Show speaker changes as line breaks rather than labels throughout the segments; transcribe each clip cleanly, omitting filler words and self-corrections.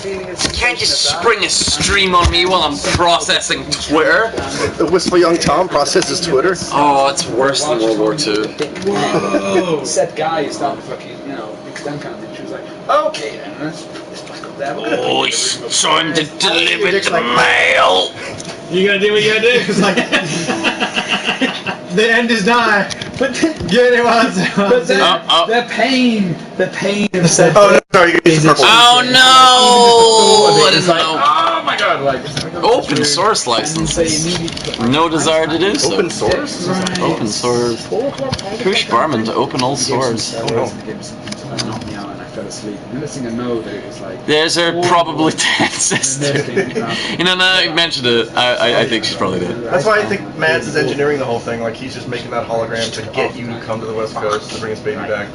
Can't you spring a stream on me while I'm processing Twitter?
The wistful young Tom processes Twitter.
Oh, it's worse than World War II.
Whoa. Said guy who started fucking, you know, mixed down kind of thing. She was like, okay then, let's back up there.
Oh, it's time to deliver the mail.
You gotta do what you gotta do. It's like the end is nigh. But get it once.
The pain of
Oh no, sorry, you use purple.
Oh no! I didn't know.
oh my god, like
Open source licenses. No desire to do so.
Open source?
Open source. Push Barman to open all source.
knocked me out and I fell asleep. The next thing I know, that it was like.
There's her probably dead sister. You know, now that you mentioned it, I think she's probably dead.
That's why I think Mads is engineering the whole thing. Like he's just making that hologram to get you to come to the West Coast to bring his baby back.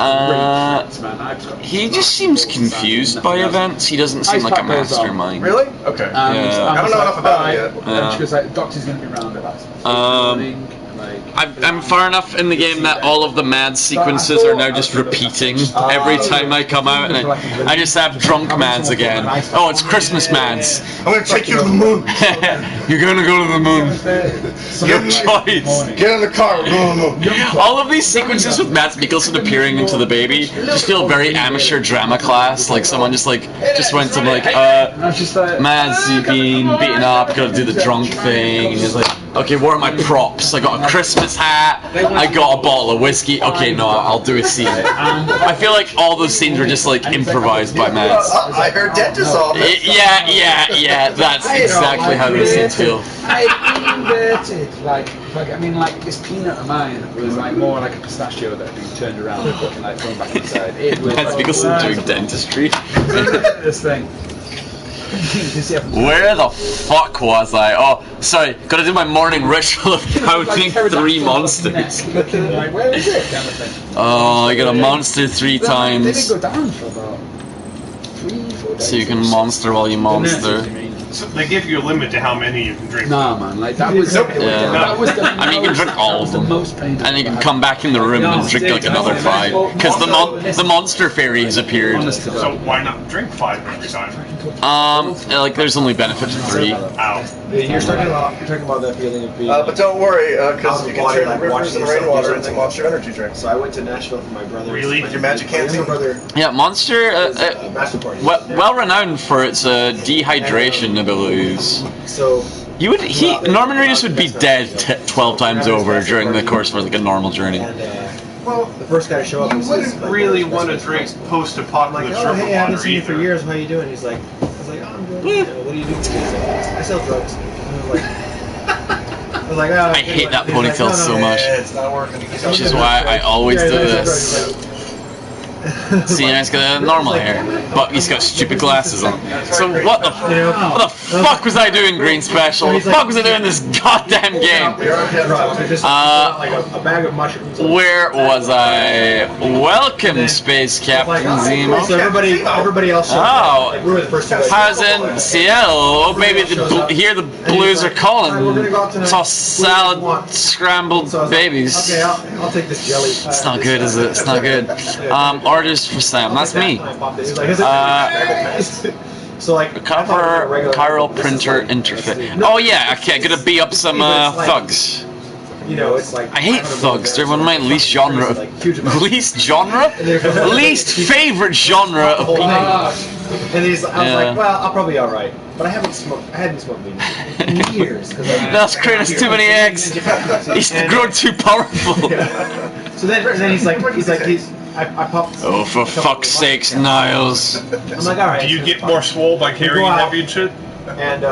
He just seems confused by events. He doesn't seem like a mastermind.
Really? Okay.
Yeah.
I don't know enough about it yet.
And she was like, the doctor's going to be around about
I'm far enough in the game that all of the Mads sequences are now just repeating every time I come out, and I just have drunk Mads again. Oh, it's Christmas Mads.
I'm gonna take you to the moon.
You're gonna go to the moon. Your choice.
Get in the car. We're going to the moon.
All of these sequences with Mads Mikkelsen appearing into the baby just feel very amateur drama class. Like someone just went to Mads, you've been beaten up. Gotta do the drunk thing. And he's like, okay, what are my props? I got a Christmas hat, I got a bottle of whiskey. Okay, no, I'll do a scene. I feel like all those scenes were just like improvised by Mads.
I heard dentist office.
Yeah, that's exactly how those scenes feel.
I inverted, like this peanut of mine was like more like a pistachio that had been turned around and fucking like thrown back inside. It was
Mads Mikkelsen doing dentistry.
This thing.
Where the fuck was I? Oh, sorry, gotta do my morning ritual of counting 3 monsters.
Like, where is it? Kind of thing.
Oh, you got a monster 3
They
times.
did go down for about 3-4 days.
So you can monster while you monster.
So they give you a limit to how many you can drink.
Nah, man, like that was.
Yeah.
That was the
I mean, you can drink all of them,
most painful.
and you can come back in the room and drink like another 5, because the monster fairy has appeared.
So why not drink 5 every time?
Like there's only benefit to 3.
Ow.
You're talking about that feeling of being.
But don't worry, because you can turn the rivers and rainwater into Monster Energy drinks.
So I went to Nashville for my brother.
Really?
With your magic canteen?
brother.
Yeah, Monster,
Master party.
well renowned for its dehydration abilities.
So.
Norman Reedus would be dead 12 times over during the course of like a normal journey.
And, well, the first guy to show up
You
was
wouldn't really want to drink
I'm like,
post-apocalypse
oh, hey, I haven't
water
seen you for
either.
years. How you doing? He's like, I was like, oh, I'm good. You know, what do you do? He's like, I sell drugs. And I was like, oh.
I hate that ponytail so much.
Yeah, it's not working.
Which is why I always do this. See, he's got normal hair, but he's got stupid glasses on. So what the fuck was I doing, Green Special? What the fuck was I doing in this goddamn game?
A bag of mushrooms.
Where was I? Welcome, Space Captain Zemo.
So everybody else.
Oh,
we were the first two.
how's in Seattle? Oh, baby, here the Blues are calling. Toss salad, scrambled babies.
Okay, I'll take this jelly.
It's not good, is it? It's not good. Orders for Sam. That's me.
So like
Cover chiral printer interface. Oh yeah, okay, gonna beat up some thugs.
You know, it's like
I hate thugs. They're one of my least least favorite genre of people.
And I was like, well, I'll probably be all right. But I hadn't smoked weed in years.
That's Kratos too many eggs. He's grown too powerful.
So then he's like, I popped.
Oh, for fuck's sakes, Niles.
I'm like, all right.
Do you get more swole by carrying heavy shit?
And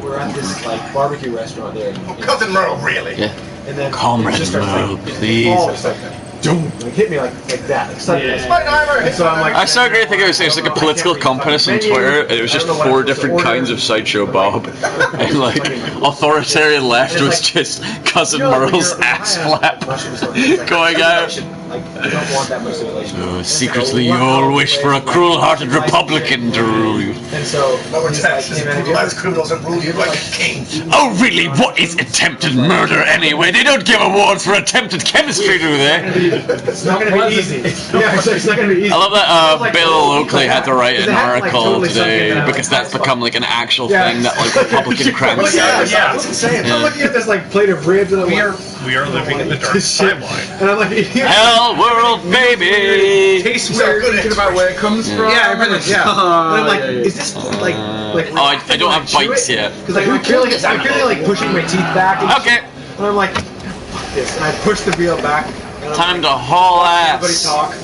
we're at this like barbecue restaurant there.
Cousin Merle, really?
Yeah.
And then
Comrade Merle, please.
Like hit me like that. Like suddenly.
Yeah.
So I'm like.
I started to think it was like a political compass on Twitter, and it was just 4 different kinds of Sideshow Bob. And like, authoritarian left was just Cousin Merle's ass flap going out.
like we don't want that much simulation.
Secretly, you all wish for a cruel-hearted Republican to rule you.
And so
Lower
he's like,
taxes,
hey, man, have you
brutalize
ever-
criminals and rule you like a king.
Oh, really? What is attempted murder anyway? They don't give awards for attempted chemistry, do they?
It's not gonna be easy. Yeah, it's not gonna be easy.
I love that Bill Oakley had to write an article
totally
today
something that,
because that's become like an actual
Yeah.
thing that like Republican cranks.
Yeah, it's insane.
I'm looking at this like plate of ribs and I'm
We
like,
are living in the dark
this shit.
timeline.
And I'm like,
Hell world, baby!
Tastes
These are
weird
good
thinking about where it comes from.
yeah, everything. Yeah. And I'm like,
yeah, yeah.
is this like
Oh, I don't have bites yet.
Because like I'm feeling like pushing my teeth back. And
Okay,
And I'm like, fuck this. And I push the reel back. And I'm
time
like,
to haul
everybody
ass.
talk.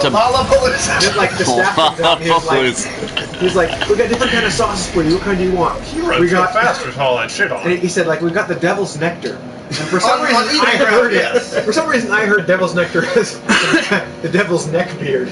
To
Holla bullets.
Then, like the staff comes out and he's like, we got different kind of sauces for you. What kind do you want? We got
fast with all that shit on.
And he said, like, we got the devil's nectar. And for some reason,
on
I heard it.
yes.
For some reason, I heard devil's nectar as the devil's neck beard.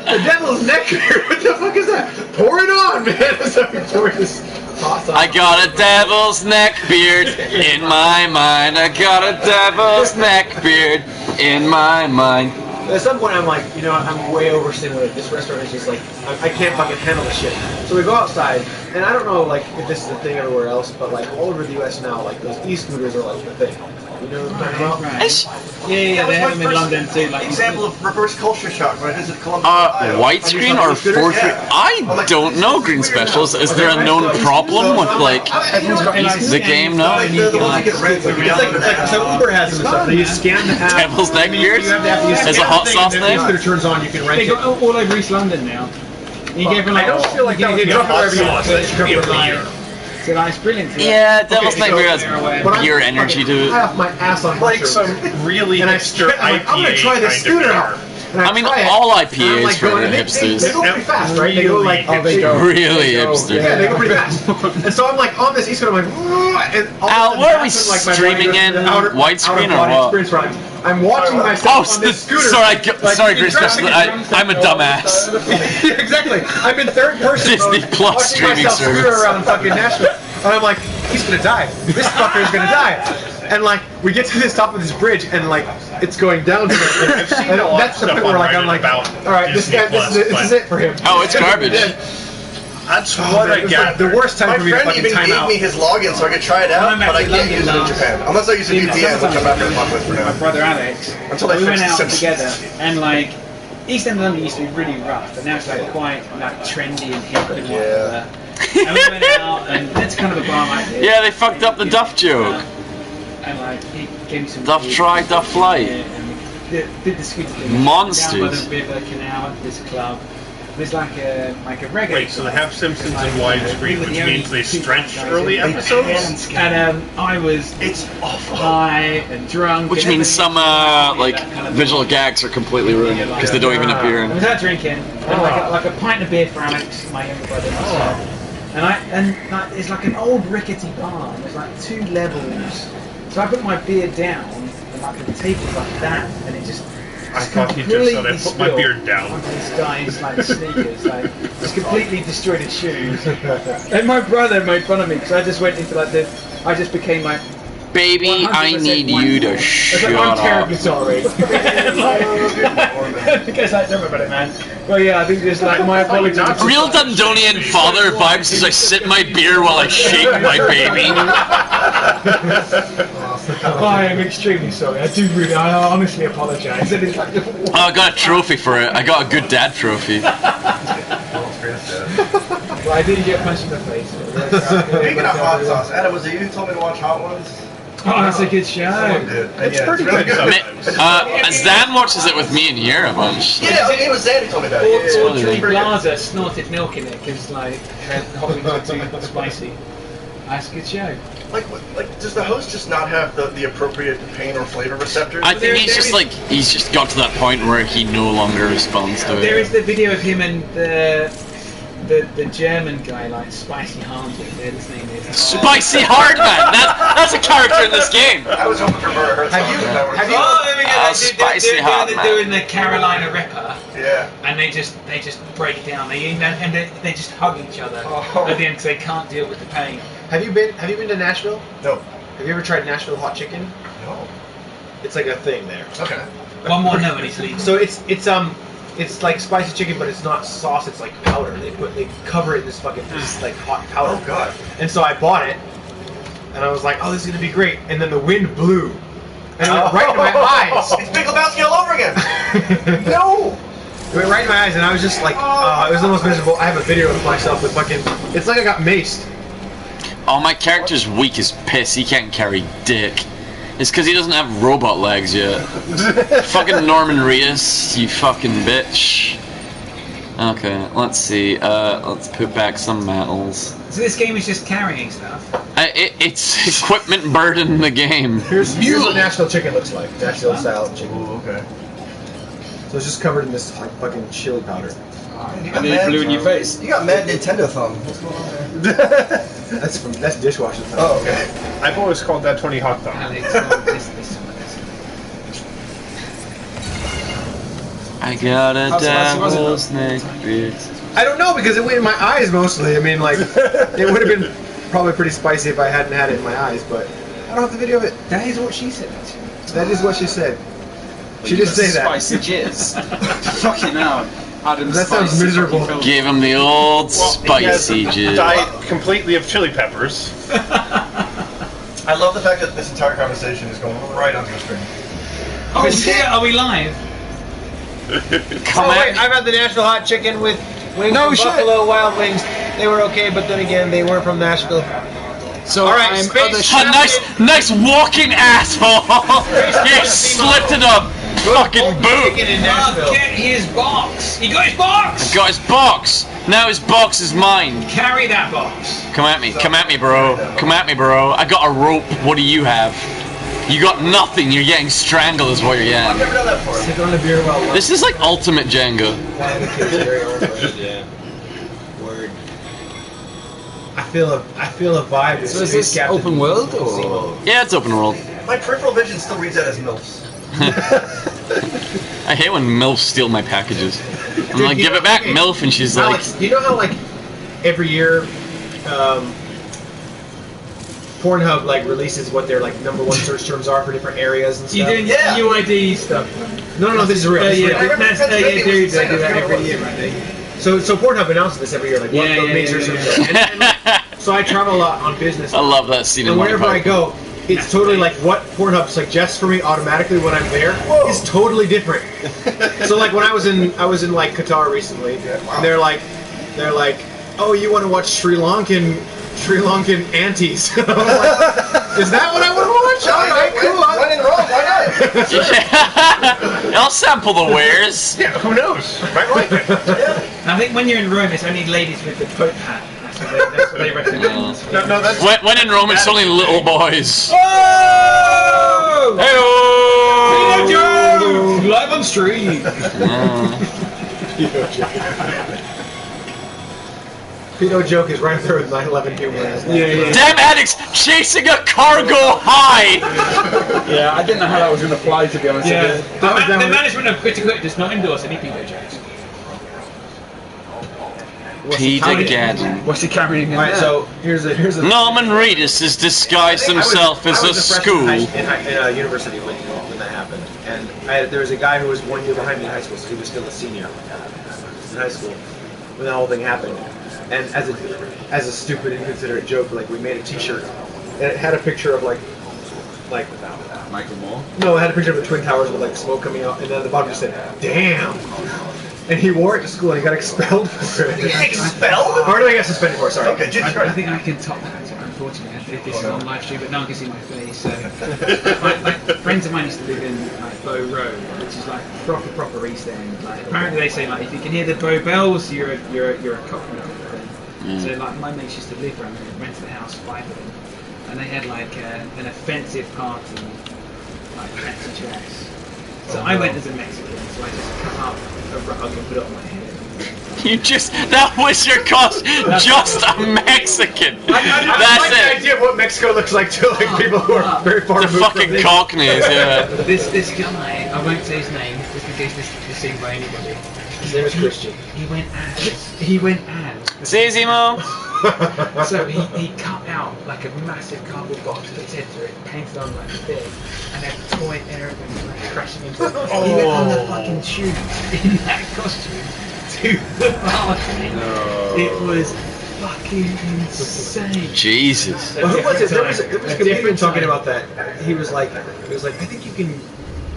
The devil's neck beard. What the fuck is that? Pour it on, man. So he poured this sauce on.
I got a devil's neck beard in my mind. I got a devil's neck beard in my mind.
At some point, I'm like, you know, I'm way overstimulated. This restaurant is just like, I can't fucking handle this shit. So we go outside, and I don't know, like, if this is a thing everywhere else, but like all over the U.S. now, like those e-scooters are like the thing. You know what I'm talking about?
Yeah, they have them in London too. Like
Example of reverse culture shock when I visited Columbus, Ohio.
Widescreen or 4:3? I don't know, Green Specials. Is there a known problem with like the game now?
Like the ones that get red.
It's like so Uber has them and stuff. You scan the app.
Devil's neck beard?
You have to use
As a hot sauce
the
name?
scooter turns on, you can rent
they
it.
got all over East London now. You gave them like,
I don't feel like that would be
hot
wherever you
sauce.
want.
That should be over here.
so that's brilliant.
Yeah, Devil's
Okay,
Neck
so-
Beard has
But I'm
pure
fucking
energy to
high
it.
off my ass on
Like
mushrooms.
some really
And
hipster
I'm like, I'm gonna
IPA
try this
kind
scooter
of
out.
beer.
And
I mean,
try it,
all
and I'm
IPAs
like
for
going, and
hipsters.
They go pretty fast, right? They go like,
Really
Really hipster.
Yeah, they go pretty fast. And so I'm like on this e-scooter, I'm like, and all
Al,
of a
where are we
sudden, my
streaming
body goes to
in?
the
Widescreen or
out-of-body
what?
experience where I'm watching
Oh,
myself on this scooter.
sorry, sorry, Green
interacting
Special.
with
I'm a dumbass.
Exactly. I'm in third person
Disney
mode,
Plus
watching
streaming
myself
service.
scooter around fucking Nashville, and I'm like, he's gonna die. This fucker is gonna die. And like, we get to the top of this bridge, and like, it's going down. And
a lot
that's the
of
point
stuff
where like
on
I'm like,
Reddit
all right, this
Disney
guy,
Plus,
this is
but-
it for him.
Oh, it's garbage.
That's
Oh,
what
man,
I
it was
got.
like the worst time
My
for me to
friend
fucking
even
time
gave
out.
me his login so I could try it out,
I'm
but I
actually
can't use it in
London
Japan. Unless I use a VPN, which I'm not going to fuck with for
my
now.
brother Alex.
Until they
we
fix
went
the
out
Simpsons.
together, and like East End of London used to be really rough, but now it's like quite like trendy and hip and whatever. And we went out, and that's kind of a bar like this.
Yeah, they fucked up the Duff joke.
And like he gave me some.
Duff
beer,
try, Duff fly.
and did the scooter thing.
Monsters.
Down by the river canal at this club. There's like a reggae.
Wait, so they have Simpsons
Like,
in widescreen,
we were
which
the only
means they
two
stretch
guys
early
in-
episodes?
And I was
It's awful.
high and drunk.
Which
and
means some like
that kind of
visual gags are completely ruined because they don't even appear
I
in.
was out drinking, and like a pint of beer for Alex, my younger brother, and myself. And like, it's like an old rickety bar. There's like 2 levels. So I put my beer down, and like the table's like that, and it just.
I thought he just said I put my
spilled
beard down.
onto this guy's like sneakers, like just completely destroyed his shoes. And my brother made fun of me because I just went into like this. I just became like.
Baby, I
100%
need
white.
you to
I was
shut
like, I'm
up.
terribly sorry. Because I don't remember it, man. Well, yeah, I think just like my apologies.
Real Dundonian father vibes as I sip my beer while I shake my baby.
I am extremely sorry. I do really, I honestly apologise. And it's like,
Oh, I got a trophy for it. I got a good dad trophy.
well, I didn't get punched in the face.
Speaking of hot sauce, Adam, was it you who told me to watch Hot Ones?
Oh, that's a good show.
It's
pretty
really
good.
Zan watches it with me in here a bunch.
Yeah, it was Zan who told me that.
Or
really
Tree
good.
Blaza snorted milk in it because like her hot wings were too spicy. That's a good show.
Like, does the host just not have the appropriate pain or flavor receptors?
I think he's just like, he's just got to that point where he no longer responds to
There
it.
is the video of him and the German guy, like Spicy Hardman, whatever his name is.
Spicy Hardman! That's a character in this game!
I was hoping for Bert Herzog.
Have you?
That was-
Oh, there we go.
Spicy
They're
Hardman.
doing the Carolina Ripper,
Yeah.
and they just break down. They just hug each other
Oh.
at the end because they can't deal with the pain.
Have you been to Nashville?
No.
Have you ever tried Nashville hot chicken?
Oh.
It's like a thing there.
Okay.
One more note and he's leaving.
So it's like spicy chicken, but it's not sauce. It's like powder. They cover it in this fucking like hot powder.
Oh god.
And so I bought it, and I was like, oh, this is gonna be great. And then the wind blew, and it went right in my eyes.
It's Big Lebowski all over again. No.
It went right in my eyes, and I was just like, it was the most miserable. I have a video of myself with fucking. It's like I got maced.
Oh, my character's weak as piss. He can't carry dick. It's because he doesn't have robot legs yet. Fucking Norman Reedus, you fucking bitch. Okay, let's see. Let's put back some metals.
So this game is just carrying stuff.
It's equipment burden the game.
Here's what Nashville chicken looks like. Nashville style chicken.
Ooh, okay.
So it's just covered in this like fucking chili powder.
And then it blew in your face.
You got mad Nintendo thumb. What's going on there?
That's dishwasher thumb.
Oh, okay.
I've always called that 20 hot thumb.
Alex, this.
I got a devil's neck bitch.
I don't know because it went in my eyes mostly. I mean, like, it would have been probably pretty spicy if I hadn't had it in my eyes, but I don't have the video of it.
That is what she said, actually.
That is what she said. She did say that.
Spicy jizz. Fucking hell. Adam's
That sounds
spicy
miserable.
fucking film.
Give him the old spicy
He
jizz.
died completely of chili peppers.
I love the fact that this entire conversation is going right onto the screen.
Oh shit, are we live?
Come
Oh,
at
wait,
me.
I've had the Nashville hot chicken with wings
No
from
shit.
Buffalo Wild Wings. They were okay, but then again, they weren't from Nashville.
So
Alright,
I'm
space
A nice walking asshole. You slipped in a fucking boot.
Chicken in
Oh,
Nashville.
get his box! He got his box!
Got his box. Now his box is mine.
Carry that box.
Come at me, bro. Come at me, bro. I got a rope. What do you have? You got nothing. You're getting strangled, is what you're
I've
getting.
never done that before.
Sit on a beer well.
This is like ultimate Jenga.
Yeah. Word. I feel a vibe.
So is this open world or?
Yeah, it's open world.
My peripheral vision still reads that as MILFs.
I hate when MILFs steal my packages. I'm like, give it back, MILF, and she's like,
Alex, you know how like every year, Pornhub like releases what their like #1 search terms are for different areas and
You
stuff.
doing
Yeah.
UID stuff?
No, this is real. This is real.
Yeah, that's,
Pennsylvania
they do
was the
that
second
every
one.
year, I think.
So Pornhub announces this every year, like what
Yeah,
the
yeah,
main
yeah,
search
yeah,
terms are. And so I travel a lot on business.
I love that scene in
And
Monty
wherever I
Python.
go, it's totally like what Pornhub suggests for me automatically when I'm there is totally different. So like when I was in like Qatar recently, and they're like, oh, you want to watch Sri Lankan aunties? I was like, is that what I want to watch? All right, cool.
When in Rome, why not?
Yeah. I'll sample the wares.
Yeah, who knows? Might like it.
I think when you're in Rome, it's only ladies with the Pope hat. That's what they recommend.
No, that's.
When in Rome, it's only little boys.
Oh!
Hey-oh!
Joe! Live on stream.
Pedo joke is right there with 9/11 humor.
Yeah.
Damn addicts chasing a cargo high!
Yeah, I didn't know how that was going to fly, to be honest
Yeah.
with you.
The management of Critical Hit does not endorse any pedo jokes.
Peter-gaddon.
What's he carrying in
All right,
there?
so here's a
Norman Reedus has disguised himself as a school.
in a university when that happened, and there was a guy who was 1 year behind me in high school, so he was still a senior in high school when that whole thing happened. And as a stupid, inconsiderate joke, like we made a T-shirt, and it had a picture of like
Michael Moore.
no, it had a picture of the Twin Towers with like smoke coming out, and then at the bottom just said "Damn," and he wore it to school and he got expelled for it.
Expelled?
Or no, he got suspended for it. Sorry.
Okay, Jesus
I
Christ.
think I can top that. Unfortunately, if this is on live stream, but no one can see my face. So, like friends of mine used to live in like Bow Road, which is like proper East End. Like apparently they say like if you can hear the Bow Bells, you're a cockney. So like my mates used to live around there, rented the house, 5 of them, and they had like an offensive party, like fancy dress. So I went as a Mexican, so I just cut up a rug and put it on my head.
That was your cost, just a Mexican.
I
That's
like the
it.
idea of what Mexico looks like too, like people who are very far
The
removed from
fucking
things.
cockneys, yeah.
This guy, I won't say his name, just in case this is seen by anybody.
His name is Christian.
He went ads. He went ads.
See, Zemo?
So he cut out like a massive cardboard box, put his head through it, painted on like big, and then toy airplanes was like crashing into it. He went on the fucking tube in that costume to the party.
No.
It was fucking insane.
Jesus.
Well, who was it? There was a
different
comedian talking
time.
about that. He was like, I think you can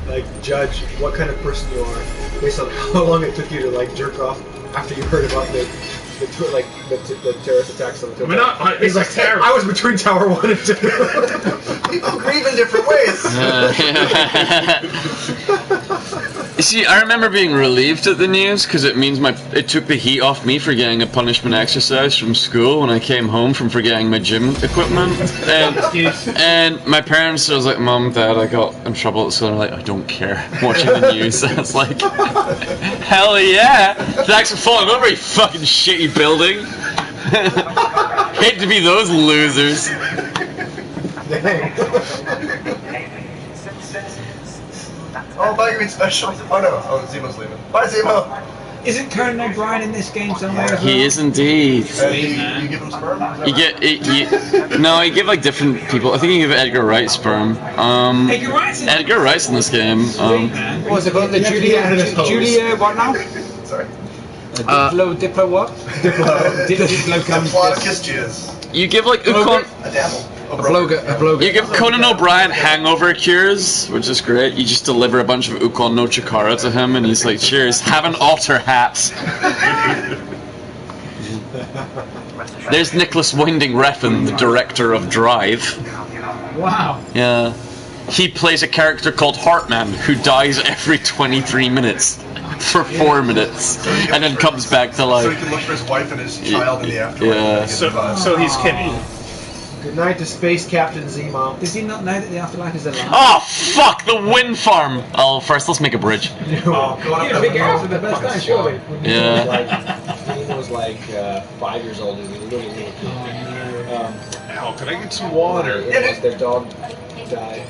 like judge what kind of person you are based on how long it took you to like jerk off after you heard about the terrorist attacks on the Twin Tower. He's like, I was between Tower 1 and 2.
People grieve in different ways.
You see, I remember being relieved at the news because it means it took the heat off me for getting a punishment exercise from school when I came home from forgetting my gym equipment. And my parents was like, Mom, Dad, I got in trouble at school. And I'm like, I don't care. Watching the news. I was like, hell yeah! Thanks for falling over, you fucking shitty building. Hate to be those losers.
Oh, Baggerine special. Oh no, Zemo's leaving. Bye, Zemo.
Isn't Conan O'Brien in this game somewhere as well?
He is indeed.
You give him sperm?
You no, you give like different people. I think you give Edgar Wright sperm.
Edgar Wright's in it.
Edgar Wright's in this game.
What was it called? The Julia what now?
Sorry.
Diplo what? Diplo comes.
Diplodocus jizz.
You give like Ukon.
A dabble.
You give Conan O'Brien hangover cures, which is great. You just deliver a bunch of Ukon no Chikara to him, and he's like, "Cheers, have an otter hat." There's Nicholas Winding Refn, the director of Drive.
Wow.
Yeah. He plays a character called Heartman who dies every 23 minutes for 4 minutes and then comes back to life.
So he can look for his wife and his child in the afterlife.
Yeah.
So he's Kenny.
Good night to Space Captain Zemo.
Does he not know that the afterlife is alive?
Oh, fuck, the wind farm! Oh, first let's make a bridge.
Oh, going up that
big girls
window.
are the best time, surely.
Yeah.
Dean was like 5 years old and he was a little kid.
Al, can I get some water?
Their dog died.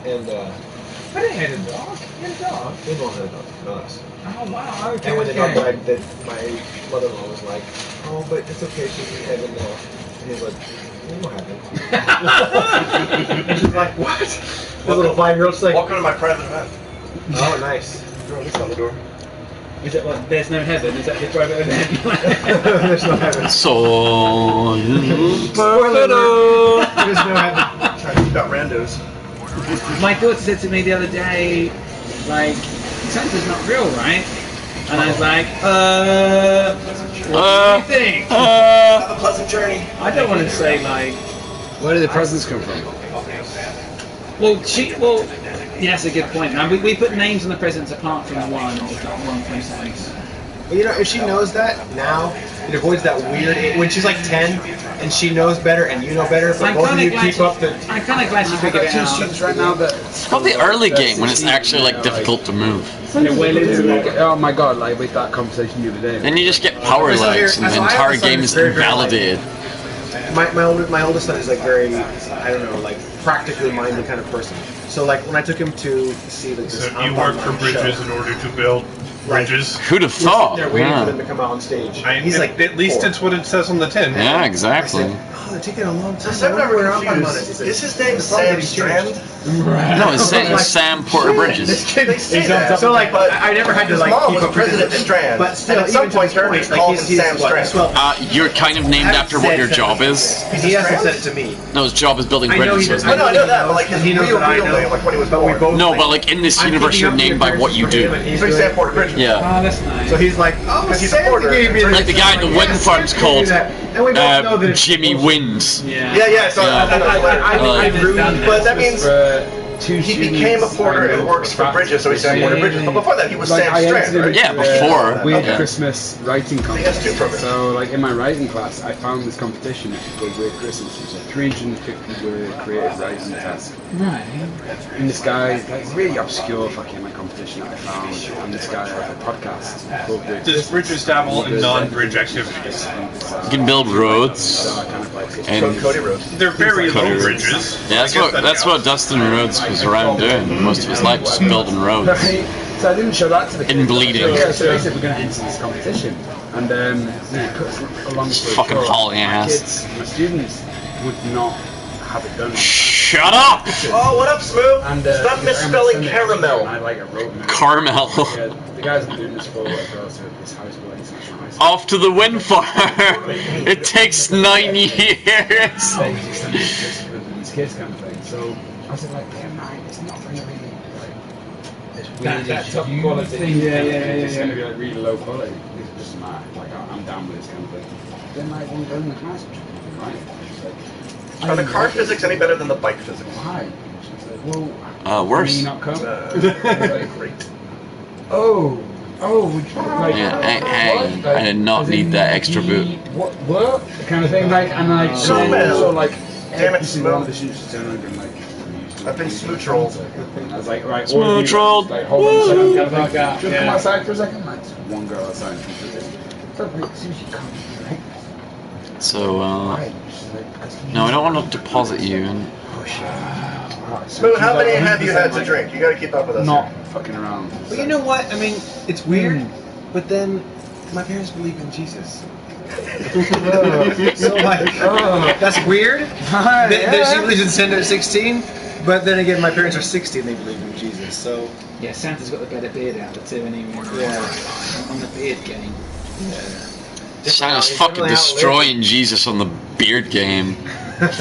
And
I didn't have a dog. You had a dog.
they don't have a dog, not us.
Oh wow. Okay.
And when the dog
okay.
died, my mother-in-law was like, "Oh, but it's okay, she's in heaven now." And he's like, "What happened?" And she's like, "What?" The little 5-year-old's like,
Welcome to my private event.
"Oh, nice."
Girl, this on the door.
Is it like there's no heaven? Is that the private event?
There's no heaven.
So
Spoiler alert. There's no heaven.
Trying to keep out randos.
My daughter said to me the other day, like, Santa's not real, right? And I was like, what do you think?
Have a pleasant journey.
I don't want to say like,
Where did the presents come from?
well, yeah, that's a good point. Now, we put names on the presents apart from one place.
But you know, if she knows that now, it avoids that weird. When she's like 10 and she knows better and you know better, but both of you keep up the.
I'm kind of glad she figured it out.
Students right now that
it's probably early game when it's actually like difficult to move.
oh my god, like with that conversation the other day.
Then you just get power legs and the entire game is invalidated.
My oldest son is like very, I don't know, like practically minded kind of person. So like when I took him to see like this.
So you work for bridges in order to build bridges.
Who'd have thought?
They're waiting
Yeah.
for them to come out on stage.
He's like, at least
4.
it's what it says on the tin.
Yeah,
I
exactly.
said, oh, they're taking a long time.
So I'm never
We're out on
confused.
it.
Is his name Sam Strand?
No, it's Sam Porter Bridges.
They say that.
So like,
But
I never had to
his
like
mom
keep
was
up with
President
it.
Strand.
But still,
and at some
even to
point,
this
Kirby's
point,
called
like,
him Sam Strand.
12.
You're kind of named after what your job is.
He hasn't said it to me.
No, his job is building
I know
bridges.
he
wasn't
I
it?
know that, but like his
He knows
real
that I know.
name, like when he was
But we
born.
both.
No, but like in this
I'm
universe,
keeping
you're
up with
named by what you
for him,
do.
and
He's like Sam Porter Bridges.
Yeah.
Oh, that's nice.
So he's like, oh,
Because he's a
Santa
porter.
gave me
Like the
this.
guy in the
I'm like,
wind
yeah,
farm's
Santa gave me
called
that. And we both know that it's
Jimmy
bullshit.
Wins.
Yeah, so
Yeah.
I agree,
but that means
Two
he became a porter and works for Bridges, so he's Sam Porter Bridges. But before that, he was Sam Strand, right?
Yeah, before.
Weird
Yeah.
Christmas writing
has
contest.
two programs.
So, like in my writing class, I found this competition called Weird Christmas. It's a 350 word creative writing test.
Right.
And this guy, like really obscure fucking like competition that I found. And this guy has a podcast called Weird
Does Bridges dabble in non-bridge activities?
You can build roads.
So I kind of like
And
Cody Rhodes.
They're very
Cody
low
Rhodes.
bridges.
yeah, that's what Dustin Rhodes was around doing most of his life, just building roads.
Right. So So I didn't show that to the kids.
In bleeding.
Yeah, so basically we're going to enter this competition, and cuts along story
Fucking
short,
hauling
my
ass.
kids, my students would not have it done.
Shut up!
Oh, what up, Smooth?
And,
Stop misspelling caramel.
And I like a road map.
Caramel.
Yeah, the guys have been doing this for this high school, international high school.
Off to the wind farm. It takes 9 years.
These kids kind of thing. So I was like, yeah, man, it's not going to be like this weird
that top
you
quality.
thing.
Yeah.
It's going to be like really low quality. It doesn't matter. Like I'm down with this kind of thing. Then like one go in the class, right? She's like,
Are the car physics any better than the bike physics?
why? She's like, well,
Worse.
can you not come?
Great.
Oh, would you like?
Yeah, hey, I did not
as
need
in
that extra boot.
What? Kind of thing, like, and like,
So-
so like,
Damn it,
every single one of
Smooth.
the students turned around and like,
I've been smooch-rolled.
I was like, right,
Smooch
all of you,
rolled.
like, hold on a second, kind of
Fuck
thing.
out,
Just
yeah.
come outside for a second, like, one girl outside, and she's like, so like, as soon as she comes, right?
So,
Right. She's like,
no, I don't want to deposit you. And
Smooth, how many have you had to drink? You gotta keep up with us.
Not fucking around.
But you know what? I mean, it's weird, but then my parents believe in Jesus. So like, that's weird. She believes in sin at 16, but then again, my parents are 60 and they believe in Jesus. So
Yeah, Santa's got the better beard out of the two anyway.
yeah.
On the beard game.
Santa's
He's
fucking
definitely
destroying Jesus on the beard game.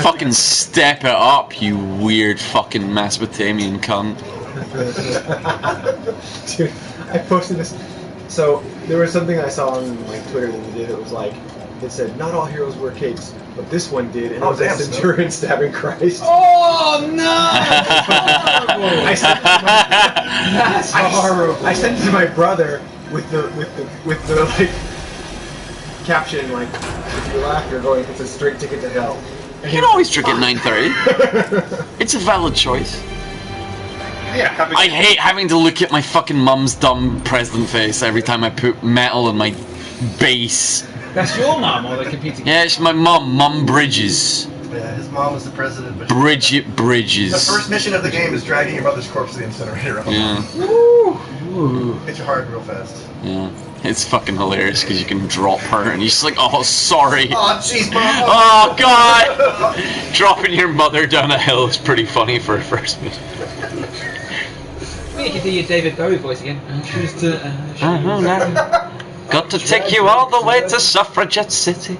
Fucking step it up, you weird fucking Mesopotamian cunt.
Dude, I posted this. So there was something I saw on like Twitter that they did. It was like it said, "Not all heroes wear capes, but this one did," and it was a
damn,
centurion stabbing Christ.
Oh no!
I sent it to
That's horrible.
I sent it to my brother with the like caption like, "If you laugh, you're going. It's a straight ticket to hell."
You can always drink at 9:30. It's a valid choice.
Yeah, having
I hate having to look at my fucking mum's dumb president face every time I put metal in my bass.
That's your mum or the computer game?
Yeah, it's my Mum Bridges.
Yeah, his mom was the president, but
Bridget
the
Bridges.
first mission of the game is dragging your mother's corpse to the incinerator.
Yeah,
Hit your heart real fast.
yeah. It's fucking hilarious because you can drop her and you're just like, oh, sorry.
Oh, jeez, mom.
Oh, God! Dropping your mother down a hill is pretty funny for a first mission.
You can do your David Bowie voice again.
Got to take you all the way to Suffragette City.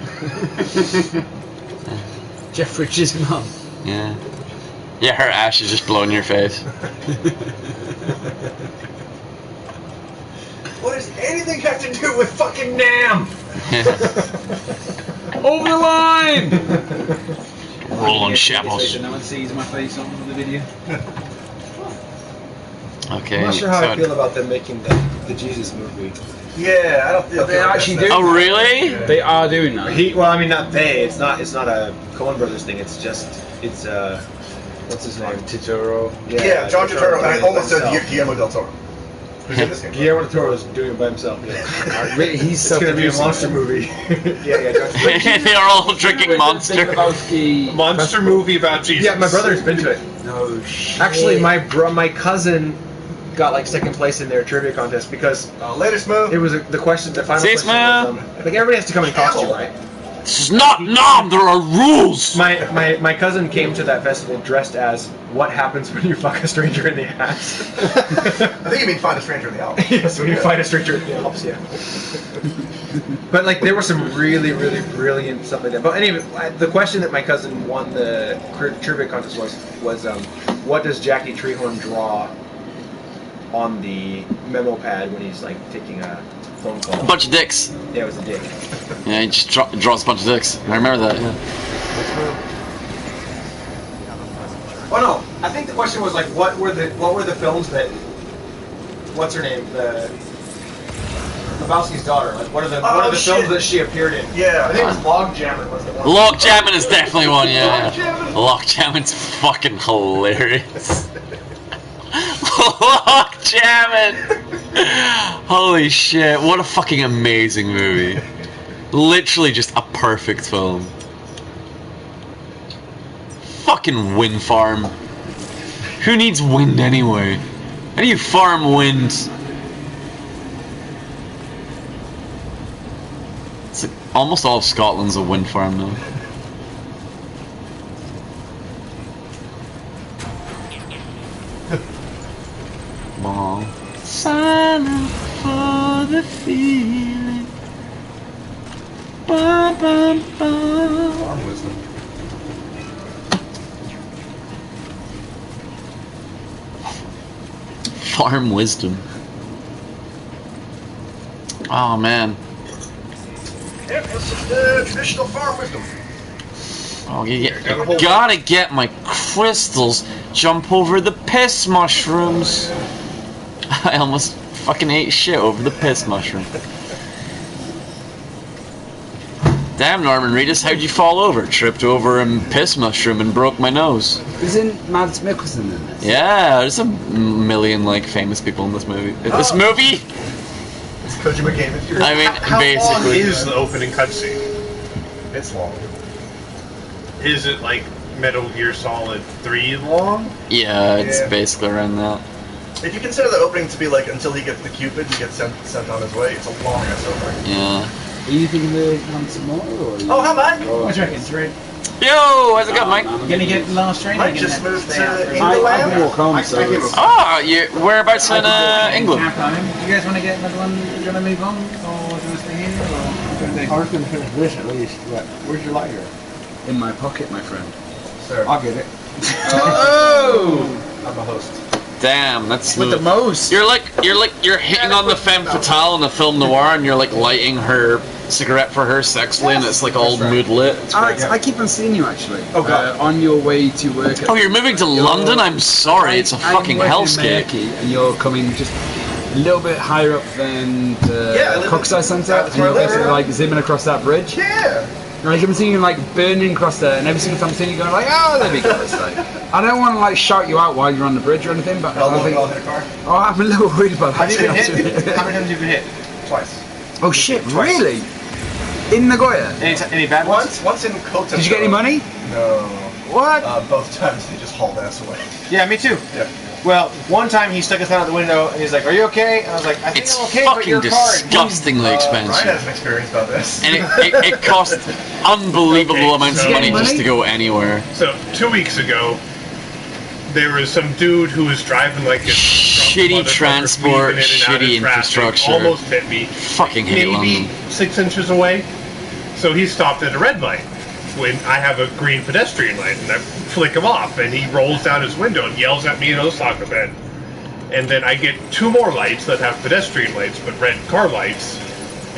Jeff Bridges' mum.
Yeah. Yeah, her ash is just blowing your face.
What does anything have to do with fucking Nam?
Over the line!
Roll on shambles.
No one sees my face on the video.
Okay.
I'm not sure how
so-
I feel about them making the Jesus movie.
Yeah, I don't feel.
But they actually do.
Oh, really?
They are doing that.
Well, I mean, not they. It's not a Coen Brothers thing. It's what's his name?
Totoro.
Yeah, John Turturro. I almost said
himself.
Guillermo del Toro. Who's in this game?
Guillermo del Toro is doing it by himself. Yeah.
He's
It's gonna be a monster movie. yeah, John.
They are all drinking Monster.
monster movie about Jesus.
Yeah, my brother's been to it.
No shit.
Actually, my cousin got like second place in their trivia contest because
Later, Smooth.
it was the final
See,
question
Smooth.
was, like everybody has to come in costume, right?
This is not Nom, there are rules!
My cousin came to that festival dressed as what happens when you fuck a stranger in the ass.
I think you mean Find a Stranger in the Alps.
Yes, when you fight a stranger in the Alps, yeah. But like there were some really, really brilliant stuff like that. But anyway, the question that my cousin won the trivia contest was what does Jackie Treehorn draw on the memo pad when he's like taking a phone call?
A bunch of dicks.
Yeah, it was a dick.
Yeah, he just draws a bunch of dicks. I remember that, yeah.
Oh no, I think the question was like what were the films that what's her name? The Lebowski's daughter. Like what are the films that she appeared in?
Yeah.
I think it was Logjammin' was the one.
Lockjamming is definitely one, yeah. Lockjamming's fucking hilarious. Lockjamming! Holy shit, what a fucking amazing movie. Literally just a perfect film. Fucking wind farm. Who needs wind anyway? How do you farm wind? It's like almost all of Scotland's a wind farm now. Ball. Sign up for the feeling. Ba, ba, ba.
Farm wisdom.
Farm wisdom. Oh man.
Yeah, this is the traditional farm wisdom.
Oh, you gotta get my crystals. Jump over the piss mushrooms. I almost fucking ate shit over the piss mushroom. Damn, Norman Reedus, how'd you fall over? Tripped over a piss mushroom and broke my nose.
Isn't Mads Mikkelsen in this?
Yeah, there's a million like famous people in this movie. This movie?
It's Kojima Game.
I mean,
How long
basically.
is the opening cutscene?
It's long.
Is it like Metal Gear Solid 3 long?
Yeah, it's
Yeah.
basically around that.
If you consider the opening to be like until he gets the Cupid, he gets sent on his way. It's a long ass opening.
Yeah.
Are you thinking they want some more? Or
Oh, hi, Mike.
What do you reckon, Dread?
Yo, how's it going, Mike?
You gonna get last training?
Mike just moved to
I
England.
can walk home, so
Oh, you whereabouts in England?
Do you guys want to get another one? Do you want to move on, or do you want to stay here? Or what do you
I
want
was going to finish this at least. But where's your lighter?
in my pocket, my friend.
Sir,
I'll get it.
Oh!
I'm a host.
Damn, that's
With the
smooth.
most.
You're hitting on the femme fatale in a film noir, and you're like lighting her cigarette for her sexually, and it's like all mood lit. It's great.
Alex, I keep on seeing you actually.
Oh, God.
On your way to work.
Oh, you're moving to London? I'm sorry, it's a fucking
I'm working in
hellscape.
Merky, and you're coming just a little bit higher up than the
Yeah, I live in-
Coxeye Centre,
that's
and
where I
you're
live,
basically
yeah.
like zipping across that bridge.
Yeah.
And I keep on seeing you like burning across there, and every single time I'm seeing you going like, oh, there we go. It's like, I don't want to like shout you out while you're on the bridge or anything, but
How
I
long
think,
I'll hit a car?
oh, I'm a little worried about that.
Have you been
to be honest with
hit?
you.
How many times have you been hit?
Twice.
Oh shit, really? In Nagoya?
Any bad ones?
Once in Kota.
Did you get any money?
No.
What?
Both times they just hauled ass away.
Yeah, me too.
Yeah.
Well, one time he stuck his head out the window and he's like, "Are you okay?" And I was like, "I think
It's
I'm okay, but
fucking
your card."
disgustingly
Ryan
expensive.
has an experience about this.
And it costs unbelievable
Okay,
amounts of
so-
money just to go anywhere.
So 2 weeks ago, there was some dude who was driving like a
Shitty
drunk motherfucker,
transport,
weaving in and out of
shitty
traffic,
infrastructure.
almost hit me.
Fucking hate
Maybe
London.
6 inches away. So he stopped at a red light when I have a green pedestrian light, and I flick him off, and he rolls down his window and yells at me in Osaka bed. And then I get 2 more lights that have pedestrian lights but red car lights,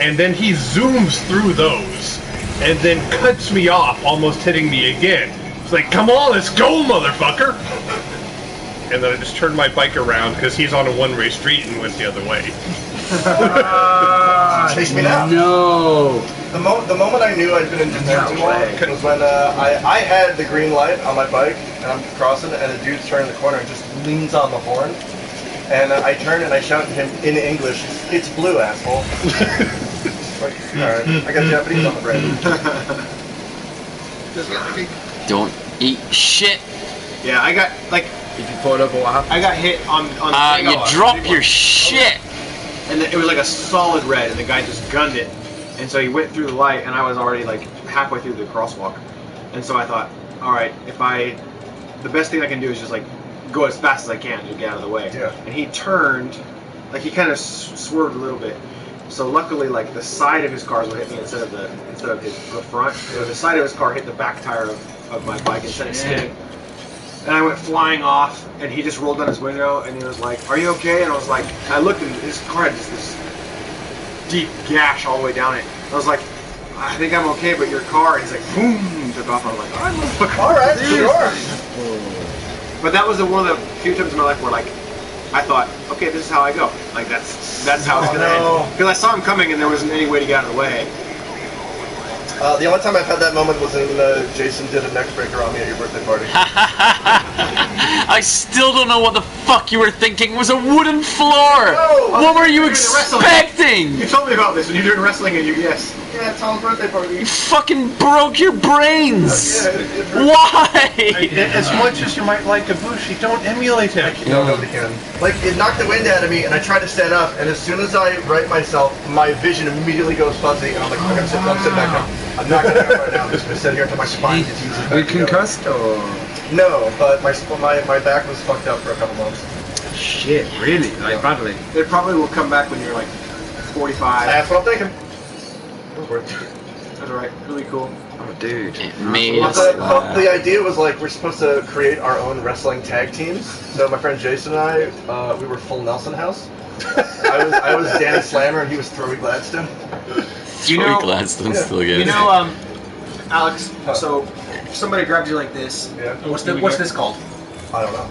and then he zooms through those and then cuts me off, almost hitting me again. It's like, come on, let's go, motherfucker! And then I just turned my bike around because he's on a one-way street and went the other way.
Chase me down.
No.
The moment I knew I'd been in Japan too long was when I had the green light on my bike and I'm crossing and a dude's turning the corner and just leans on the horn. And I turn and I shout at him in English, "It's blue, asshole." Like, alright, I got Japanese on the brain.
Don't eat shit.
Yeah, I got like
If you pull it up, what happened?
I got hit on.
You drop your shit.
And it was like a solid red, and the guy just gunned it. And so he went through the light, and I was already like halfway through the crosswalk. And so I thought, all right, the best thing I can do is just like go as fast as I can to get out of the way.
Yeah.
And he turned, like he kind of swerved a little bit. So luckily, like the side of his car will hit me instead of the front. So the side of his car hit the back tire of my bike instead of skidding. And I went flying off, and he just rolled down his window, and he was like, "Are you okay?" And I was like, I looked, and his car had just this deep gash all the way down it. I was like, "I think I'm okay, but your car," and he's like, boom, took off. I was like, "All right, motherfucker."
Alright, sure.
But that was one of the few times in my life where, like, I thought, okay, this is how I go. Like, that's how it's gonna end. Because I saw him coming, and there wasn't any way to get out of the way.
The only time I've had that moment was when Jason did a neck breaker on me at your birthday party.
I still don't know what the fuck you were thinking? It was a wooden floor!
No,
What were you
doing the wrestling.
expecting?
You told me about this when you're doing wrestling and you yes.
Yeah, Tom's birthday party.
You fucking broke your brains!
Yeah,
Why?
As much as you might like Ibushi, don't emulate him.
No, nobody can. Like, it knocked the wind out of me, and I tried to stand up, and as soon as I right myself, my vision immediately goes fuzzy, and I'm like, I'm sitting back down. I'm not gonna do it right now. I'm just gonna sit here until my spine gets easy.
Were you concussed or?
No, but my back was fucked up for a couple months.
Shit, really? Like badly?
It probably will come back when you're like 45.
That's what I'm thinking.
That's alright. Really cool.
Oh, dude.
It made
But
us
the
laugh.
idea was like we're supposed to create our own wrestling tag teams. So my friend Jason and I, we were Full Nelson House. I was Danny Slammer and he was Throwy Gladstone.
You know, Gladstone's still good.
You know, Alex. So somebody grabs you like this.
Yeah.
What's this called?
I don't know.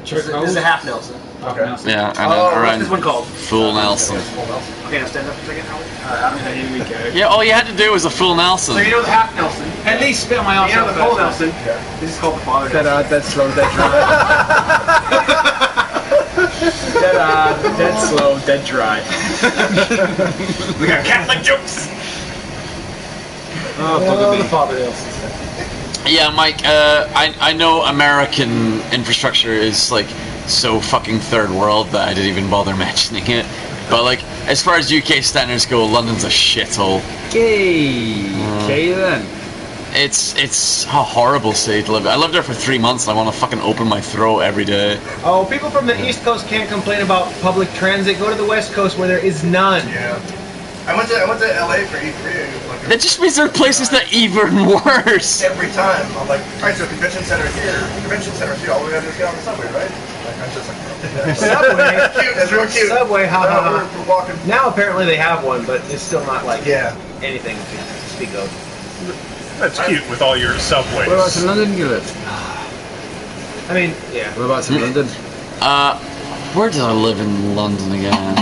This is a half Nelson.
Okay.
Yeah, and
Oh,
then
What's
around
this one called?
full Nelson.
Full Nelson.
Okay, now stand up for a second, Alex.
Here we go.
Yeah, all you had to do was a full Nelson.
So you know the half Nelson.
At least spit on my arse.
You know the full Nelson.
Yeah.
This is called the father
Dead
Nelson.
hard, dead slow, dead dry.
Dead hard, dead slow, dead dry.
We got Catholic jokes.
Oh, the father Nelson.
Yeah, Mike, I know American infrastructure is like so fucking third world that I didn't even bother mentioning it. But like, as far as UK standards go, London's a shithole.
Okay then.
It's a horrible city to live in. I lived there for 3 months and I want to fucking open my throat every day.
Oh, people from the East Coast can't complain about public transit. Go to the West Coast where there is none.
Yeah. I went to LA for E3. Like,
That just means there are places that are even worse.
every time I'm like, alright, so convention center here, convention center here. All we gotta do is get on the subway, right? Like, I'm just like,
Subway.
cute. That's real cute.
Subway, ha ha ha.
We're walking.
Now apparently they have one, but it's still not like
Yeah.
anything to speak of.
That's cute with all your subways.
Whereabouts in London do you live?
I mean, yeah.
Whereabouts in London?
Where did I live in London again?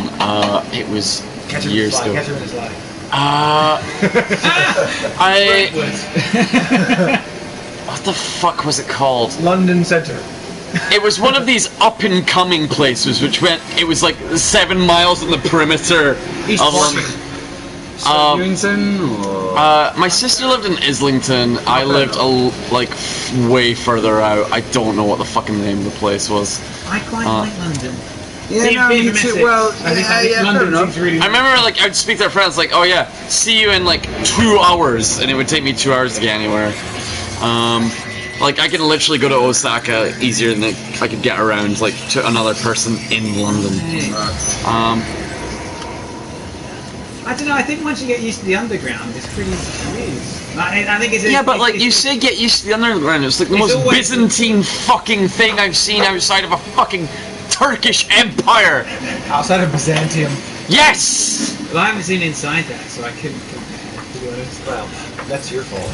It was
Catch him in
years
his lie.
ago.
Catch him in his lie.
What the fuck was it called?
London Center.
It was one of these up-and-coming places, which it was like 7 miles in the perimeter
East
of
Barking.
London. Um,
Newington or?
My sister lived in Islington. I lived way further out. I don't know what the fucking name of the place was.
I quite like London.
Yeah, no, me too. Well,
I think London seems really.
I remember like I'd speak to their friends like, oh yeah, see you in like 2 hours, and it would take me 2 hours to get anywhere. Like I could literally go to Osaka easier than I could get around like to another person in London.
I don't know. I think once you get used to the underground, it's pretty easy to use. I think it's
Yeah, but like you say, get used to the underground. It's like the
It's
most
always-
Byzantine fucking thing I've seen outside of a fucking Turkish empire.
Outside of Byzantium.
Yes.
Well, I haven't seen inside that, so I couldn't compare, to be honest.
Well, that's your fault.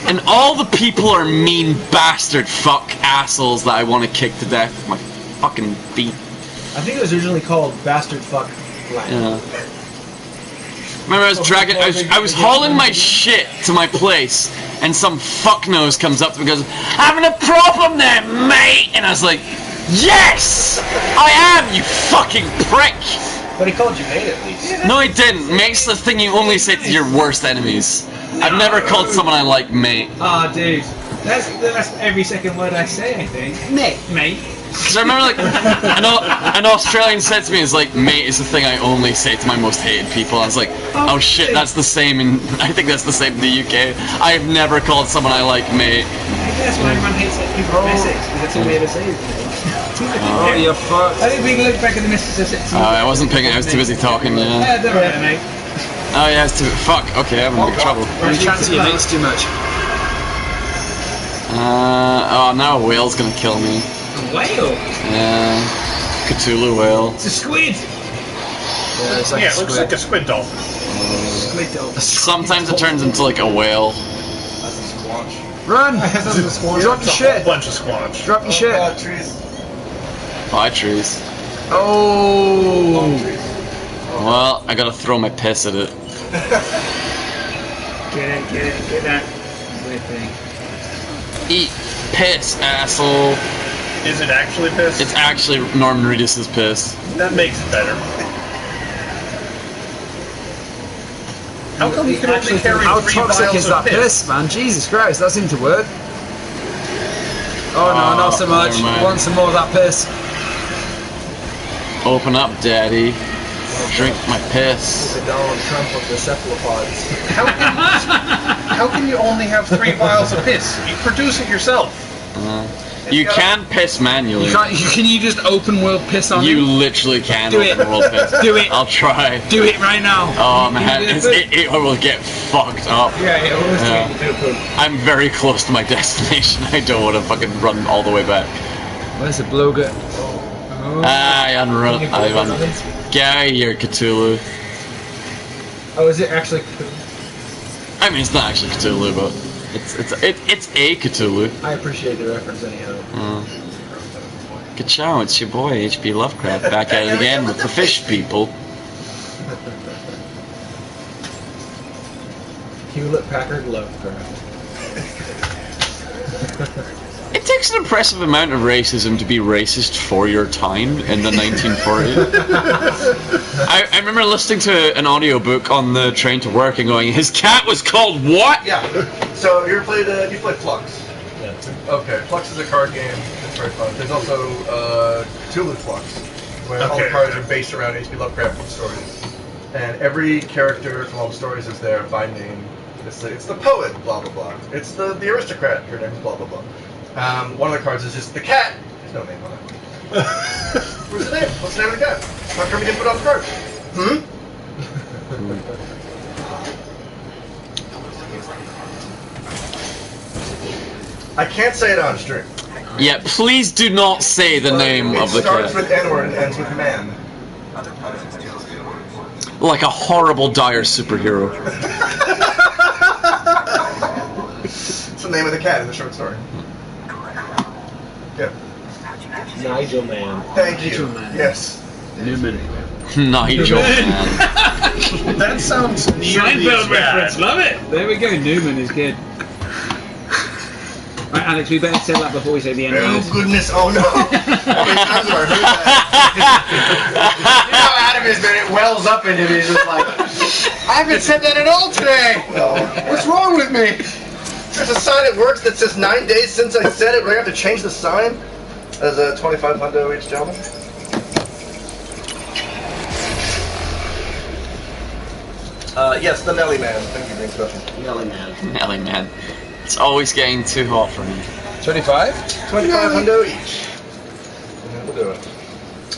And all the people are mean bastard fuck assholes that I want to kick to death with my fucking feet.
I think it was originally called Bastard Fuck Land.
Yeah. Remember I was dragging, I was hauling my shit to my place, and some fucknose comes up to me and goes, having a problem there, mate! And I was like, yes! I am, you fucking prick!
But he called you mate at least.
No, he didn't. Mate's the thing you only say to your worst enemies. I've never called someone I like mate.
Oh, dude. That's every second word I say, I think. Mate.
Because I remember, like, an Australian said to me, "Is like, mate is the thing I only say to my most hated people." I was like, "Oh shit, that's the same in." I think that's the same in the UK. I've never called someone I like mate.
Maybe that's why everyone hates people from Essex, because that's all they ever say.
Oh, you're fucked.
I think we can look back at the Mississippi.
I wasn't picking. I was too busy talking. Yeah.
Yeah, don't worry, mate.
Oh yeah, it's too. Fuck. Okay, I'm in big trouble.
You chat to your mates too much.
Oh, now a whale's gonna kill me.
A whale?
Yeah. Cthulhu whale.
It's a squid!
Yeah, it's like
Yeah,
a
it looks
squid.
like a squid dolphin.
Squid dolphin.
Sometimes it turns into like a whale.
Run! Drop your
It's a whole
shit!
bunch of squanch.
Drop your shit!
Trees.
Bye trees.
Oh!
Well, I gotta throw my piss at it.
Get that weird thing.
Eat piss, asshole.
Is it actually piss?
It's actually Norman Reedus' piss.
That makes it better. How come you can only carry
How
3
toxic
vials
is
of
that piss, man? Jesus Christ, that seemed to work. Oh no, not so much.
never mind.
Want some more of that piss?
Open up, Daddy. Drink my piss.
The Donald Trump of the cephalopods.
How can you only have 3 vials of piss? You produce it yourself.
You can piss manually.
Can you just open world piss on
You
him?
literally can
Do
open
it.
world piss.
Do it.
I'll try.
Do it right now.
Oh man, it will get fucked up.
Yeah,
Yeah. I'm very close to my destination. I don't want to fucking run all the way back.
Where's the blowgut?
I run. Get out of here, Cthulhu.
Oh, is it actually?
I mean, it's not actually Cthulhu, but it's a Cthulhu.
I appreciate the reference anyhow.
Good show, it's your boy H.P. Lovecraft back at it again with the fish people.
Hewlett Packard Lovecraft.
It takes an impressive amount of racism to be racist for your time in the 1940s. I remember listening to an audiobook on the train to work and going, his cat was called what?
Yeah. So you played Flux? Yeah. Okay. Flux is a card game. It's very fun. There's also Cthulhu Flux, where all the cards are based around H.P. Lovecraft stories, and every character from all the stories is there by name. It's the poet, blah blah blah. It's the aristocrat, her name is blah blah blah. One of the cards is just the cat. There's no name on it. Where's the name? What's the name of the cat? How come you didn't put it on the card? I can't say it on stream.
Yeah, please do not say the name of the
It starts
cat.
with N-word and ends with man.
Like a horrible, dire superhero.
It's the name of the cat in the short story. Yeah.
Nigel Man.
Thank you.
Nigel Man.
Yes.
Newman.
Nigel, man.
That sounds nearly as
Seinfeld
bad.
reference, love it.
There we go, Newman is good. Right, Alex, we better say that before we say the end of
Oh
this.
goodness, oh no. How many times have I heard that?
You know how Adam is, man. It wells up into me. He's just like, I haven't said that at all today.
No.
What's wrong with me?
There's a sign at work that says 9 days since I said it. We're going to have to change the sign. As a 25 hundo each, gentlemen. Yes, the Nelly Man. Thank you, Green Special.
Nelly, man. It's always getting too hot for me.
25?
25 hundo each. And we'll do it.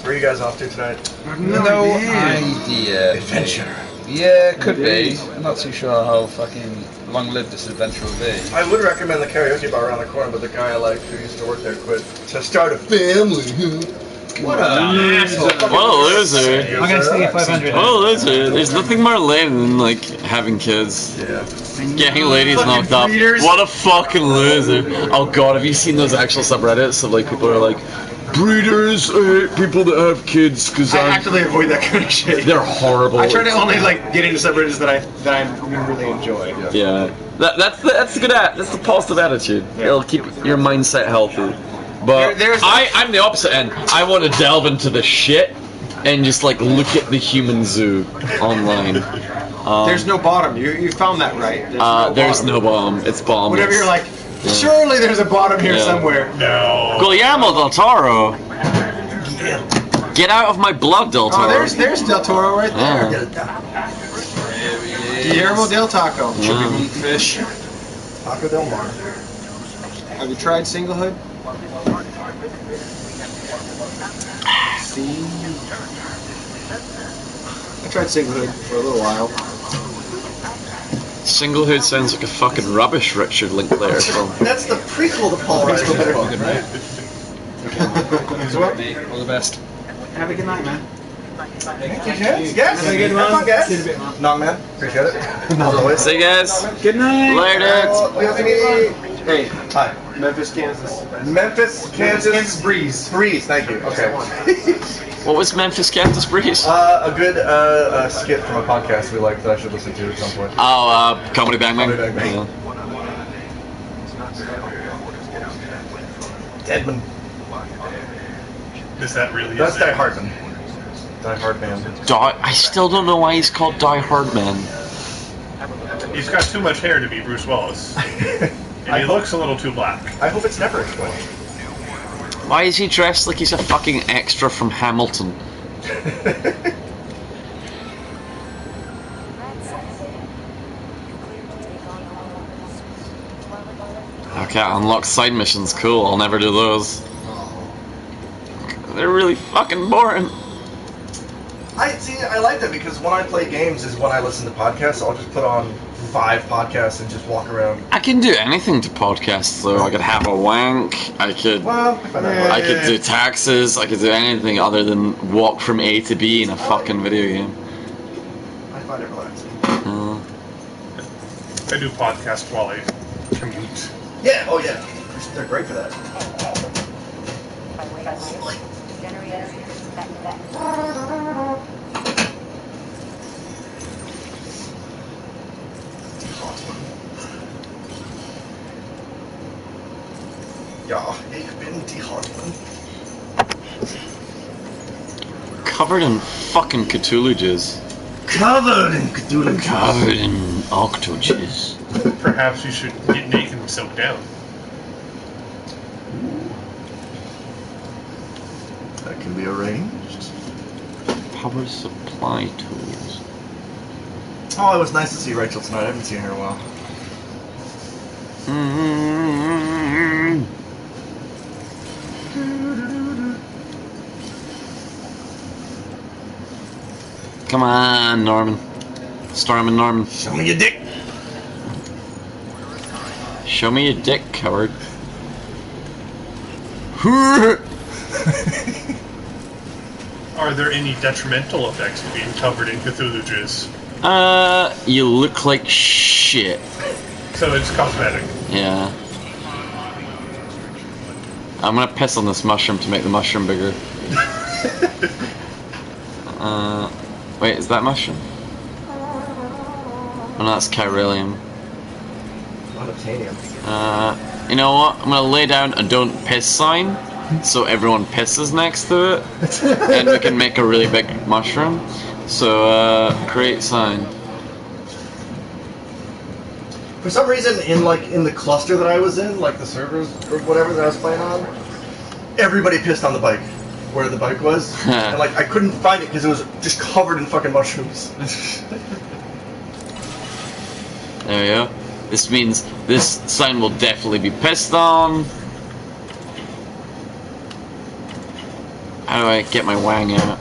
Where are you guys off to tonight?
No idea.
Adventure.
Yeah, could be. I'm not too sure how fucking long-lived this adventure will be.
I would recommend the karaoke bar around the corner, but the guy I like who used to work there quit to start a family.
What a asshole.
What a loser.
I'm gonna stay at 500.
What a loser. There's nothing more lame than, like, having kids.
Yeah.
Getting ladies knocked up.
breeders.
What a fucking loser. Oh god, have you seen those actual subreddits of, like, people are like, breeders, I hate people that have kids because
I actively avoid that kind of shit.
they're horrible.
I try to only like get into subreddits that I really enjoy.
Yeah, that's the good that's the positive attitude. It'll keep your mindset healthy. But I'm the opposite end. I want to delve into the shit and just like look at the human zoo online.
There's no bottom. You found that right.
There's no bomb. It's bomb.
Whatever you're like. Surely there's a bottom here somewhere.
No.
Guillermo del Toro. Get out of my blood, Del Toro.
Oh, there's Del Toro right there.
Yeah.
Guillermo del Taco.
Yeah.
Meat fish.
Taco Del Mar.
Have you tried Singlehood? See? I tried Singlehood for a little while.
Singlehood sounds like a fucking rubbish Richard Linklater film.
That's the prequel to Paul Reiser.
So what?
All the best.
Have a good night, man.
Yes.
Have a good one.
Have fun,
See you in a bit,
guys.
man.
Nog man. Appreciate it. As always.
See you guys.
Good night.
Later.
Hey,
Hi.
Memphis, Kansas.
Memphis, Kansas.
Breeze.
Breeze. Thank you. Okay.
What was Memphis, Kansas Breeze?
A good skit from a podcast we like that I should listen to at some point.
Oh, Comedy Bang Bang.
Comedy Bang Bang.
Yeah.
Deadman.
Is that really?
That's
his name?
Die Hardman. Die Hardman.
I still don't know why he's called Die Hardman.
He's got too much hair to be Bruce Willis, and he looks a little too black.
I hope it's never explained.
Why is he dressed like he's a fucking extra from Hamilton? Okay, unlock side missions. Cool. I'll never do those. They're really fucking boring.
I like that because when I play games is when I listen to podcasts. I'll just put on 5 podcasts and just walk around.
I can do anything to podcasts though. I could have a wank. I could do taxes. I could do anything other than walk from A to B in a fucking video game.
I find it relaxing.
I do podcasts while I commute.
Yeah, oh yeah. They're great for that. Ja, ich bin die Hartmann.
Covered in fucking Cthulhu jizz.
Covered in Cthulhu.
Covered in octo jizz.
Perhaps you should get naked and soak down.
That can be arranged.
Power supply tools.
Oh, it was nice to see Rachel tonight. I haven't seen her in a while.
Come on, Norman. Stormin' Norman.
Show me your dick.
Show me your dick, coward.
Are there any detrimental effects to being covered in Cthulhu jizz?
You look like shit.
So it's cosmetic.
Yeah. I'm gonna piss on this mushroom to make the mushroom bigger. Wait, is that mushroom? Oh no, that's chiralium.
Unobtainium.
You know what? I'm gonna lay down a don't piss sign, so everyone pisses next to it, and we can make a really big mushroom. So, create sign.
For some reason, in the cluster that I was in, like the servers or whatever that I was playing on, everybody pissed on the bike where the bike was, and I couldn't find it because it was just covered in fucking mushrooms.
There we go. This means this sign will definitely be pissed on. How do I get my wang out?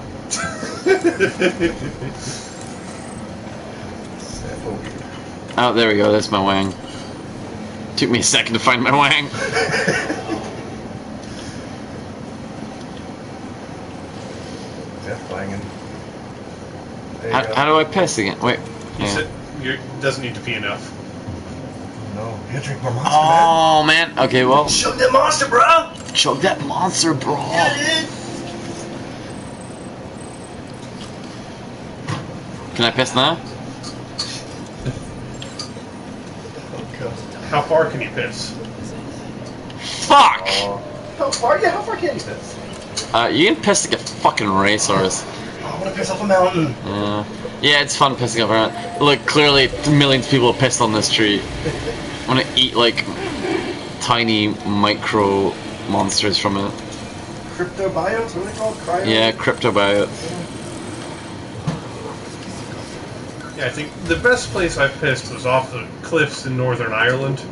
Oh, there we go. That's my wang. Took me a second to find my wang.
Death banging.
How do I piss again? Wait.
You
Yeah.
said doesn't need to pee enough.
No, you gotta drink more monster,
Oh man. Okay, well.
man. Chug that monster, bro.
Chug that monster, bro.
Yeah, dude.
Can I piss now?
How far can you piss?
Fuck!
How far? Yeah, how far can you piss?
You can piss like a fucking racehorse.
Oh, I wanna piss off a mountain.
Yeah, it's fun pissing up around. Look, clearly millions of people have pissed on this tree. I'm gonna eat like tiny micro monsters from it.
Cryptobiotes? What are they called? Cryo?
Yeah, cryptobiotes.
Yeah, I think the best place I've pissed was off the cliffs in Northern Ireland.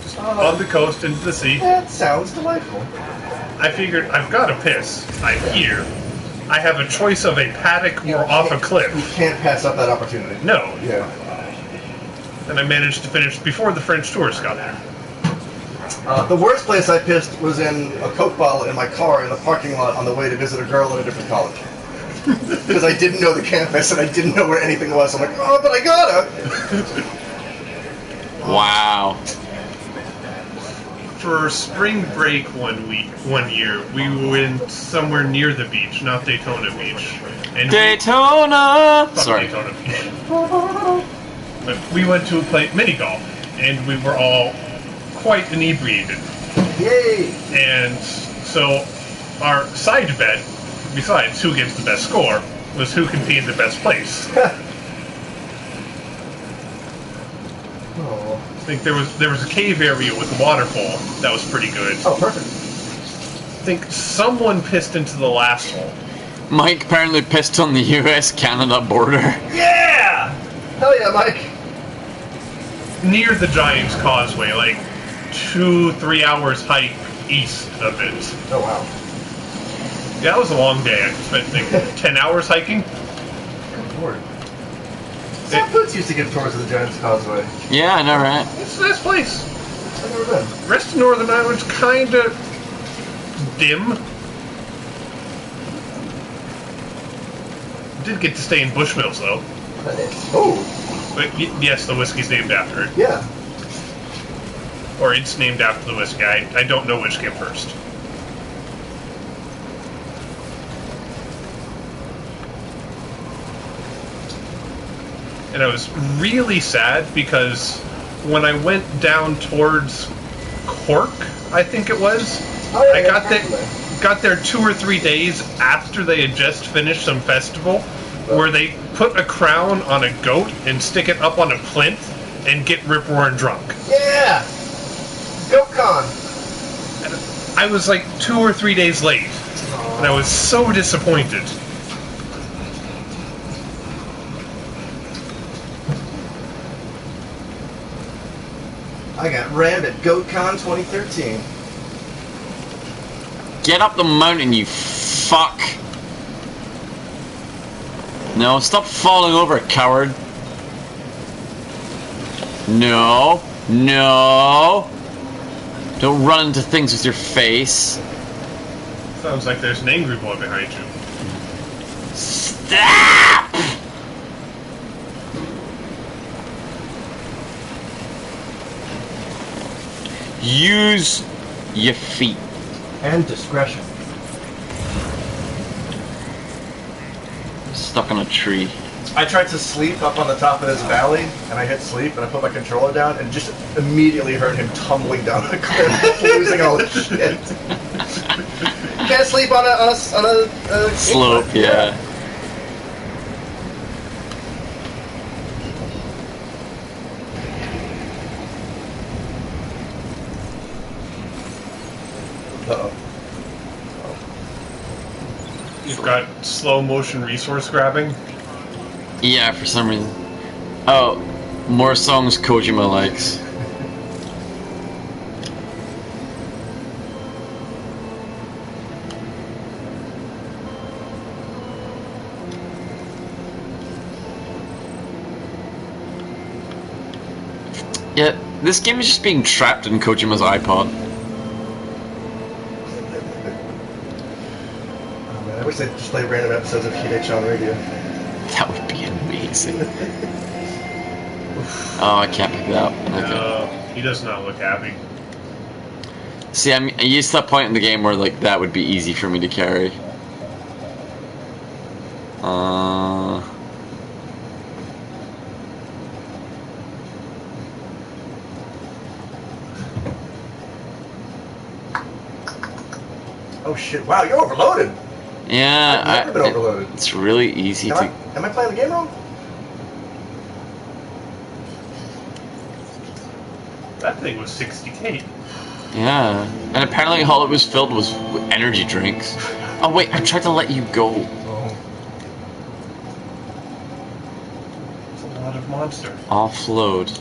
Just on the coast into the sea.
That sounds delightful.
I figured I've got to piss. I'm here. I have a choice of a paddock or off a
You
cliff.
can't pass up that opportunity.
No.
Yeah.
And I managed to finish before the French tourists got there.
The worst place I pissed was in a Coke bottle in my car in the parking lot on the way to visit a girl at a different college. Because I didn't know the campus and I didn't know where anything was. I'm like, oh, but I gotta.
Wow.
For spring break one year, we went somewhere near the beach, not Daytona Beach. And
Daytona!
Fuck
Sorry.
Daytona Beach. But we went to play mini golf, and we were all quite inebriated.
Yay!
And So our side bet, besides who gets the best score, was who can be in the best place.
Oh.
I think there was a cave area with a waterfall that was pretty good.
Oh, perfect.
I think someone pissed into the last hole.
Mike apparently pissed on the US-Canada border.
Yeah! Hell yeah, Mike.
Near the Giants Causeway, like 2-3 hours hike east of it.
Oh, wow.
Yeah, that was a long day. I spent like 10 hours hiking.
Good lord. Sam Boots used to give tours of the Giants Causeway.
Yeah, I know, right?
It's a nice place.
I've never been.
Rest of Northern Ireland's kind of dim. Did get to stay in Bushmills though.
Oh,
But yes, the whiskey's named after it.
yeah.
Or it's named after the whiskey. I don't know which came first. And I was really sad because when I went down towards Cork, I think it was,
Oh, yeah,
I got
yeah,
got there 2 or 3 days after they had just finished some festival where they put a crown on a goat and stick it up on a plinth and get rip-roaring drunk.
Yeah! GoCon!
And I was like 2 or 3 days late, and I was so disappointed.
I got rammed at GoatCon 2013.
Get up the mountain, you fuck. No, stop falling over, coward. No. No. Don't run into things with your face.
Sounds like there's an angry boy behind you.
Stop! Use your feet.
And discretion.
Stuck on a tree.
I tried to sleep up on the top of this valley, and I hit sleep, and I put my controller down, and just immediately heard him tumbling down the cliff, losing all his shit. You can't sleep on a
Slope, yeah.
Uh-oh.
You've got slow motion resource grabbing.
Yeah, for some reason. Oh, more songs Kojima likes. Yeah, this game is just being trapped in Kojima's iPod.
Oh, man, I wish they'd just play random episodes of Heat on radio.
That would be amazing. Oh, I can't pick that up. Okay.
No, he does not look happy.
See, I'm used to that point in the game where like that would be easy for me to carry.
Oh shit! Wow, you're overloaded.
Yeah,
I've never been overloaded.
It's really easy to.
Am I playing the game wrong?
That thing was 60k.
Yeah, and apparently all it was filled was with energy drinks. Oh wait, I tried to let you go.
Oh.
It's a lot of monster.
Offload.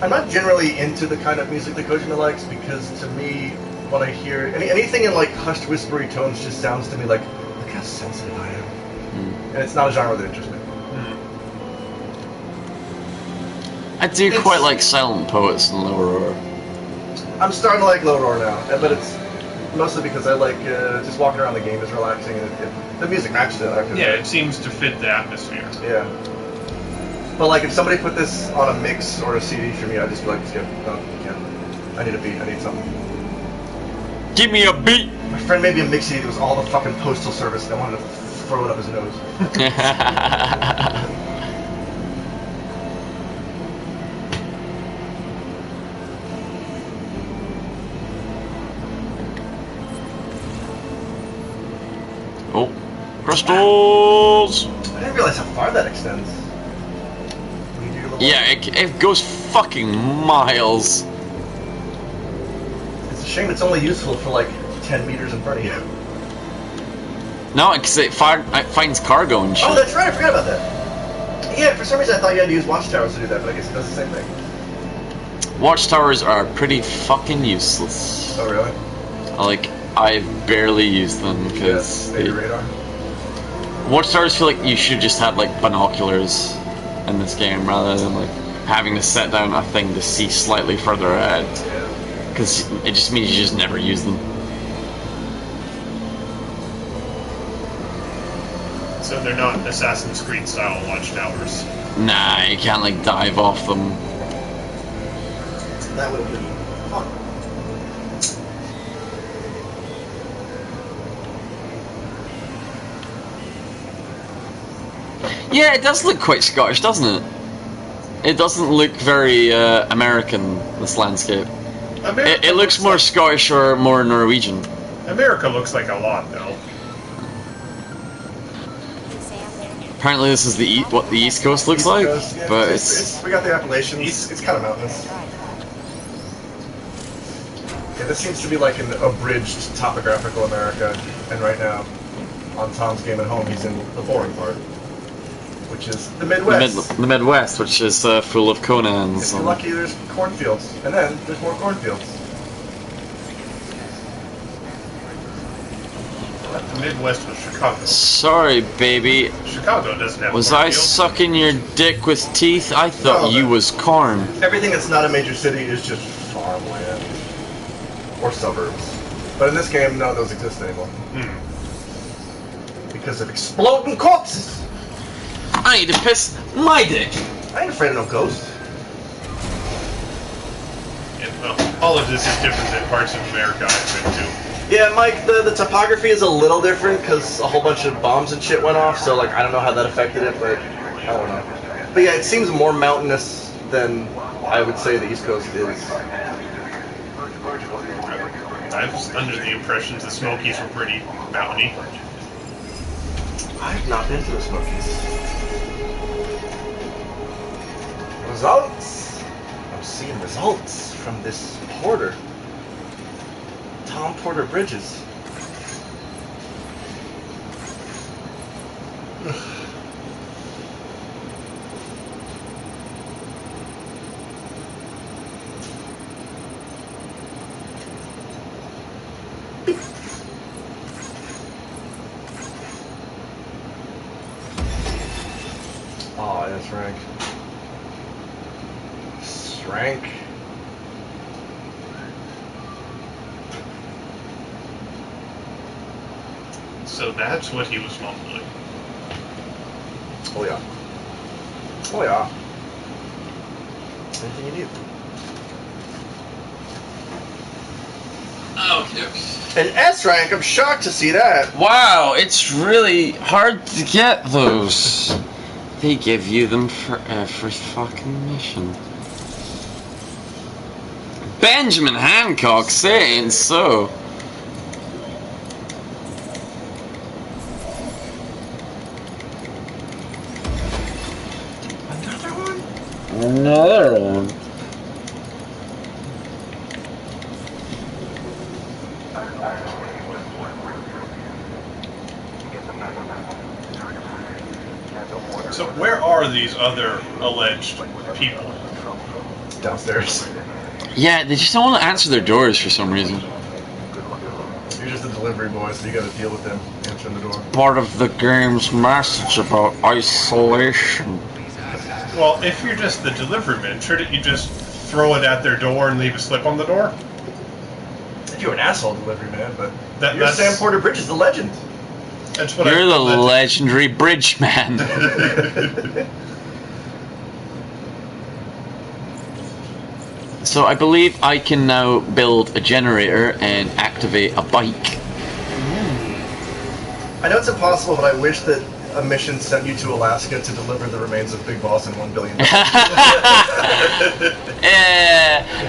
I'm not generally into the kind of music that Kojima likes because to me, when I hear anything in like hushed, whispery tones, just sounds to me like, look how sensitive I am, and it's not a genre that interests me.
I do quite like Silent Poets and Low Roar.
I'm starting to like Low Roar now, but it's mostly because I like just walking around the game is relaxing, and the music matches it.
Yeah, it seems to fit the atmosphere.
Yeah. But like, if somebody put this on a mix or a CD for me, I'd just be like, skip. No, can't. I need a beat. I need something.
Give me a beat.
My friend made me a mixie. It was all the fucking postal service. And I wanted to throw it up his nose.
Oh, crystals!
I didn't realize how far that extends. When you do your little-
Yeah, it goes fucking miles.
It's a shame it's only useful for like 10 meters in front of you.
No, because it finds cargo and shit.
Oh, that's right. I forgot about that. Yeah, for some reason I thought you had to use watchtowers to do that, but I guess it does the same thing.
Watchtowers are pretty fucking useless.
Oh, really?
Like, I barely use them because
Maybe radar.
Watchtowers feel like you should just have like binoculars in this game rather than like having to set down a thing to see slightly further ahead.
Yeah.
Because it just means you just never use them.
So they're not Assassin's Creed style watchtowers.
Nah, you can't like dive off them.
That would have been fun.
Yeah, it does look quite Scottish, doesn't it? It doesn't look very American, this landscape. It looks more Scottish or more Norwegian.
America looks like a lot, though.
Apparently this is what the East Coast looks like,
Yeah,
but it's...
we got the Appalachians. It's kind of mountainous. Yeah, this seems to be like an abridged topographical America, and right now, on Tom's game at home, he's in the boring part, which is the Midwest.
The Midwest, which is full of Conans.
If you're lucky, there's cornfields, and then there's more cornfields.
The Midwest was Chicago.
Sorry, baby.
Chicago doesn't have
Was I
cornfields.
sucking your dick with teeth? I thought
No,
you was corn.
Everything that's not a major city is just farmland or suburbs. But in this game, none of those exist anymore because of exploding corpses.
I need to piss my dick.
I ain't afraid of no ghost.
And, well, all of this is different than parts of America I've been to.
Yeah, Mike, the topography is a little different because a whole bunch of bombs and shit went off, so like I don't know how that affected it, but I don't know. But yeah, it seems more mountainous than I would say the East Coast is.
I was under the impression the Smokies were pretty mountainy.
I've not been to the Smokies. Results! I'm seeing results from this Porter. Tom Porter Bridges. Oh, that's rank. Rank.
So that's what he was mumbling.
Oh yeah. Oh yeah. Anything you need.
Okay.
An S rank, I'm shocked to see that.
Wow, it's really hard to get those. They give you them for every fucking mission. Benjamin Hancock saying so. Another one.
So where are these other alleged people?
Downstairs.
Yeah, they just don't want to answer their doors for some reason.
You're just a delivery boy, so you gotta deal with them answering the door.
Part of the game's message about isolation.
Well, if you're just the deliveryman, shouldn't you just throw it at their door and leave a slip on the door?
If you're an asshole delivery man, but you're
That's
Sam Porter Bridges, the legend.
That's what
You're the
alleged.
legendary bridge man. So I believe I can now build a generator and activate a bike.
I know it's impossible, but I wish that a mission sent you to Alaska to deliver the remains of Big Boss and $1 billion.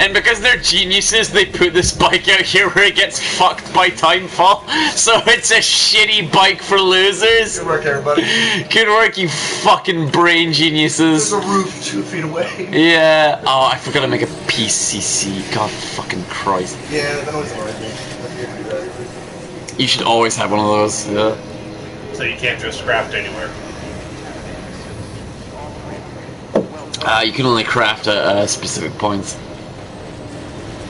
And because they're geniuses, they put this bike out here where it gets fucked by timefall. So it's a shitty bike for losers.
Good work, everybody.
Good work, you fucking brain geniuses.
There's a roof 2 feet away.
Yeah. Oh, I forgot to make a PCC. God fucking Christ.
Yeah, that always annoys me.
You should always have one of those. Yeah.
So you can't just craft anywhere.
You can only craft at specific points.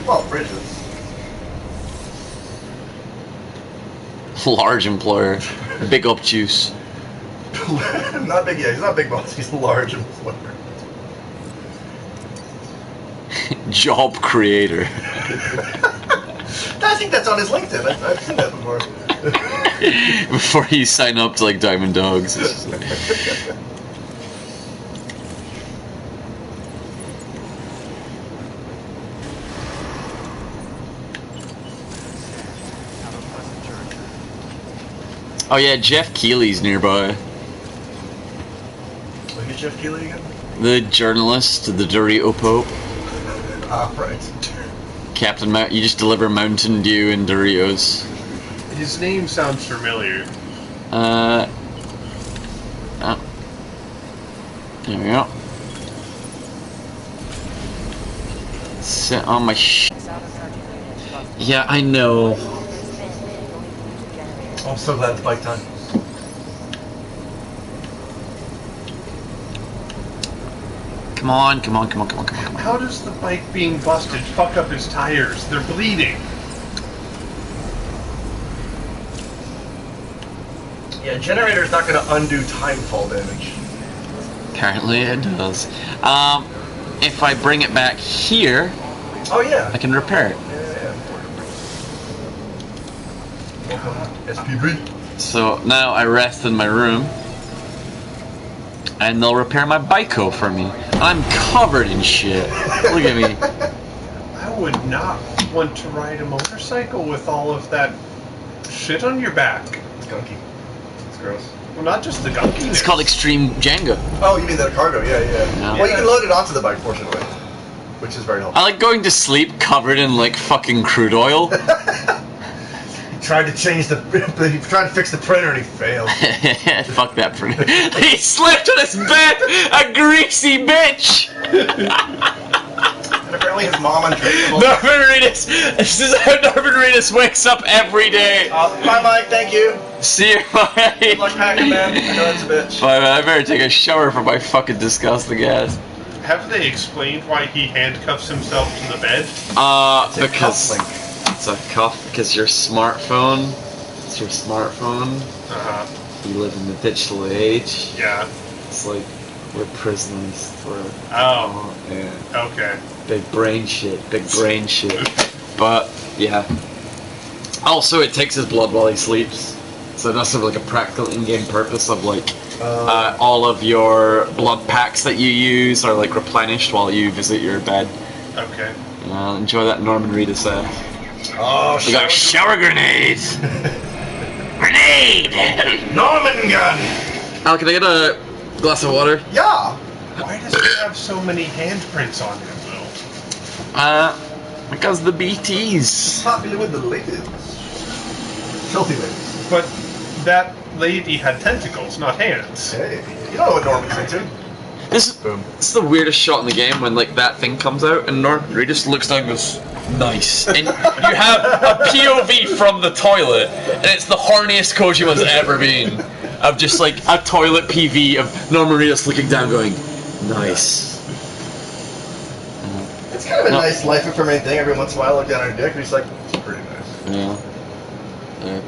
Well, bridges.
Large employer. Big up juice.
Not big, yeah, he's not Big Boss, he's large employer.
Job creator.
I think that's on his LinkedIn. I've seen that before.
Before you sign up to like Diamond Dogs. It's just like... Oh yeah, Jeff Keighley's nearby.
Look at Jeff Keighley again.
The journalist, the Dorito Pope.
Ah, right.
Captain Mount, you just deliver Mountain Dew and Doritos.
His name sounds familiar.
Oh. There we go. Sit on my Yeah, I know.
I'm so glad it's bike time.
Come on.
How does the bike being busted fuck up his tires? They're bleeding.
Yeah, generator's not going to undo timefall damage.
Apparently it does. If I bring it back here,
Oh yeah.
I can repair it.
SPB.
So now I rest in my room, and they'll repair my bike-o for me. I'm covered in shit. Look at me.
I would not want to ride a motorcycle with all of that shit on your back.
It's gunky. It's gross.
Well, not just the gunkiness.
It's called Extreme Jenga.
Oh, you mean the cargo? Yeah.
Yeah.
Well, you can load it onto the bike, fortunately, which is very helpful.
I like going to sleep covered in like fucking crude oil.
Tried to change the. He tried to fix the printer and he failed.
Fuck that printer. He slept on his bed, a greasy bitch.
And apparently his mom undressed him.
Norman Reedus. This is how Norman Reedus wakes up every day.
Bye, Mike. Thank you.
See you, Mike.
Good luck packing, man. I know that's a bitch.
Bye, man. I better take a shower for my fucking disgusting ass.
Have they explained why he handcuffs himself to the bed?
Because it's a cuff. Because your smartphone. It's your smartphone.
Uh-huh.
You live in the digital age.
Yeah.
It's like we're prisoners.
Oh.
Yeah.
Okay.
Big brain shit. But yeah. Also, it takes his blood while he sleeps. So it does have like a practical in-game purpose of like all of your blood packs that you use are like replenished while you visit your bed.
Okay.
Enjoy that Norman Reedus.
Oh,
We got shower grenades. Grenade.
Norman gun.
Al, can I get a glass of water?
Yeah.
Why does he have so many handprints on him, though?
Because the BTs.
Popular with the ladies. Filthy ladies.
But that lady had tentacles, not hands.
Hey, you know what Norman's into.
This is the weirdest shot in the game when like that thing comes out and Norman Reedus looks down and goes, nice. And you have a POV from the toilet and it's the horniest Kojima's ever been. Of just like a toilet PV of Norman Reedus looking down going, nice.
It's kind of a nice life affirming thing. Every once in a while I look down at her dick and he's like, it's pretty nice.
Yeah.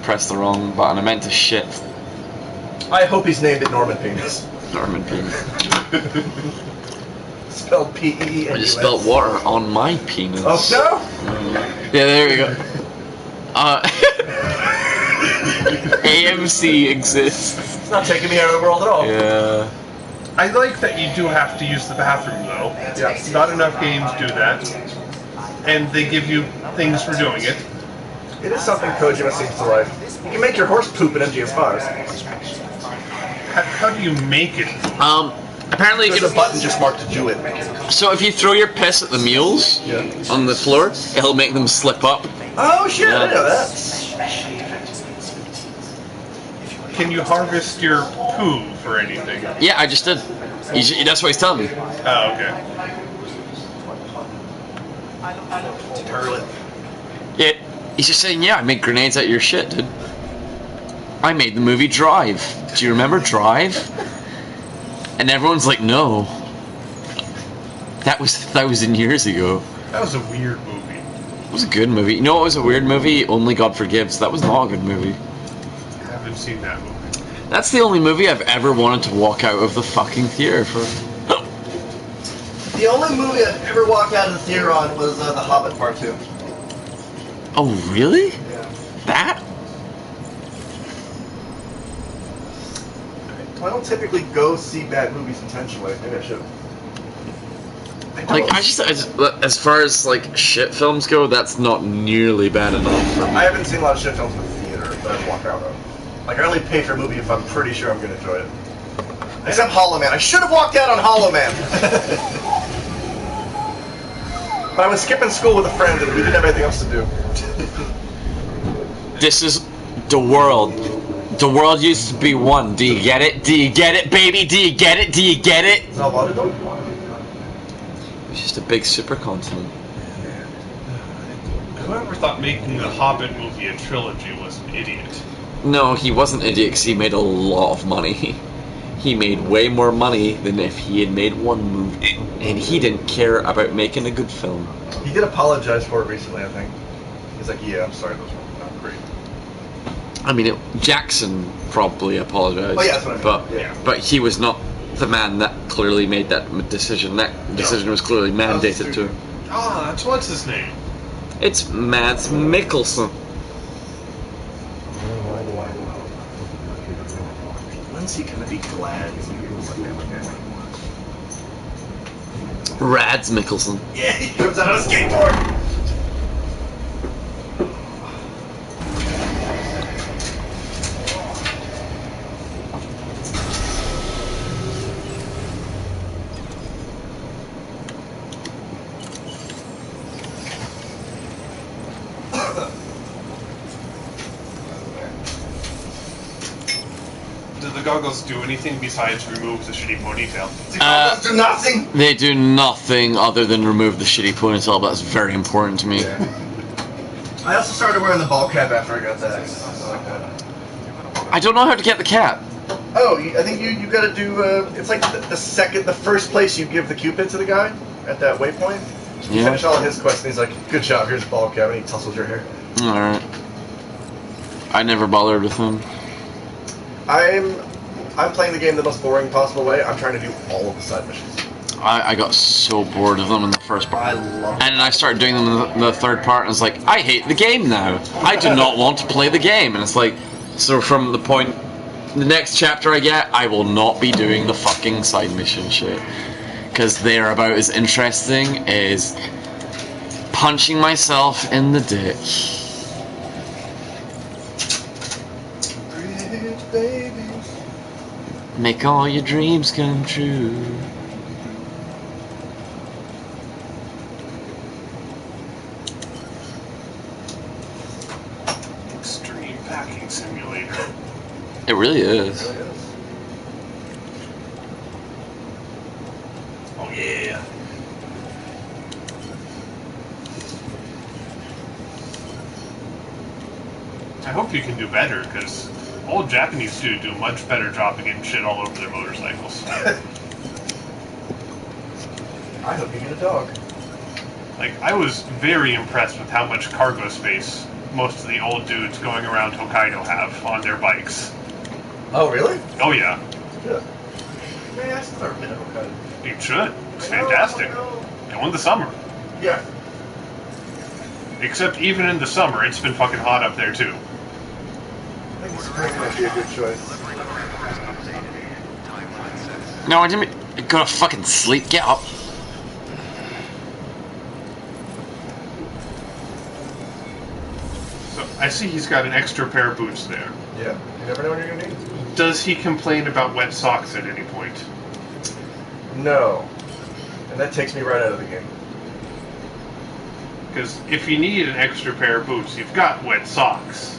Pressed the wrong button. I meant to shit.
I hope he's named it Norman Penis.
Norman penis.
Spelled P-E-E-N-U-S.
I just spelled water on my penis.
Oh, no?
Yeah, there we go. AMC exists.
It's not taking me out of the world at all.
Yeah.
I like that you do have to use the bathroom, though.
Yeah.
Not enough games do that. and they give you things for doing it.
It is something Kojima seems to like. You can make your horse poop in MGS5.
How do you make it?
Apparently you
There's
can.
a button just marked to do it.
So if you throw your piss at the mules on the floor, it'll make them slip up.
Oh shit! I didn't know that.
Can you harvest your poo for anything?
Yeah, I just did. That's what he's telling me.
Oh, okay.
Turlet.
Yeah, he's just saying, yeah, I made grenades out of your shit, dude. I made the movie Drive. Do you remember Drive? And everyone's like, no. That was 1,000 years ago.
That was a weird movie.
It was a good movie. You know what was a weird movie? Only God Forgives. That was not a good movie.
I haven't seen that movie.
That's the only movie I've ever wanted to walk out of the fucking theater for.
The only movie I've ever walked out of the theater on was The Hobbit Part 2.
Oh, really?
Yeah.
That?
I don't typically go see bad movies intentionally. Maybe I should.
Like, as far as, like, shit films go, that's not nearly bad enough for me.
I haven't seen a lot of shit films in the theater that I've walked out of. Like, I only pay for a movie if I'm pretty sure I'm going to enjoy it. Except Hollow Man. I should have walked out on Hollow Man! But I was skipping school with a friend and we didn't have anything else to do.
This is the world. The world used to be one. Do you get it? Do you get it, baby? Do you get it? Do you get it?
Is that a lot of them?
It's just a big supercontinent.
Whoever thought making the Hobbit movie a trilogy was an idiot.
No, he wasn't an idiot because he made a lot of money. He made way more money than if he had made one movie. And he didn't care about making a good film.
He did apologize for it recently, I think. He's like, yeah, I'm sorry, those were not great.
I mean, Jackson probably apologized.
Oh, yeah, that's what I mean.
But,
Yeah.
but he was not the man that clearly made that decision. That decision was clearly mandated to him.
Ah, that's what's his name?
It's Mads Mikkelsen.
When's he gonna be glad?
Rads Mikkelsen.
Yeah, he comes out on a skateboard!
Do the goggles do anything besides remove the shitty ponytail?
Do nothing!
They do nothing other than remove the shitty ponytail, but that's very important to me.
Yeah. I also started wearing the ball cap after I got that. I like that.
I don't know how to get the cap.
Oh, I think you gotta do, it's like the first place you give the Cupid to the guy at that waypoint. You
Yeah.
finish all of his quests and he's like, good job, here's the ball cap, and he tussles your hair.
Alright. I never bothered with him.
I'm playing the game the most boring possible way. I'm trying to do all of the side missions.
I got so bored of them in the first part.
I love
And then I started doing them in the third part, and it's like, I hate the game now. I do not want to play the game. And it's like, so from the next chapter I get, I will not be doing the fucking side mission shit. Because they're about as interesting as punching myself in the dick.
Rich babies.
Make all your dreams come true.
Extreme packing simulator.
It really is.
Oh yeah. I hope you can do better, because old Japanese dudes do a much better job of getting shit all over their motorcycles.
I hope you get a dog.
Like, I was very impressed with how much cargo space most of the old dudes going around Hokkaido have on their bikes.
Oh, really?
Oh yeah,
Yeah. Man, I've never been to Hokkaido.
you should. It's fantastic. Go in the summer.
Yeah.
Except even in the summer, it's been fucking hot up there too.
I think spring might be a good choice.
No, I didn't go to fucking sleep. Get up.
I see he's got an extra pair of boots there.
Yeah, you never know when you're gonna need.
Does he complain about wet socks at any point?
No, and that takes me right out of the game.
Because if you need an extra pair of boots, you've got wet socks.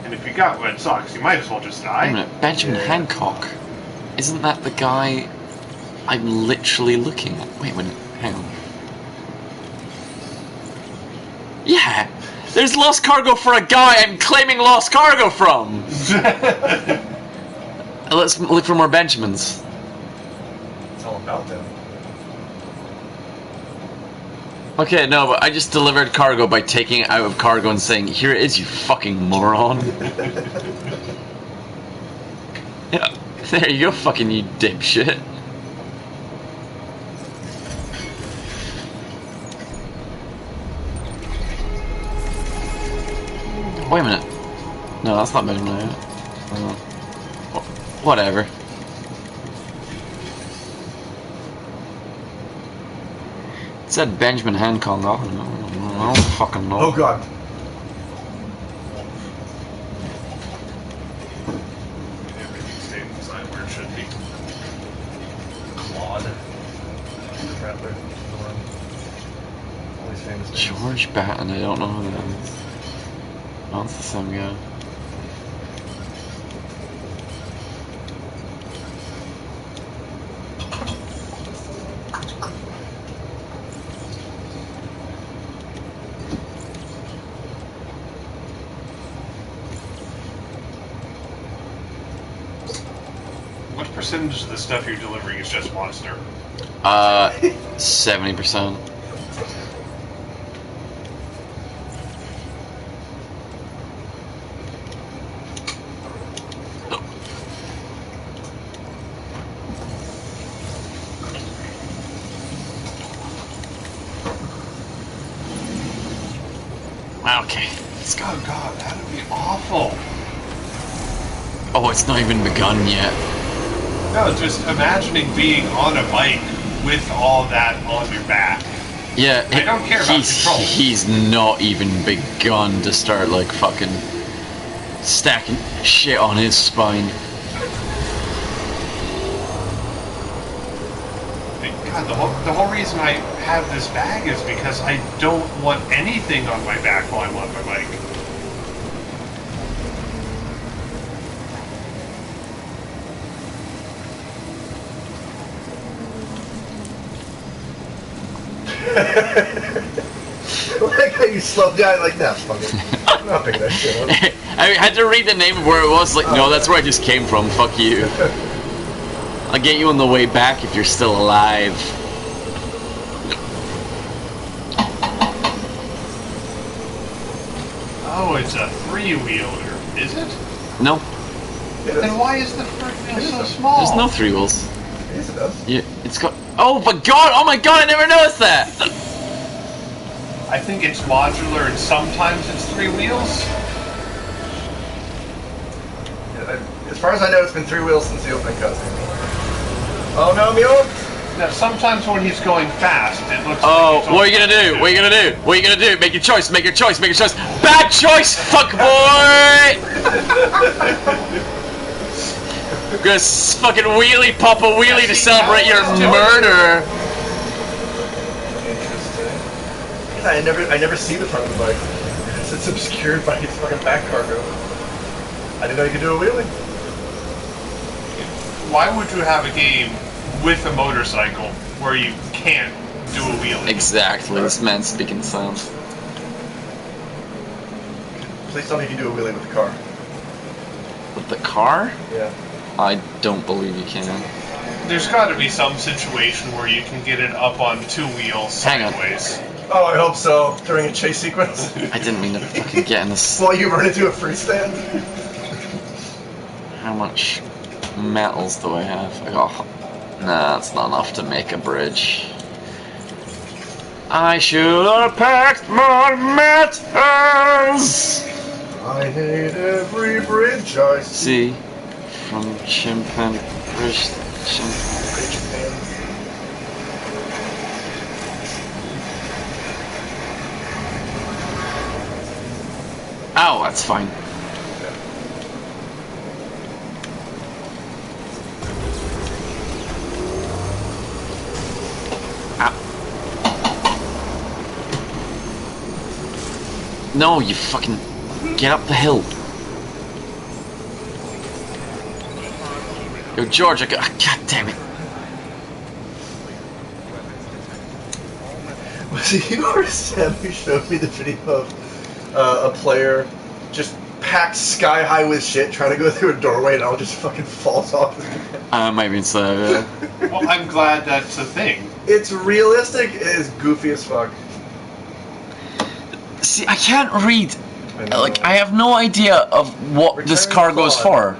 And if you got wet socks, you might as well just
Wait a
die.
minute, Benjamin Hancock. Isn't that the guy I'm literally looking at? Wait a minute, hang on. Yeah! There's lost cargo for a guy I'm claiming lost cargo from! Let's look for more Benjamins.
It's all about them.
Okay, no, but I just delivered cargo by taking it out of cargo and saying, here it is, you fucking moron. Yeah, there you go, fucking you dipshit. Wait a minute. No, that's not Benjamin. Whatever. It said Benjamin Hancock. I don't fucking know.
Oh god.
Everything stayed inside where it should be.
Claude. Rattler. All these famous names.
George Batten, I don't know who that is. Oh, it's the same guy.
What percentage of the stuff you're delivering is just monster?
70%. Okay, let's go.
Oh god, that would be awful.
Oh, it's not even begun yet.
No, just imagining being on a bike with all that on your back.
Yeah,
I don't care about control.
He's not even begun to start like fucking stacking shit on his spine.
God, the whole reason I have this bag is because I don't want anything on my back while I'm on my bike.
I like how you slowed down like that. Fuck it. I'm not picking that shit up.
I had to read the name of where it was. Like, no, that's where I just came from. Fuck you. I'll get you on the way back if you're still alive.
Oh, it's a three-wheeler, is it?
No,
Then why is the front wheel so small?
there's no three wheels.
Yes, it does.
Yeah, it's got. Oh my god! Oh my god! I never noticed that.
I think it's modular and sometimes it's three wheels.
Yeah, as far as I know, it's been 3 wheels since the opening cutscene. Oh no, Mule!
Now, sometimes when he's going fast, it looks
Oh,
like it's
what are you gonna do? What are you gonna do? What are you gonna do? Make your choice. Make your choice. Make your choice. Bad choice, fuck boy. Gonna fucking wheelie pop a wheelie to celebrate your murder.
Interesting. I never see the front of the bike. It's obscured by its fucking back cargo. I didn't know you could do a wheelie.
Why would you have a game with a motorcycle where you can't do a wheelie?
Exactly. This man's speaking sense.
Please tell me you can do a wheelie with the car.
With the car?
Yeah.
I don't believe you can.
There's got to be some situation where you can get it up on 2 wheels
Hang on.
sideways.
Oh, I hope so. During a chase sequence.
I didn't mean to fucking get in this.
While you run into a freestand.
How much metals do I have? I got. Nah, that's not enough to make a bridge. I should have packed more metals.
I hate every bridge I see.
See, from Chimpan Bridge. Ow! Oh, that's fine. Ah. No, you fucking get up the hill. Yo, George, God damn it.
Was it you or Sam who showed me the video of a player just packed sky high with shit trying to go through a doorway and all just fucking falls off?
Might be so, yeah.
Well, I'm glad that's a thing.
It's realistic, it is goofy as fuck.
See, I can't read.
I know.
Like, I have no idea of what this
Return
cargo is for.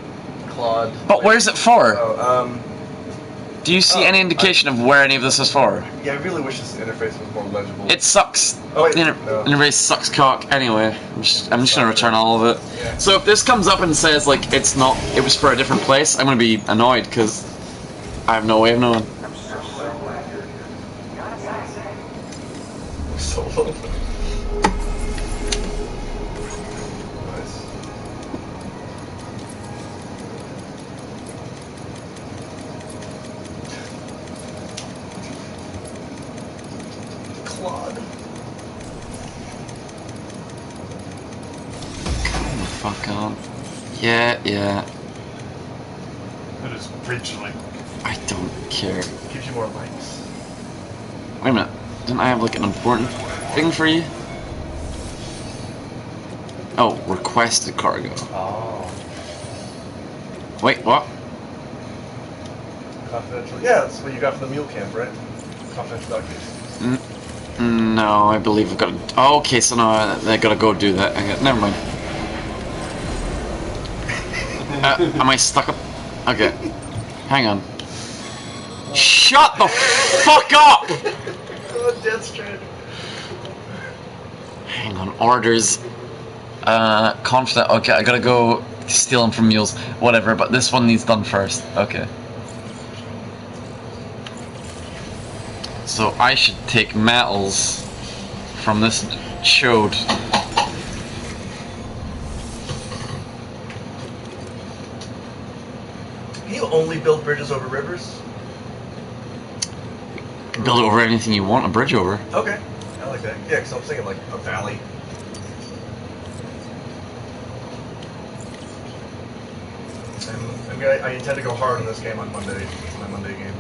Claude.
But where's it for?
Oh,
Do you see any indication of where any of this is for?
yeah, I really wish this interface was more legible.
It sucks.
Oh, wait,
The
no.
interface sucks cock. Anyway, I'm just gonna return all of it.
Yeah.
So if this comes up and says like it was for a different place, I'm gonna be annoyed because I have no way of knowing.
So low. Nice. Claude.
Come the fuck on. Yeah.
That is bridge link.
I don't care.
Gives you more likes.
Wait a minute. Didn't I have like an important thing for you? Oh, requested cargo.
Oh.
Wait, what?
Confidential. Yeah, that's what you got from the mule camp, right? Confidential documents.
No, I believe I've got to... Oh, okay, so now I gotta go do that. Never mind. Am I stuck up? Okay. Hang on. Shut the fuck up!
Oh, Death Stranding.
Hang on, orders. Confident. Okay, I gotta go steal them from mules. Whatever, but this one needs done first. Okay. So I should take metals from this chode.
Can you only build bridges over rivers?
Build over anything you want a bridge over.
Okay. I like that. Yeah, because I'm thinking like a valley. And, I mean, I intend to go hard on this game on Monday. It's my Monday game.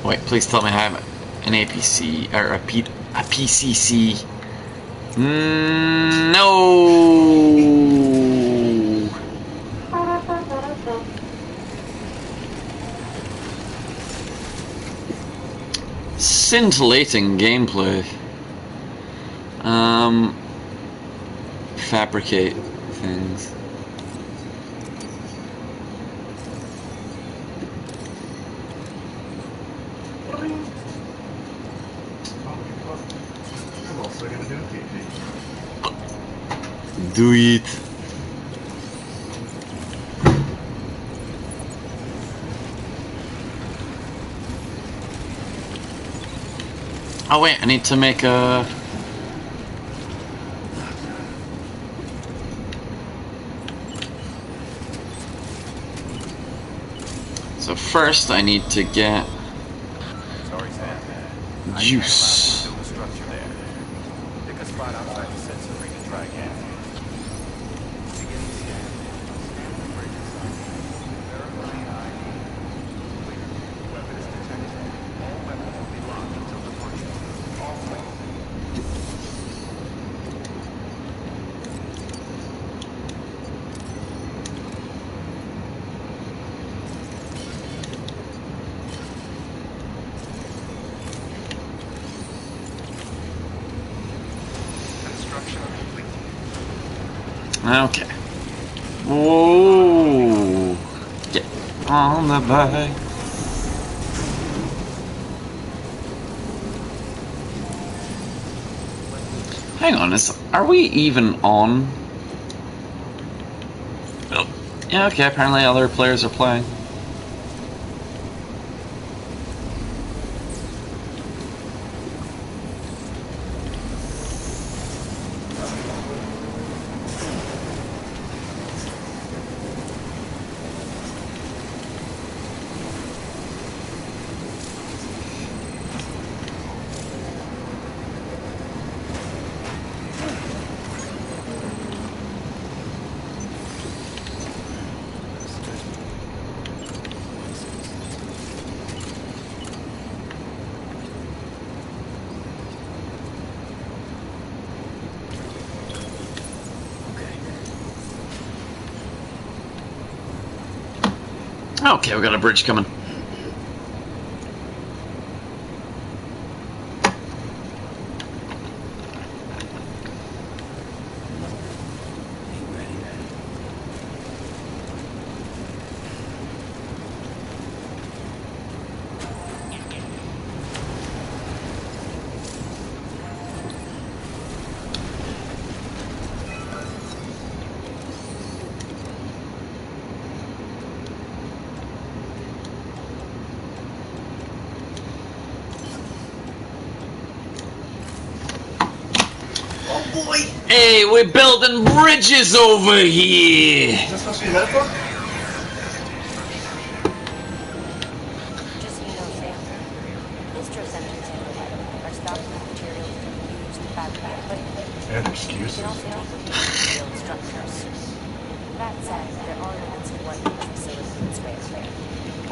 Wait, please tell me I have an APC or a PCC. No. Scintillating gameplay. Fabricate things.
I'm also going to do a PvP.
Do it. Oh wait, I need to make a... So first I need to get juice. Okay. Whoa. Yeah. on the bay. Hang on, are we even on? Oh. Yeah, okay, apparently other players are playing. Okay, we got a bridge coming. Hey, we're building bridges over here!
Is that supposed to be a metaphor?
Just so you know, Sam, Istro centers are stocking up materials to be used to fabricate equipment.
And
You
excuses.
can also take them to build structures. That said, there are limits to what each facility can spare.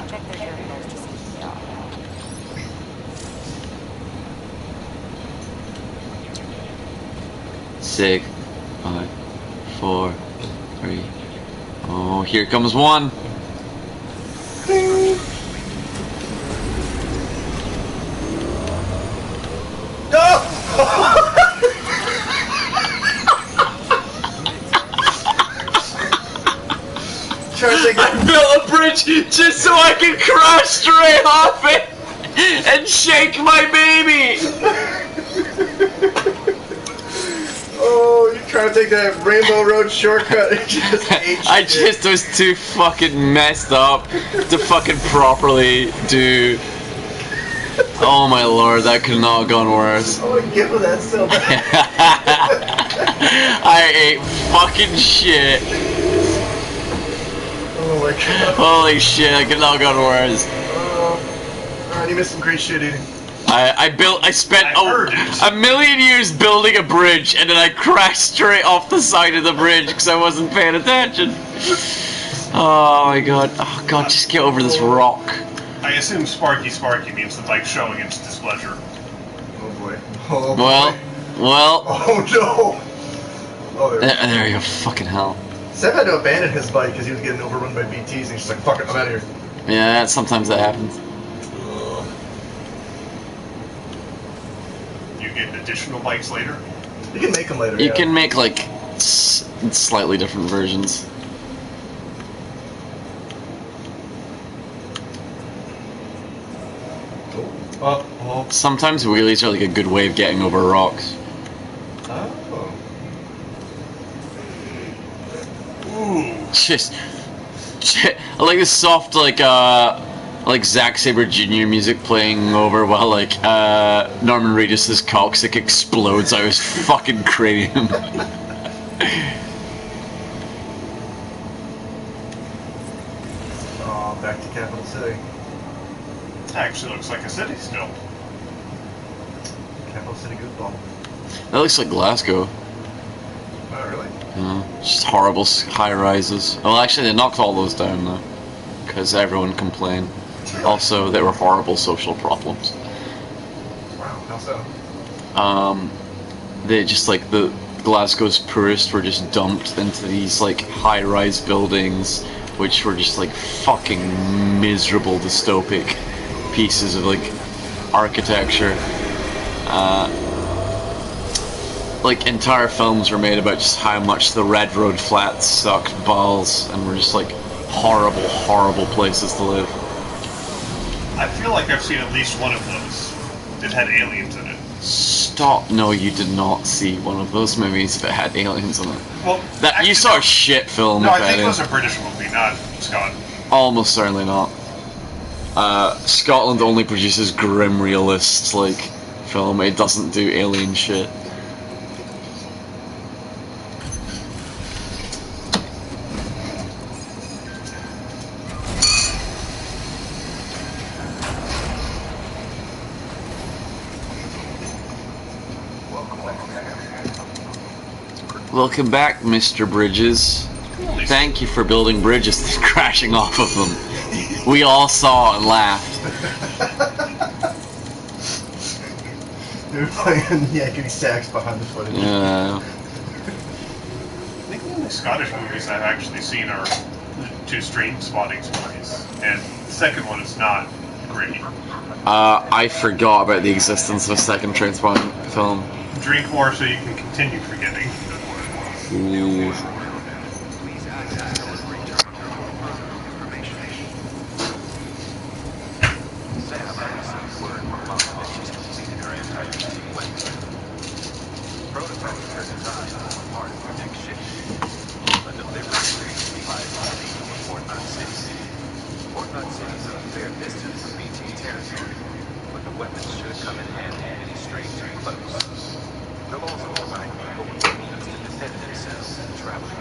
Check their journals to see what they are.
Six, 5, 4, 3. Oh, here comes one.
Ding. No! Trying to take
I built a bridge just so I can crash straight off it and shake my baby.
Oh, you're trying to take that Rainbow Road shortcut and just ate
I
shit.
just was too fucking messed up to fucking properly do. Oh my lord, that could not have gone worse.
Oh, give her that so bad.
I ate fucking shit.
Oh my god.
Holy shit, I could not have gone worse.
Alright, you missed some great shit eating.
I spent
I heard it.
a million years building a bridge, and then I crashed straight off the side of the bridge because I wasn't paying attention. Oh my god. Oh god, just get over this rock.
I assume Sparky means the bike showing its displeasure.
Oh boy. Oh boy.
Well.
Oh no. Oh,
There you go, fucking hell.
Seb had to abandon his bike because he was getting overrun by BTs, and he's just like, fuck it, I'm out of here.
Yeah, sometimes that happens.
You get additional bikes later.
You can make them later.
You
yeah.
can make like slightly different versions.
Oh.
Sometimes wheelies are like a good way of getting over rocks.
Oh.
Ooh.
Just I like the soft like Zack Sabre Jr. music playing over while like Norman Reedus' coccyx explodes out his fucking cranium.
Oh, back to Capital City.
Actually looks like a city still.
Capital City goofball.
That looks like Glasgow.
Oh, really?
Just horrible high rises. Well, actually, they knocked all those down though, because everyone complained. Also, they were horrible social problems.
Wow, how so?
They just like the Glasgow's poorest were just dumped into these like high-rise buildings, which were just like fucking miserable dystopic pieces of like architecture. Like entire films were made about just how much the Red Road flats sucked balls and were just like horrible, horrible places to live.
I feel like I've seen at least one of those. It had aliens in it.
Stop! No, you did not see one of those movies that had aliens in it.
Well,
That
actually,
you saw a shit film.
No,
with
I think it was
aliens.
a British movie, not Scott.
Almost certainly not. Scotland only produces grim realist like film. It doesn't do alien shit. Welcome back, Mr. Bridges. Thank you for building bridges and crashing off of them. We all saw and laughed.
They're playing yakety sax behind the footage.
Yeah.
I think the only Scottish movies I've actually seen are the two Stream Spottings movies, and the second one is not great.
I forgot about the existence of a second Trainspotting film.
Drink more so you can continue forgetting.
Ooh.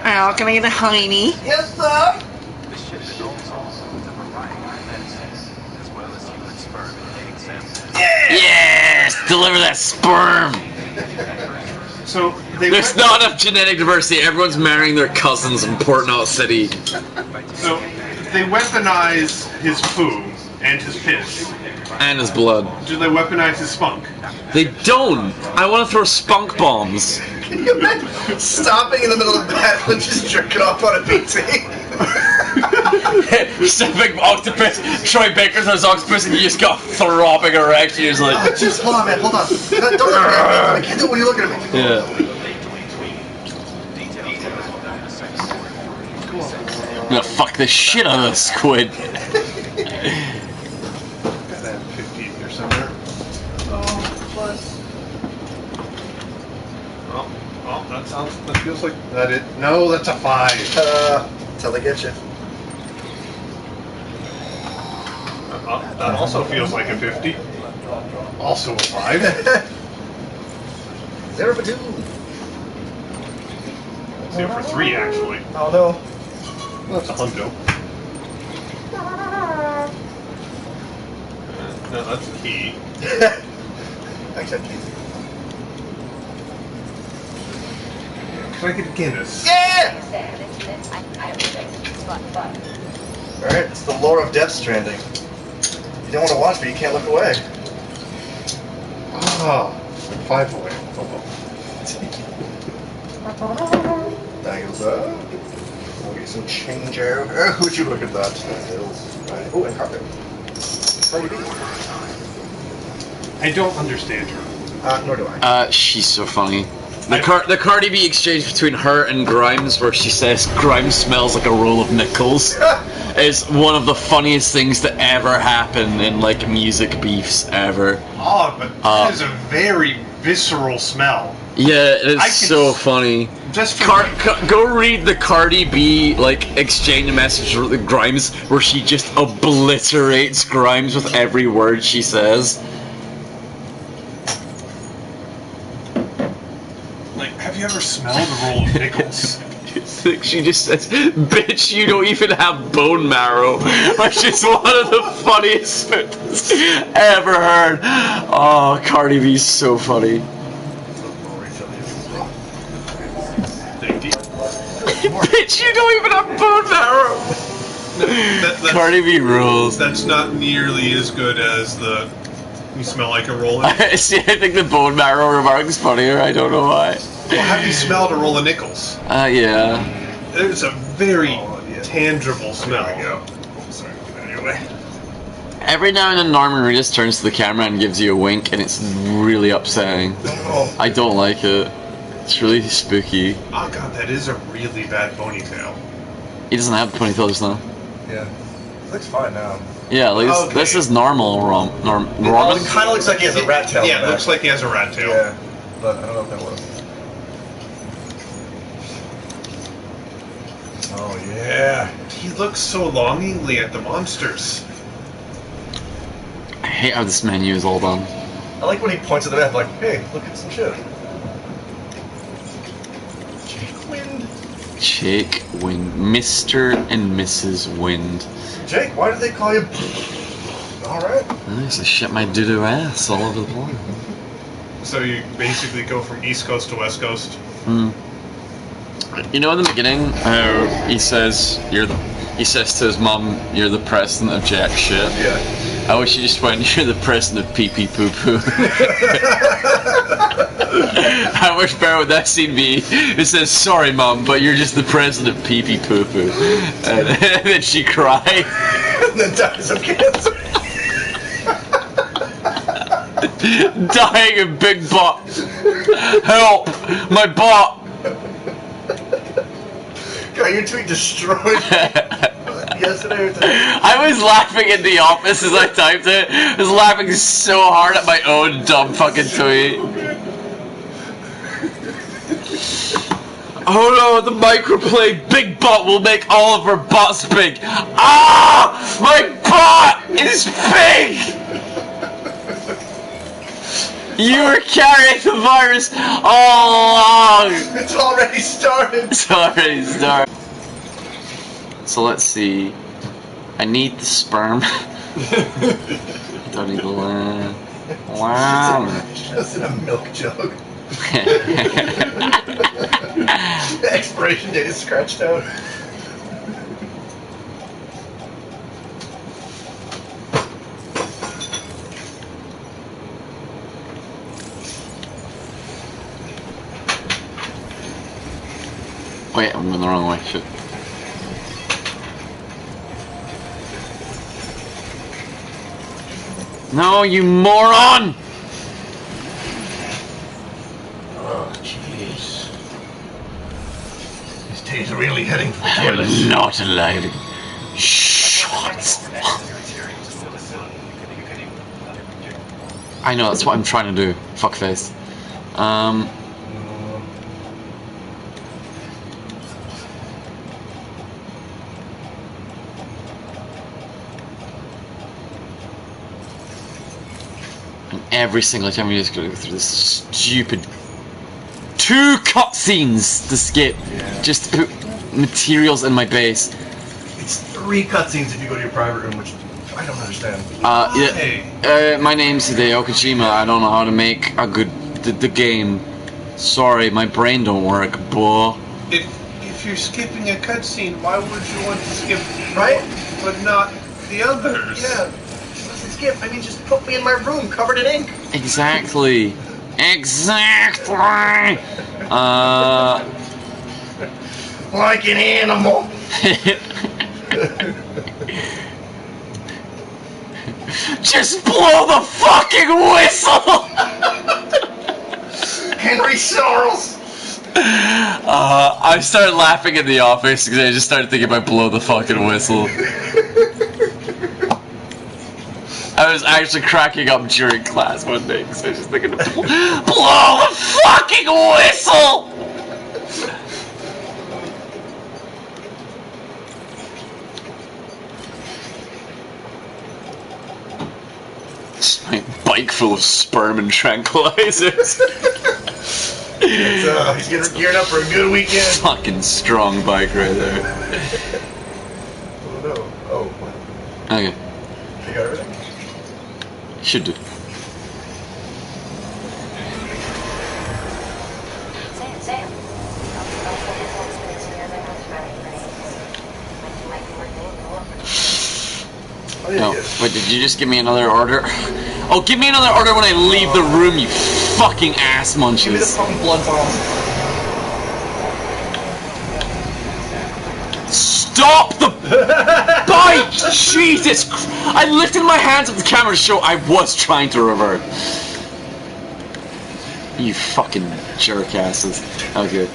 Oh, can I get a hiney?
Yes, sir!
Yes! Deliver that sperm!
So
There's not enough genetic diversity. Everyone's marrying their cousins in Port Knot City.
So they weaponize his poo and his piss.
And his blood.
Do they weaponize his spunk?
They don't! I want to throw spunk bombs.
Can you imagine stopping in the middle of battle and just jerking off on a PT?
Just a big octopus. Troy Baker's on his octopus and you just got throbbing erection. You're just like...
Oh, just hold on, man, hold on. Don't look at me. I can't do it when you're looking at me.
Yeah. I'm gonna fuck the shit out of the squid.
Got that 50 or somewhere. Oh, that feels like that it. No, that's a 5.
Till they get you.
That also feels like a 50. Also a 5.
0 for 2.
0 for 3, actually.
Oh no.
Well, that's a hundo. No, that's a key.
Except keys.
Can I get Guinness?
Yeah! Alright, it's the lore of Death Stranding. You don't want to watch, but you can't look away.
Ah, 5 away.
Bangles up. We'll get some change out. Would you look at that? Right. Oh, and carpet.
I don't understand her.
Nor do I.
She's so funny. The Cardi B exchange between her and Grimes, where she says Grimes smells like a roll of nickels, is one of the funniest things to ever happen in like music beefs ever.
Oh, but that is a very visceral smell.
Yeah, it's so funny.
Just for
go read the Cardi B like exchange message with Grimes, where she just obliterates Grimes with every word she says.
Have you ever smelled a roll of nickels?
She just says, "Bitch, you don't even have bone marrow," which is one of the funniest sentences ever heard. Oh, Cardi B's so funny. Bitch, you don't even have bone marrow. Cardi B rules.
That's not nearly as good as the "you smell like a roll of."
See, I think the bone marrow remark is funnier. I don't know why.
Well, have you smelled a roll of nickels?
Yeah.
It's a very tangible smell. Anyway.
Every now and then Norman Reedus turns to the camera and gives you a wink, and it's really upsetting. I don't like it. It's really spooky.
Oh god, that is a really bad ponytail.
He doesn't have the ponytail just now.
Yeah. It looks fine now.
Yeah, like this,
Okay.
this is normal
It
Roman.
kind of looks like he has a rat tail.
Yeah,
on the
it looks
back.
like he has a rat tail.
Yeah, but I don't know if that was. Oh yeah.
He looks so longingly at the monsters.
I hate how this menu is all done.
I like when he points at the map like, hey, look at some shit. Jake Wind.
Jake Wind. Mr. and Mrs. Wind.
Jake, why do they call you? Alright.
I used to shit my doo-doo ass all over the place.
So you basically go from East Coast to West Coast.
Hmm. You know in the beginning how he says he says to his mum, "You're the president of jack shit."
Yeah.
I wish you just went, "You're the president of pee pee poo poo." How much better would that scene be? It says, "Sorry, mum, but you're just the president of pee pee poo poo," and then she cried.
And then dies of cancer.
Dying of big butt. Help! My butt!
God, your tweet destroyed me. Yesterday or today.
I was laughing in the office as I typed it. I was laughing so hard at my own dumb fucking tweet. Oh no, the microplay big butt will make all of our butts big. Ah! My butt is big! You were carrying the virus all along!
It's already started!
It's already started. So let's see. I need the sperm. Don't need the land. Wow.
Just in a milk jug. The expiration date is scratched out.
Wait, I'm going the wrong way. Shit. No, you moron!
Oh, jeez. This tape's really heading for the
I
toilet.
am not allowed. Shut. I know, that's what I'm trying to do. Fuckface. And every single time we just go through this stupid 2 cutscenes to skip just to put materials in my base.
It's 3 cutscenes if you go to your private room, which I don't understand.
My name's Hideo Kojima. I don't know how to make a good the game. Sorry, my brain don't work, boy.
If you're skipping a cutscene, why would you want to skip
Right?
but not the others?
Yeah. Listen, Skip, I mean, just put me in my room covered in ink.
Exactly. Exactly.
Like an animal.
Just blow the fucking whistle.
Henry Charles.
I started laughing in the office because I just started thinking about blow the fucking whistle. I was actually cracking up during class one day because I was just thinking, blow the fucking whistle! Just my bike full of sperm and tranquilizers.
He's getting geared up for a good weekend.
Fucking strong bike right there.
Oh no. Oh.
Okay,
You got everything?
should do.
Sam.
Oh, yeah,
No,
yes.
wait, did you just give me another order? Oh, give me another order when I leave the room, you fucking ass
Give me the
munches.
fucking blood bomb.
Stop the bike! Jesus Christ! I lifted my hands at the camera to show I was trying to revert. You fucking jerkasses. Okay.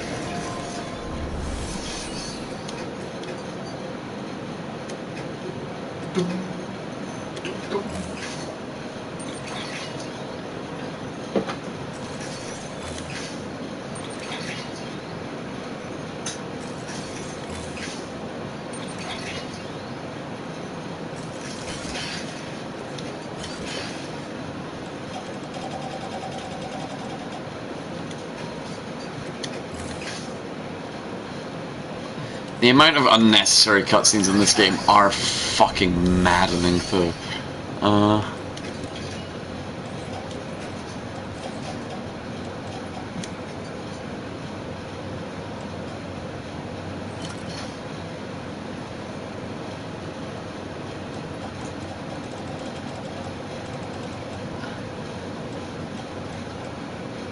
The amount of unnecessary cutscenes in this game are fucking maddening, though.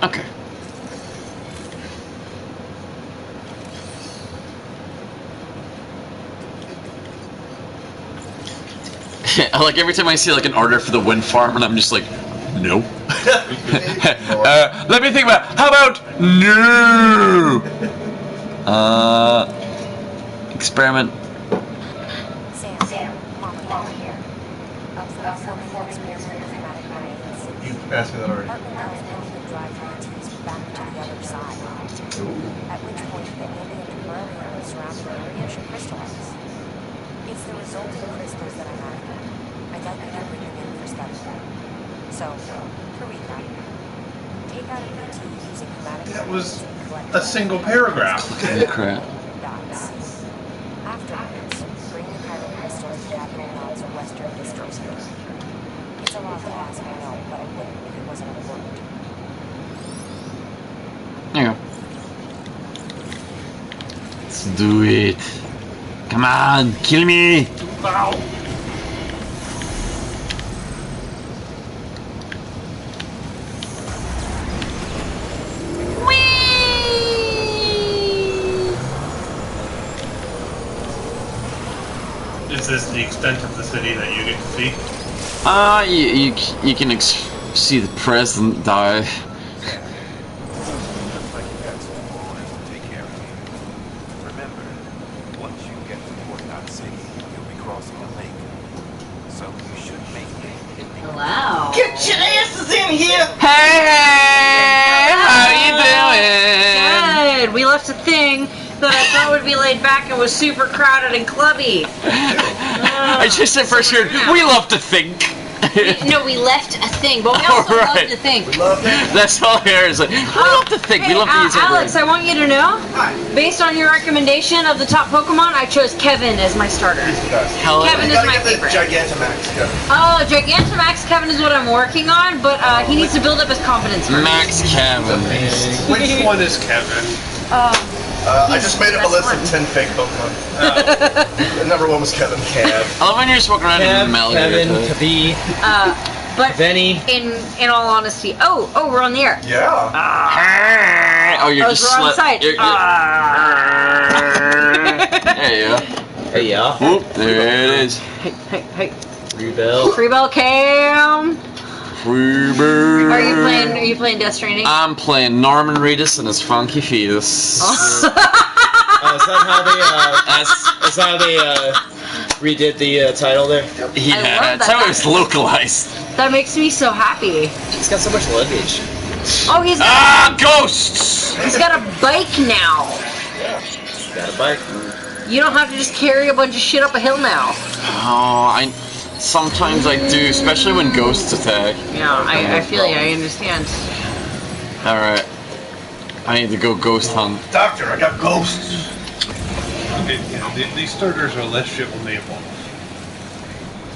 Okay. Like every time I see like an order for the wind farm, and I'm just like, no. Let me think about. How about no? Experiment.
Sam, Mama here. Performing experiment with traumatic brains.
You asked me that already.
Hartman tells me we could drive ETs back to the other side. At which point the ambient beryllium in the surrounding area should crystallize. It's the result of the crystals that I'm after. I'd like you to bring them in for study. So, to recap, take out an ET using chromatic
That was
brains and collect
a single paragraph.
Crap.
dots. Afterwards, bring the chiral crystals to capital nodes or western distros here. It's a lot to ask, I know, but I wouldn't if it wasn't important.
There you go. Let's do it. Come on, kill me.
Is this the extent of the city that you get to see?
You can see the president die.
Looks like you got some orders to take care of. Remember, once you get to Port Knot City, you'll be crossing a lake. So you should make it.
Wow.
Get your asses in here!
Hey, how you doing?
Good. We left a thing that I thought would be laid back and was super crowded and clubby.
I just at first heard, we love to think.
No, we left a thing, but we also
Alright.
love to think.
That's all here is like, we love to think, we
Hey,
love to use our
Alex,
brain.
I want you to know, based on your recommendation of the top Pokemon, I chose Kevin as my starter.
Hell yeah.
Kevin
You
is
gotta
my
get the
favorite.
Gigantamax, Kevin.
Oh, Gigantamax Kevin is what I'm working on, but he needs to build up his confidence first.
Max Kevin.
Which one is Kevin?
I just made up a list of 10 fake Pokemon. And number 1 was Kevin.
I love when you're just walking around in
Kevin,
Melody.
Kavi,
But
Venny.
in all honesty, oh, we're on the air.
Yeah.
Oh, you're
I
just
was wrong side.
There you go.
Hey, yeah.
Whoop, there it is.
Hey.
Rebel.
Free Bell Cam.
Freebird.
Are you playing Death Stranding?
I'm playing Norman Reedus and his funky fetus.
Is that how they redid the title there?
Yeah,
love
that's
that.
how it was localized.
That makes me so happy.
He's got so much luggage.
Oh, he's
Ghosts!
got a bike now.
He's got a bike.
You don't have to just carry a bunch of shit up a hill now.
Oh, sometimes I do, especially when ghosts attack.
Yeah, I feel you. I understand.
Alright. I need to go ghost hunt.
Doctor, I got ghosts.
These starters are less shit when they evolve.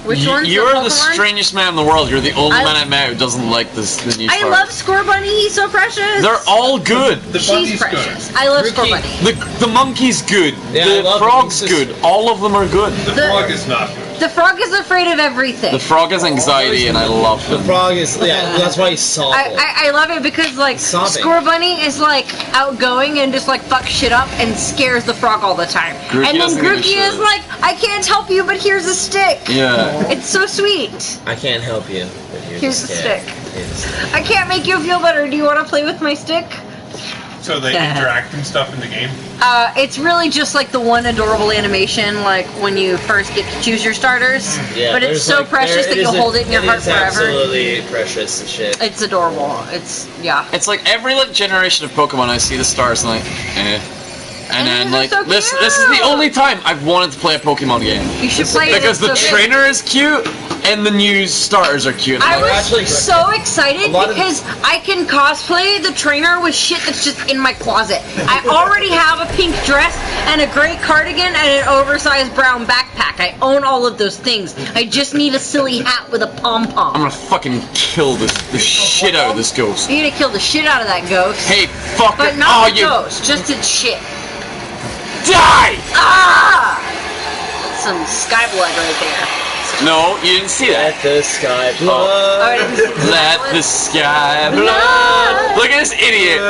Which one's
You're the
Pokemon?
strangest man in the world. You're the only
I-
man I met who doesn't like the new
I
stars.
love Scorbunny. He's so precious.
They're all good.
The
She's
bunny's
precious.
good.
I love
Rookie.
Scorbunny.
The monkey's good.
Yeah, I
the
love
frog's
the
good. All of them are good.
The frog is not good.
The frog is afraid of everything.
The frog has anxiety, and I love
The
him.
frog is, yeah, that's why he's soft.
I love it because like
Sobbing.
Scorbunny is like outgoing and just like fucks shit up and scares the frog all the time.
Grookey
and then
doesn't give a
Grookey
shit.
is like, I can't help you, but here's a stick.
Yeah.
It's so sweet.
I can't help you, but
Here's the stick.
Here's the stick.
I can't make you feel better. Do you want to play with my stick?
So they interact and stuff in the game.
It's really just like the one adorable animation, like when you first get to choose your starters.
Yeah,
but it's
there's,
so
like,
precious that you'll hold it in your heart
is
forever.
Absolutely precious and shit.
It's adorable. It's yeah.
It's like every like generation of Pokemon, I see the stars and like, eh. And then
Enemies
like
are so
this
cute.
is the only time I've wanted to play a Pokemon game.
You should play it.
Because the
It's so good.
trainer is cute and the new starters are cute.
I
I'm like,
was so excited because I can cosplay the trainer with shit that's just in my closet. I already have a pink dress and a gray cardigan and an oversized brown backpack. I own all of those things. I just need a silly hat with a pom-pom.
I'm gonna fucking kill the shit out of this ghost.
You need to kill the shit out of that ghost.
Hey, fuck
But
it.
not
Oh,
the
you
ghost, just its shit.
die!
Ah! Some sky blood right there.
No, you didn't see that.
Let the sky
Oh, I didn't see the
Let
blood.
the sky blood. Look at this idiot.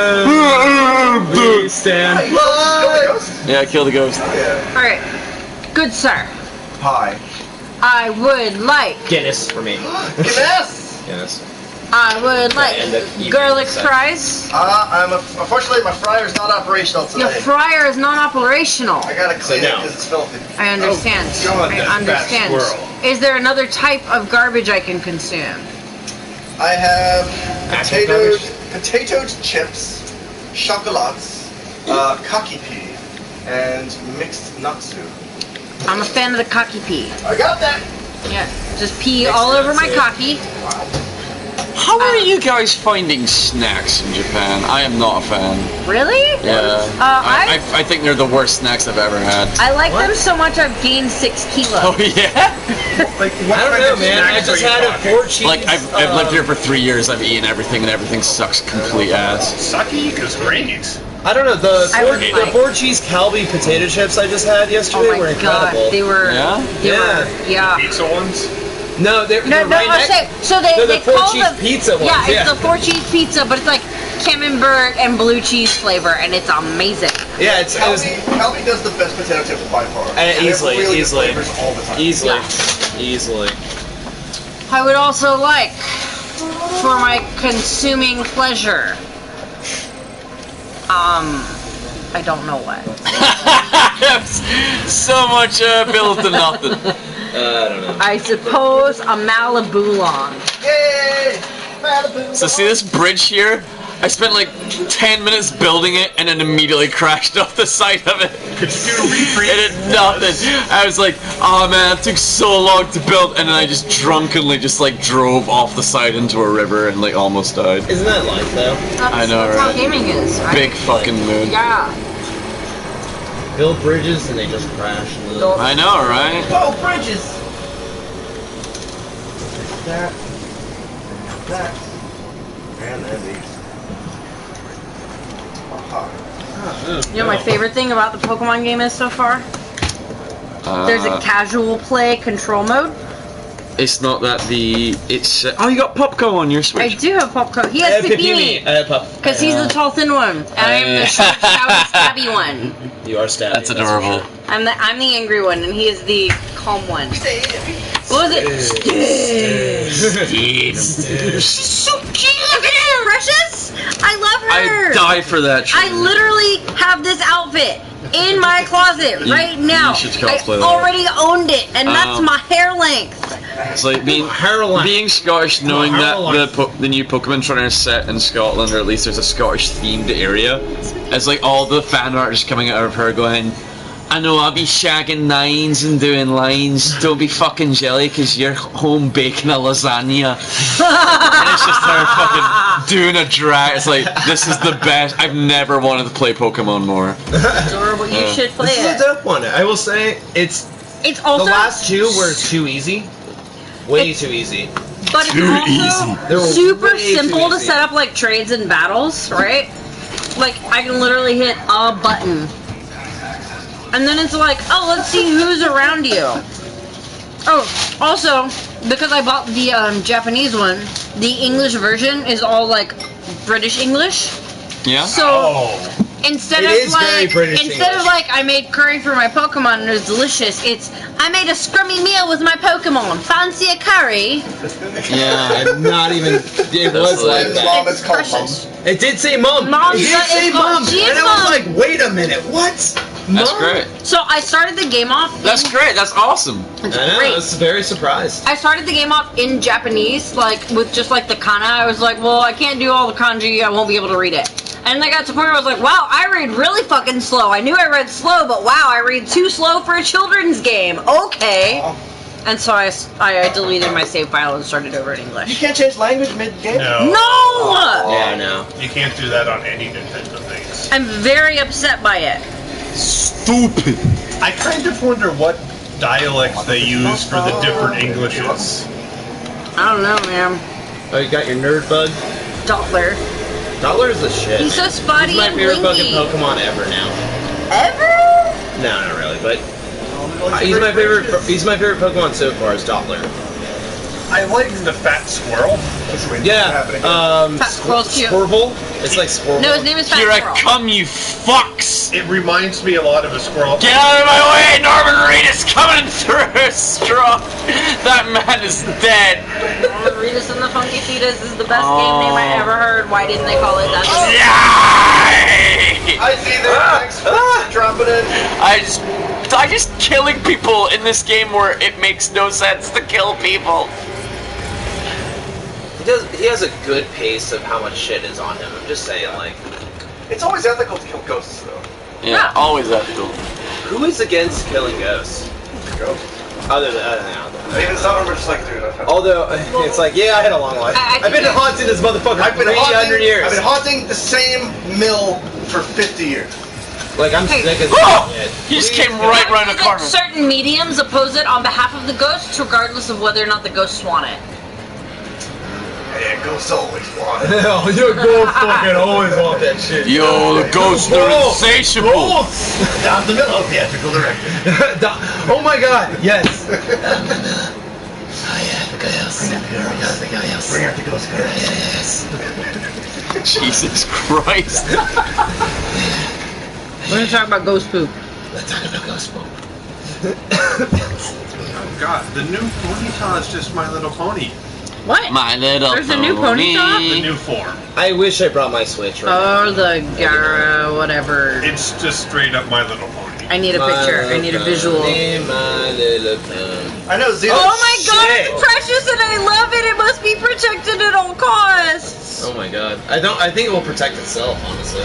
Please stand.
Yeah, kill the ghost.
Alright. Good sir.
Hi.
I would like.
Guinness for me.
Guinness!
Guinness.
I would like
and the
garlic
evening
fries.
Unfortunately, my fryer's not operational today.
Your fryer is not operational.
I gotta clean it
no.
because it's filthy.
I understand.
Oh, God,
I
that fat
understand.
squirrel.
Is there another type of garbage I can consume?
I have
Actual
potato chips, chocolates, kaki pea, and mixed natsu.
I'm a fan of the kaki pea.
I got that!
Yeah, just pee all over my kaki.
How are you guys finding snacks in Japan? I am not a fan.
Really?
Yeah. I think they're the worst snacks I've ever had.
I like them so much I've gained 6 kilos.
Oh yeah?
Like, what
I don't
kind
know,
of
man. I
snacks
just
are you
had a
talking?
4 cheese.
Like I've lived here for 3 years. I've eaten everything and everything sucks complete ass.
Sucky is great.
I don't know, the
I would like-
4 cheese Calbee potato chips I just had
Oh
yesterday
my
were
god,
incredible.
they were.
Yeah?
They were. Yeah.
Pizza ones.
No, they're
No,
right
I'll
next.
say. So they
They're the
call
4 cheese
them
pizza ones.
Yeah, it's the 4 cheese pizza, but it's like camembert and blue cheese flavor, and it's amazing.
Yeah, it was
Calbee does the best potato chips by far. And they have
easily,
really good
easily.
flavors all the time.
easily,
Yeah.
easily.
I would also like, for my consuming pleasure, I don't know what.
So much built to nothing.
I don't know.
I suppose a Malibu lawn.
Yay! Malibu.
So see this bridge here? I spent like 10 minutes building it and then immediately crashed off the side of it.
Could you do a refreeze?
It did nothing. I was like, oh man, it took so long to build, and then I just drunkenly just like drove off the side into a river and like almost died.
Isn't that life though?
I know,
That's
right?
how gaming is, right?
Big fucking mood.
Yeah.
Build bridges and they just crash.
I know, right?
Oh, bridges! That. That. And then these. Aha.
You know my favorite thing about the Pokemon game is so far? There's a casual play control mode.
It's not that it's oh, you got Popco on your
I
Switch.
do have Popco. He has Pipini. Because he's the tall, thin one. And I am the short, shouty, stabby one.
You are stabby.
That's adorable.
I'm the angry one, and he is the calm one. What was it? She's so cute. Look at her, Precious. I love her.
I die for that.
I literally have this outfit in my closet right now.
You should
I
cosplay that.
already owned it, and that's my hair length.
It's like being Scottish, knowing that the new Pokemon Trainer is set in Scotland, or at least there's a Scottish themed area. It's like all the fan art is coming out of her going, I know I'll be shagging nines and doing lines. Don't be fucking jelly because you're home baking a lasagna. And it's just her fucking doing a drag. It's like, this is the best. I've never wanted to play Pokemon more.
Adorable. You should play
This is
it.
a dope one. I will say it's
also
the last 2 were too easy. Way too easy.
But it's also
They were
super
way too
simple to
easy.
set up like trades and battles, right? Like I can literally hit a button. And then it's like, oh, let's see who's around you. Oh, also, because I bought the Japanese one, the English version is all like British English.
Yeah?
So instead
It
of
is very
like
British
instead of
English.
like I made curry for my Pokemon and it was delicious, it's I made a scrummy meal with my Pokemon. Fancy a curry?
Yeah.
I'm not even. It was like
His
that.
mom is called
precious.
Mom.
It did say mom.
Mom,
It did
that
say
is mom.
mom.
She is
And I
mom.
was like, wait a minute, what?
That's
Mom?
great.
So I started the game off.
That's great. That's awesome.
It's
I know,
great.
I was very surprised.
I started the game off in Japanese, like with just like the kana. I was like, well, I can't do all the kanji. I won't be able to read it. And I got to the point where I was like, wow, I read really fucking slow. I knew I read slow, but wow, I read too slow for a children's game. Okay. And so I deleted my save file and started over in English.
You can't change language mid-game?
No.
No!
Yeah, no.
You can't do that on any Nintendo things.
I'm very upset by it.
Stupid.
I kind of wonder what dialects they use for the different Englishes.
I don't know, man.
Oh, you got your nerd bug?
Doppler.
Doppler is the shit.
He's so spotty
He's my
and
favorite fucking
blinky.
Pokemon ever now.
Ever?
No, not really, but he's my favorite. He's my favorite Pokemon so far. Is Doppler.
I like the fat squirrel.
Yeah.
Fat squirrel's cute.
Squirtle. It's like Squirtle.
No, his name is Fat
Here
Squirrel.
I come, you fucks!
It reminds me a lot of a squirrel.
Get out of my way! Norman Reedus coming through a straw! That man is dead!
Reedus and the Funky Fetus is the best game name I ever heard. Why didn't they call it that?
Yay!
I see that. Thanks for dropping it.
I just killing people in this game where it makes no sense to kill people.
He has a good pace of how much shit is on him. I'm just saying, like.
It's always ethical to kill ghosts, though.
Yeah, always ethical.
Who is against killing ghosts?
Ghosts.
Other than, I don't know.
Even some of them are just like, dude, I've had...
Although, it's like, yeah, I had a long life. I've been haunting this motherfucker for 300 years.
I've been haunting the same mill for 50 years.
Like, I'm sick as shit.
He just came right around the corner.
Certain mediums oppose it on behalf of the ghosts, regardless of whether or not the ghosts want it.
Yeah, ghosts always want it.
Hell, your ghosts fucking always want that shit.
Yo, the ghosts are insatiable.
Down the middle, theatrical director.
Oh my god, yes.
Bring out the ghost girl. Yes.
Jesus Christ.
We're gonna talk about ghost poop.
Let's talk about ghost poop.
Oh god, the new Ponyta is just My Little Pony.
What?
My Little
There's a new Ponyta?
The new form.
I wish I brought my Switch right
Oh, the Gara, whatever.
It's just straight up My Little Pony.
I need a picture. I need a visual.
My little pony.
I know, Zero.
Oh my god, it's precious and I love it. It must be protected at all costs.
Oh my god. I think it will protect itself, honestly.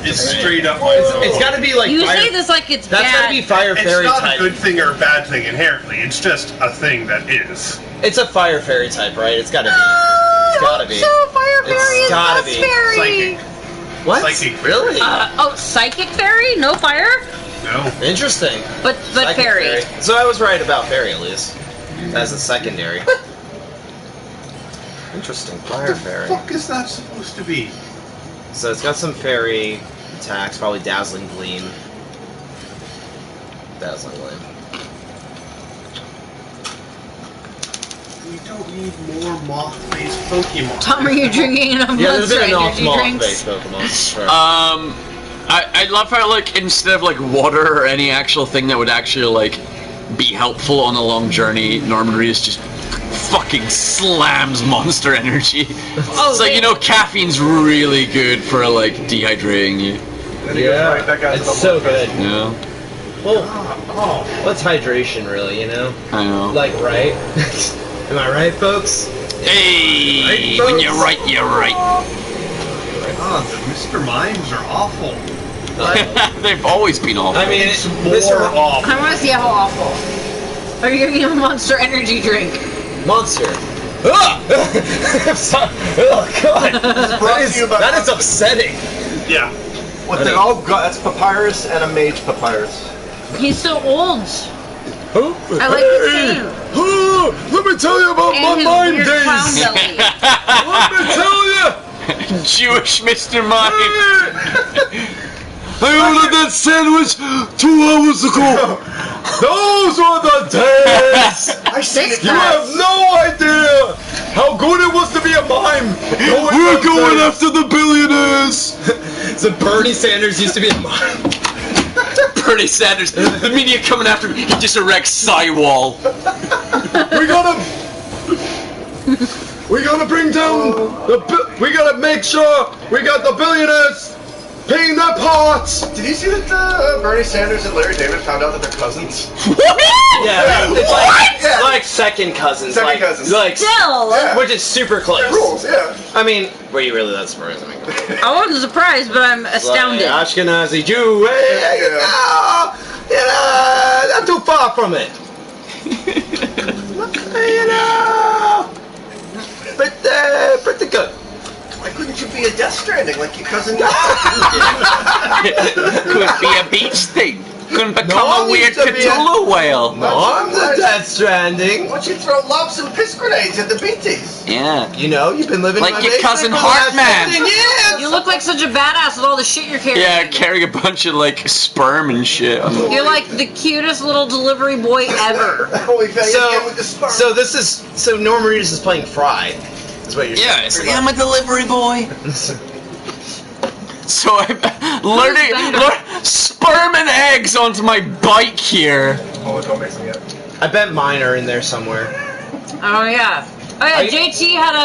It's straight up My Little Pony.
It's gotta be like
You
fire,
say this like it's
that's
bad.
gotta be Fire Fairy
It's not
type.
a good thing or a bad thing inherently. It's just a thing that is.
It's a Fire Fairy type, right? It's gotta be.
I
It's gotta
hope
be.
So Fire Fairy
It's
is
gotta
best
be.
fairy.
Psychic.
What?
Psychic.
Really?
Psychic fairy? No fire?
No.
Interesting.
But
Psychic
fairy.
So I was right about fairy, at least. As a secondary. Interesting. Fire Fairy.
What the fuck is that supposed to be?
So it's got some fairy attacks, probably Dazzling Gleam. Dazzling Gleam.
We don't need more moth-based Pokemon.
Tom, are you drinking enough
Yeah, there's
Monster
been enough
Energy
moth-based
drinks?
Pokemon. Sure.
I love how, like, instead of, like, water or any actual thing that would actually, like, be helpful on a long journey, Norman Reedus just fucking slams Monster Energy. It's like, you know, caffeine's really good for, like, dehydrating you.
Yeah, it's so good.
Yeah,
Well, what's hydration really, you know?
I know.
Like, right? Am I right, folks?
Hey,
Right,
when
folks?
you're right, you're right.
God, the Mr. Mimes are awful.
They've always been awful.
I mean,
It's
Mr.
more awful.
I want to see how awful. Are you giving him a Monster Energy drink?
Monster. Ah! I'm sorry. Oh, God. That is upsetting.
Yeah.
What they're all got, that's Papyrus and a Mage Papyrus.
He's so old.
Who?
I like his name.
Let me tell you about
And his weird clown belly.
Let me tell you.
Jewish Mr. Mime. I ordered that sandwich 2 hours ago.
Those were the days.
I see it.
You have no idea how good it was to be a mime.
We're going after the billionaires.
So Bernie Sanders used to be a mime.
Bernie Sanders, the media coming after him. He just erects sidewall.
We gotta bring down we gotta make sure we got the billionaires.
Peanut pots!
Did you see that Bernie Sanders and Larry David found out that they're cousins?
Yeah, it's like second cousins.
Second
like,
cousins.
Like,
Still.
Yeah.
which is super close.
Rules, yeah.
I mean, were you really that surprised?
I wasn't surprised, but I'm astounded.
Like, Ashkenazi Jew, hey, not too far from it. Pretty good.
Why couldn't you be a Death Stranding like your cousin?
Could be a beach thing. Couldn't become
No
a weird
need to be
Cthulhu whale.
No, I'm the Death Stranding.
Why don't you throw lobs and piss grenades at the BTs?
Yeah.
You know, you've been living
Like
in my
your
basement
cousin
for the last
Hartman.
15 years.
You look like such a badass with all the shit you're carrying.
Yeah, carrying a bunch of like sperm and shit.
You're like the cutest little delivery boy ever.
So this is Norman Reedus is playing Fry. Is what you're saying.
Yeah, it's like, I'm a delivery boy. So I'm learning sperm and eggs onto my bike here.
Oh, don't mix them yet.
I bet mine are in there somewhere.
Oh yeah. Oh yeah. JT had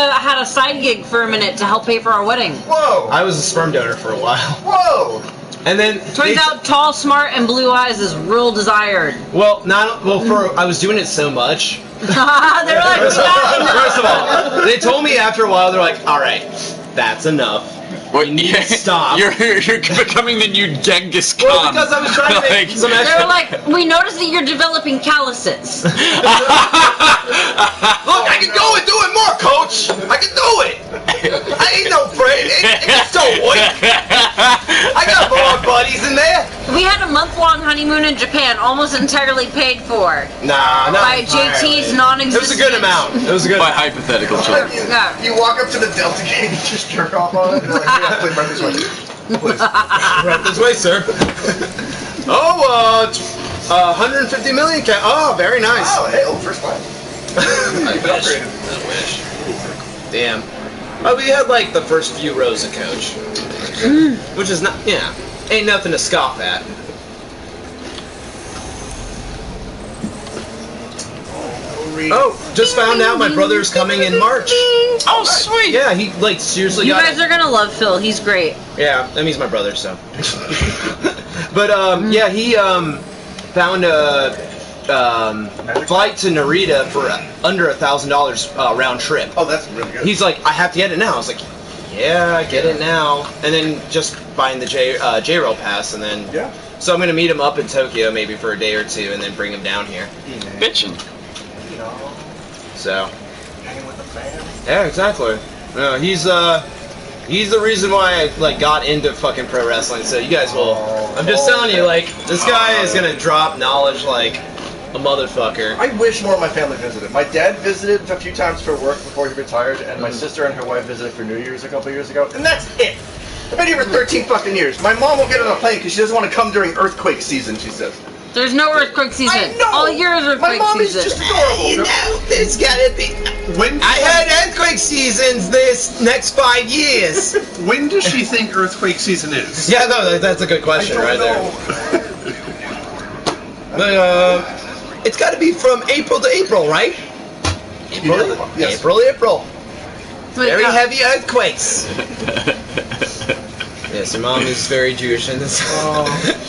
a side gig for a minute to help pay for our wedding.
Whoa!
I was a sperm donor for a while.
Whoa!
And then
Turns out tall, smart, and blue eyes is real desired.
I was doing it so much.
They're like,
First of all, they told me after a while, they're like, all right, that's enough.
What?
You need to stop.
You're becoming the new Genghis Khan.
Well, because I was trying to make some
they
extra.
were like, we noticed that you're developing calluses.
Look, I can go and do it more, coach. I can do it. I ain't no afraid. It's so weak. I got more buddies in there.
We had a month-long honeymoon in Japan, almost entirely paid for.
Nah, not
by JT's non-existent.
It was a good amount. It was a good.
By hypothetical children.
You walk up to the Delta gate and just jerk off on it. And they're like, yeah, please, right this way. Please.
Right this way, sir. 150 million cat. Oh, very nice.
Oh, hey, first class.
I wish. Damn. Oh, we had like the first few rows of coach, which is not, ain't nothing to scoff at. Oh, just found out my brother's coming in March.
Oh, sweet.
Yeah, he like seriously
You
got
guys are gonna love Phil. He's great.
Yeah, that means my brother, so. But yeah, he found a flight to Narita for under $1,000 round trip.
Oh, that's really good.
He's like, I have to get it now. I was like, yeah, get it now. And then just buying the J-Rail pass, and then so I'm gonna meet him up in Tokyo maybe for a day or two, and then bring him down here.
Bitchin'.
So.
Hanging with the fam.
Yeah, exactly. No, he's the reason why I like got into fucking pro wrestling. So you guys will. I'm just telling you, like, this guy is gonna drop knowledge like a motherfucker.
I wish more of my family visited. My dad visited a few times for work before he retired, and my sister and her wife visited for New Year's a couple years ago, and that's it. I've been here for 13 fucking years. My mom won't get on a plane because she doesn't want to come during earthquake season, she says.
There's no earthquake season.
I know.
All year is earthquake
My mom
season.
is just adorable.
You know, there's gotta be. I had earthquake seasons this next 5 years.
When does she think earthquake season is?
Yeah, no, that's a good question right there. But it's got to be from April to April, right? April,
Yes.
April.
Wait,
Very heavy earthquakes. Yes, your mom is very Jewish, and this.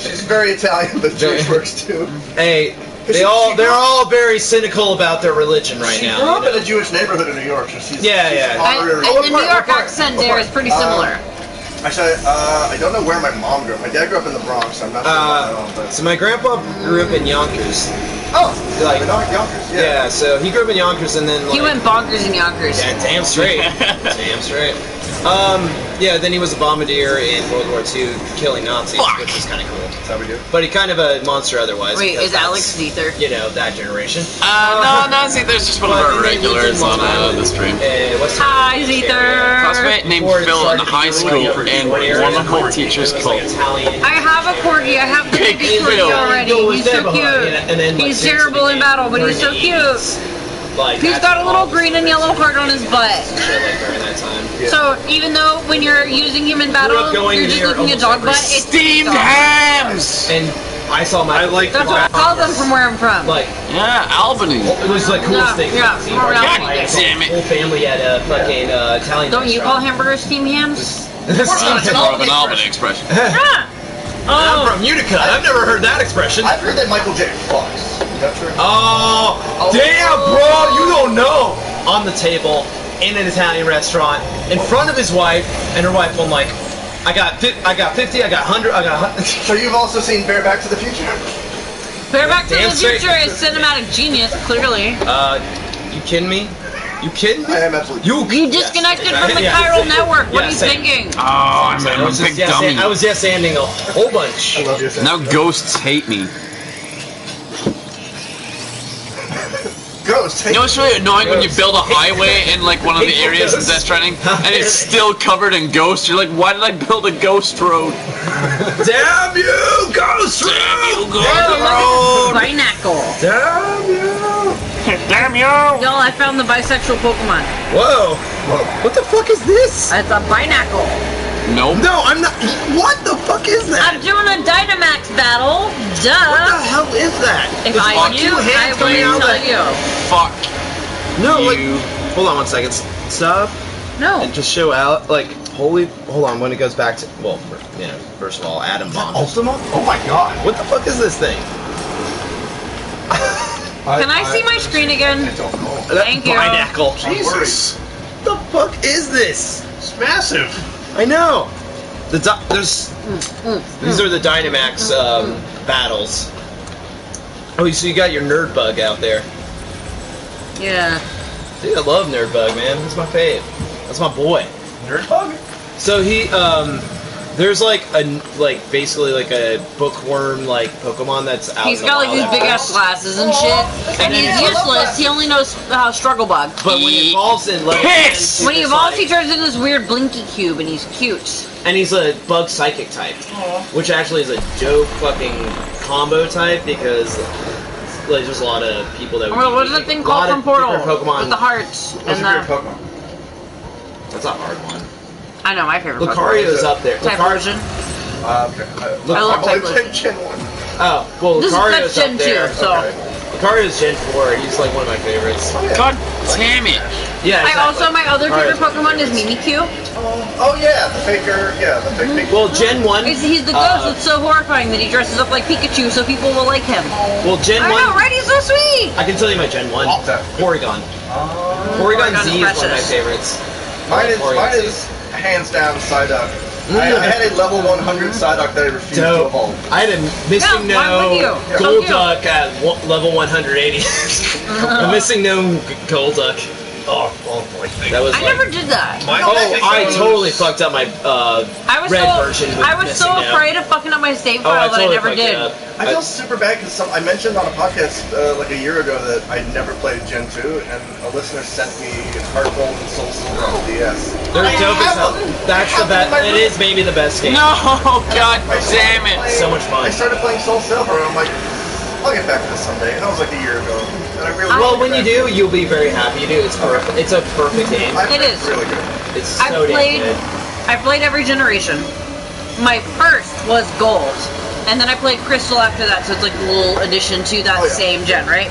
She's very Italian, but Jewish works too.
Hey, they're all very cynical about their religion right
She
now.
grew up
you
in
know?
a Jewish neighborhood in New York, so she's
Yeah.
And
Oh,
the New York accent there is pretty similar.
Actually, I don't know where my mom grew up. My dad grew up in the Bronx. I'm not sure about my mom, but
So my grandpa grew up in Yonkers.
like Yonkers.
Yeah, so he grew up in Yonkers, and then
He went bonkers in Yonkers.
Yeah, damn straight. Damn straight. Yeah, then he was a bombardier in World War II, killing Nazis, which is kind of cool.
That's how we do.
But he kind of a monster otherwise.
Wait,
because
is Alex
that's,
Zether?
You know, that generation.
No, see, there's just one of our regulars on the stream.
What's
Hi, Zether.
Classmate named Phil in high school, and one of my teachers called
I have a corgi. I have the
Big
baby
Phil.
corgi already. He's so cute. He's terrible in battle, but he's so cute.
Like,
He's got a little green and yellow heart on his butt.
shit like during that time.
So even though when you're using him in battle, you're just looking at dog butt, it's
steamed hams.
And I saw my.
That's what I call them from where I'm from.
Like,
Yeah, Albany.
it was the coolest thing.
Yeah,
See,
more
like,
Albany.
my
Damn it.
whole family had a fucking Italian.
Don't you call
restaurant.
hamburgers steamed hams?
That's more of an Albany expression.
I'm from Utica. I've never heard that expression.
I've heard that Michael J. fucks. Is that true?
Oh, damn, bro, you don't know. On the table in an Italian restaurant, in front of his wife, and her wife going like, I got 50, I got 100, I got 100.
So you've also seen Bareback to the Future?
Bareback to
Damn
the
straight.
Future is cinematic genius, clearly.
You kidding me? You kidding me?
I am absolutely.
You disconnected from the
Yeah.
chiral network. What are you
same.
thinking?
Oh, I'm
I
a
was
big
just
dummy.
I was yes-anding a whole bunch.
I love you.
Now ghosts hate me.
Ghost.
You know what's really annoying when you build a highway in like one of the areas in Death Stranding and it's still covered in ghosts? You're like, why did I build a ghost road?
Damn you, Ghost Road!
Damn you,
Oh,
ghost
look
road!
at this binacle.
Damn you!
Damn you!
Y'all, I found the bisexual Pokemon.
Whoa! What the fuck is this?
It's a binacle.
Nope.
No, I'm not. What the fuck is that?
I'm doing a Dynamax battle.
What
Duh.
the hell is that?
If
It's
I
fuck
knew,
two
I
hands
would
coming out
tell
of
you.
Fuck
No, like,
you.
hold on 1 second. Stop
No.
and just show out. Like, hold on. When it goes back to, well, first of all, Atom Bomb.
Ultima? Oh my god.
What the fuck is this thing?
Can I see my screen again?
I don't know.
Thank you.
Binacle.
Jesus.
What the fuck is this?
It's massive.
I know. There's these are the Dynamax battles. Oh, so you got your nerd bug out there.
Yeah.
Dude, I love nerd bug, man. That's my fave. That's my boy.
Nerdbug?
So he there's basically like a bookworm like Pokemon that's out.
He's
in the
got like
wild.
these big ass glasses and shit, and he's useless. He only knows Struggle Bug.
But when he evolves in level
Piss!
10,
When he
it's
evolves, he
like-
turns into this weird blinky cube, and he's cute.
and he's a bug psychic type, which actually is a dope fucking combo type because like, there's a lot of people that.
What is that thing called from Portal? With the hearts
What's
and
your favorite
the.
Pokemon?
That's a hard one.
I know my favorite.
Lucario is up there.
Type
Lucario.
version.
Okay.
I love
I've
Typhlosion.
played Gen 1.
Oh, well,
This is
Lucario's
Gen
up there.
2, so.
Okay.
Lucario's Gen 4. He's like one of my favorites.
Oh, yeah.
God damn it!
Yeah.
I
Exactly.
also my other favorite
Lucario's
Pokemon is Mimikyu.
Oh yeah, the faker. Yeah, the fake.
Well, Gen 1.
He's the ghost that's so horrifying that he dresses up like Pikachu so people will like him.
Well, Gen
I
1.
know, right? He's so sweet.
I can tell you my Gen 1. Porygon. Porygon
Porygon's
Z is one of my
precious.
favorites.
Mine
Porygon Z.
is hands down Psyduck. I had a level 100 Psyduck that I refused to
Dope.
evolve.
I had a Missing
Yeah, I'm with
No
you. So cute.
Golduck at level 180. A Missing No Golduck.
Oh boy.
That was
I
like,
never did that.
Oh, I totally fucked up my
I was
red
so
version with
I was so
Missing No.
afraid of fucking up my save
Oh,
file that I
totally
never
fucked it
did.
up.
I feel super bad because I mentioned on a podcast like a year ago that I never played Gen 2, and a listener sent me Heart Gold and Soul Silver on the DS.
They're
I
dope as
have
hell.
them.
That's
I
the
have them
best.
in my
It
room.
is maybe the best game.
No, God damn it!
So much fun.
I started playing Soul Silver, and I'm like, I'll get back to this someday. And that was like a year ago. And I really
Well,
want to
when you
get
do, you'll be very happy. You do. It's perfect. It's a perfect game.
back.
It is.
Really good.
It's so damn good.
I played every generation. My first was Gold, and then I played Crystal after that, so it's like a little addition to that
Oh, yeah.
same gen, right?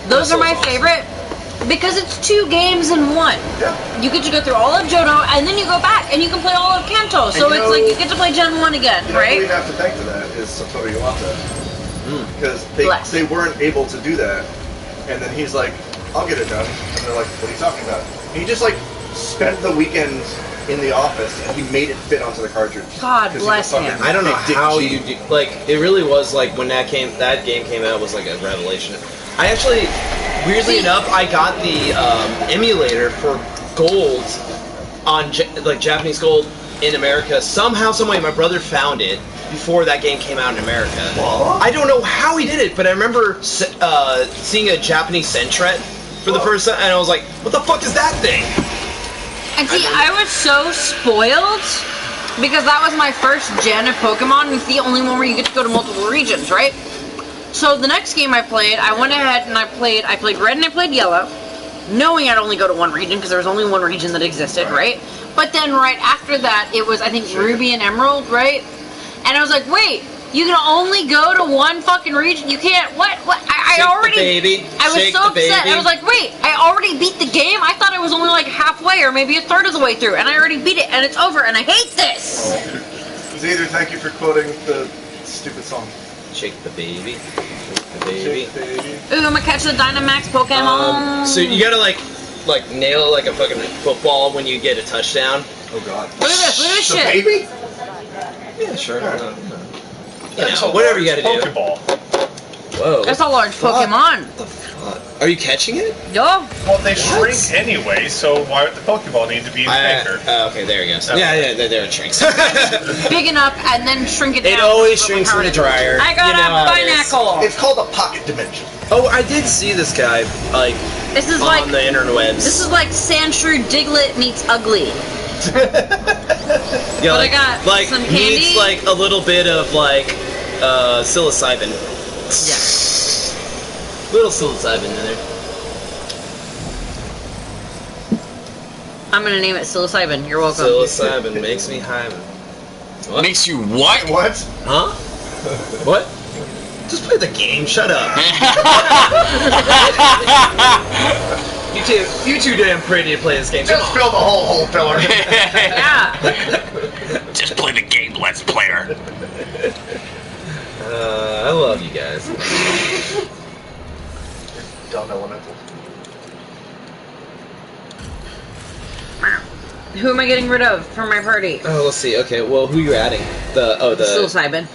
Those are my favorite because it's 2 games in one.
Yeah.
You get to go through all of Johto, and then you go back and you can play all of Kanto. So
And you
it's
know-
like you get to play Gen 1 again,
You know who
right?
we have to thank for that is Satoru Iwata. Because
Bless.
they weren't able to do that. And then he's like, I'll get it done. And they're like, what are you talking about? And he just like spent the weekend in the office and he made it fit onto the cartridge.
God
'Cause he was
bless
fucking
him.
I don't know
big dick
how
G.
you do. Like, it really was like when that game came out was like a revelation. I actually, weirdly enough, I got the emulator for Gold on Japanese Gold in America. Somehow, some way, my brother found it before that game came out in America.
What?
I don't know how he did it, but I remember seeing a Japanese Sentret for the first time, and I was like, "What the fuck is that thing?"
And see, I was so spoiled because that was my first gen of Pokemon, and it's the only one where you get to go to multiple regions, right? So the next game I played, I went ahead and I played Red and I played Yellow, knowing I'd only go to one region because there was only one region that existed, right? But then right after that, it was, I think, Ruby and Emerald, right? And I was like, wait, You can only go to one fucking region. You can't. What? I
Shake
already.
the baby.
I was
Shake
so
the
upset.
baby.
I was like, wait, I already beat the game. I thought I was only like halfway or maybe a third of the way through, and I already beat it, and it's over, and I hate this.
Xander, thank you for quoting the stupid song.
Shake the baby. Shake the baby.
Shake the baby.
Ooh, I'm gonna catch the Dynamax Pokemon.
So you gotta like nail it like a fucking football when you get a touchdown.
Oh god.
Look at this. Look at this
The
shit.
baby?
Yeah, sure. You know, whatever you gotta do.
Pokeball.
Whoa.
That's a large Pokemon.
Are you catching it?
Yo.
Well, they shrink anyway, so why would the Pokeball need to be bigger?
Okay, there you go. Yeah, there it shrinks.
Big enough and then shrink it down.
It always shrinks in the dryer.
I got
You know
a
how it is.
Binacle.
It's called a pocket dimension.
Oh, I did see this guy like
This is
on
like
the interwebs.
this is like Sandshrew Diglett meets Ugly.
Yeah,
But
like,
I got
like
some
needs
candy.
like a little bit of like psilocybin.
Yeah.
Little psilocybin in there.
I'm gonna name it psilocybin. You're welcome.
Psilocybin makes me high. What?
Makes you what?
What?
Huh? What? Just play the game. Shut up. You too damn pretty to play this game.
Just fill the whole filler.
Yeah.
Just play the game, Let's Player.
I love you guys.
Dumb elemental.
Who am I getting rid of from my party?
Oh, let's see. Okay, well, who you adding? The
Psilocybin.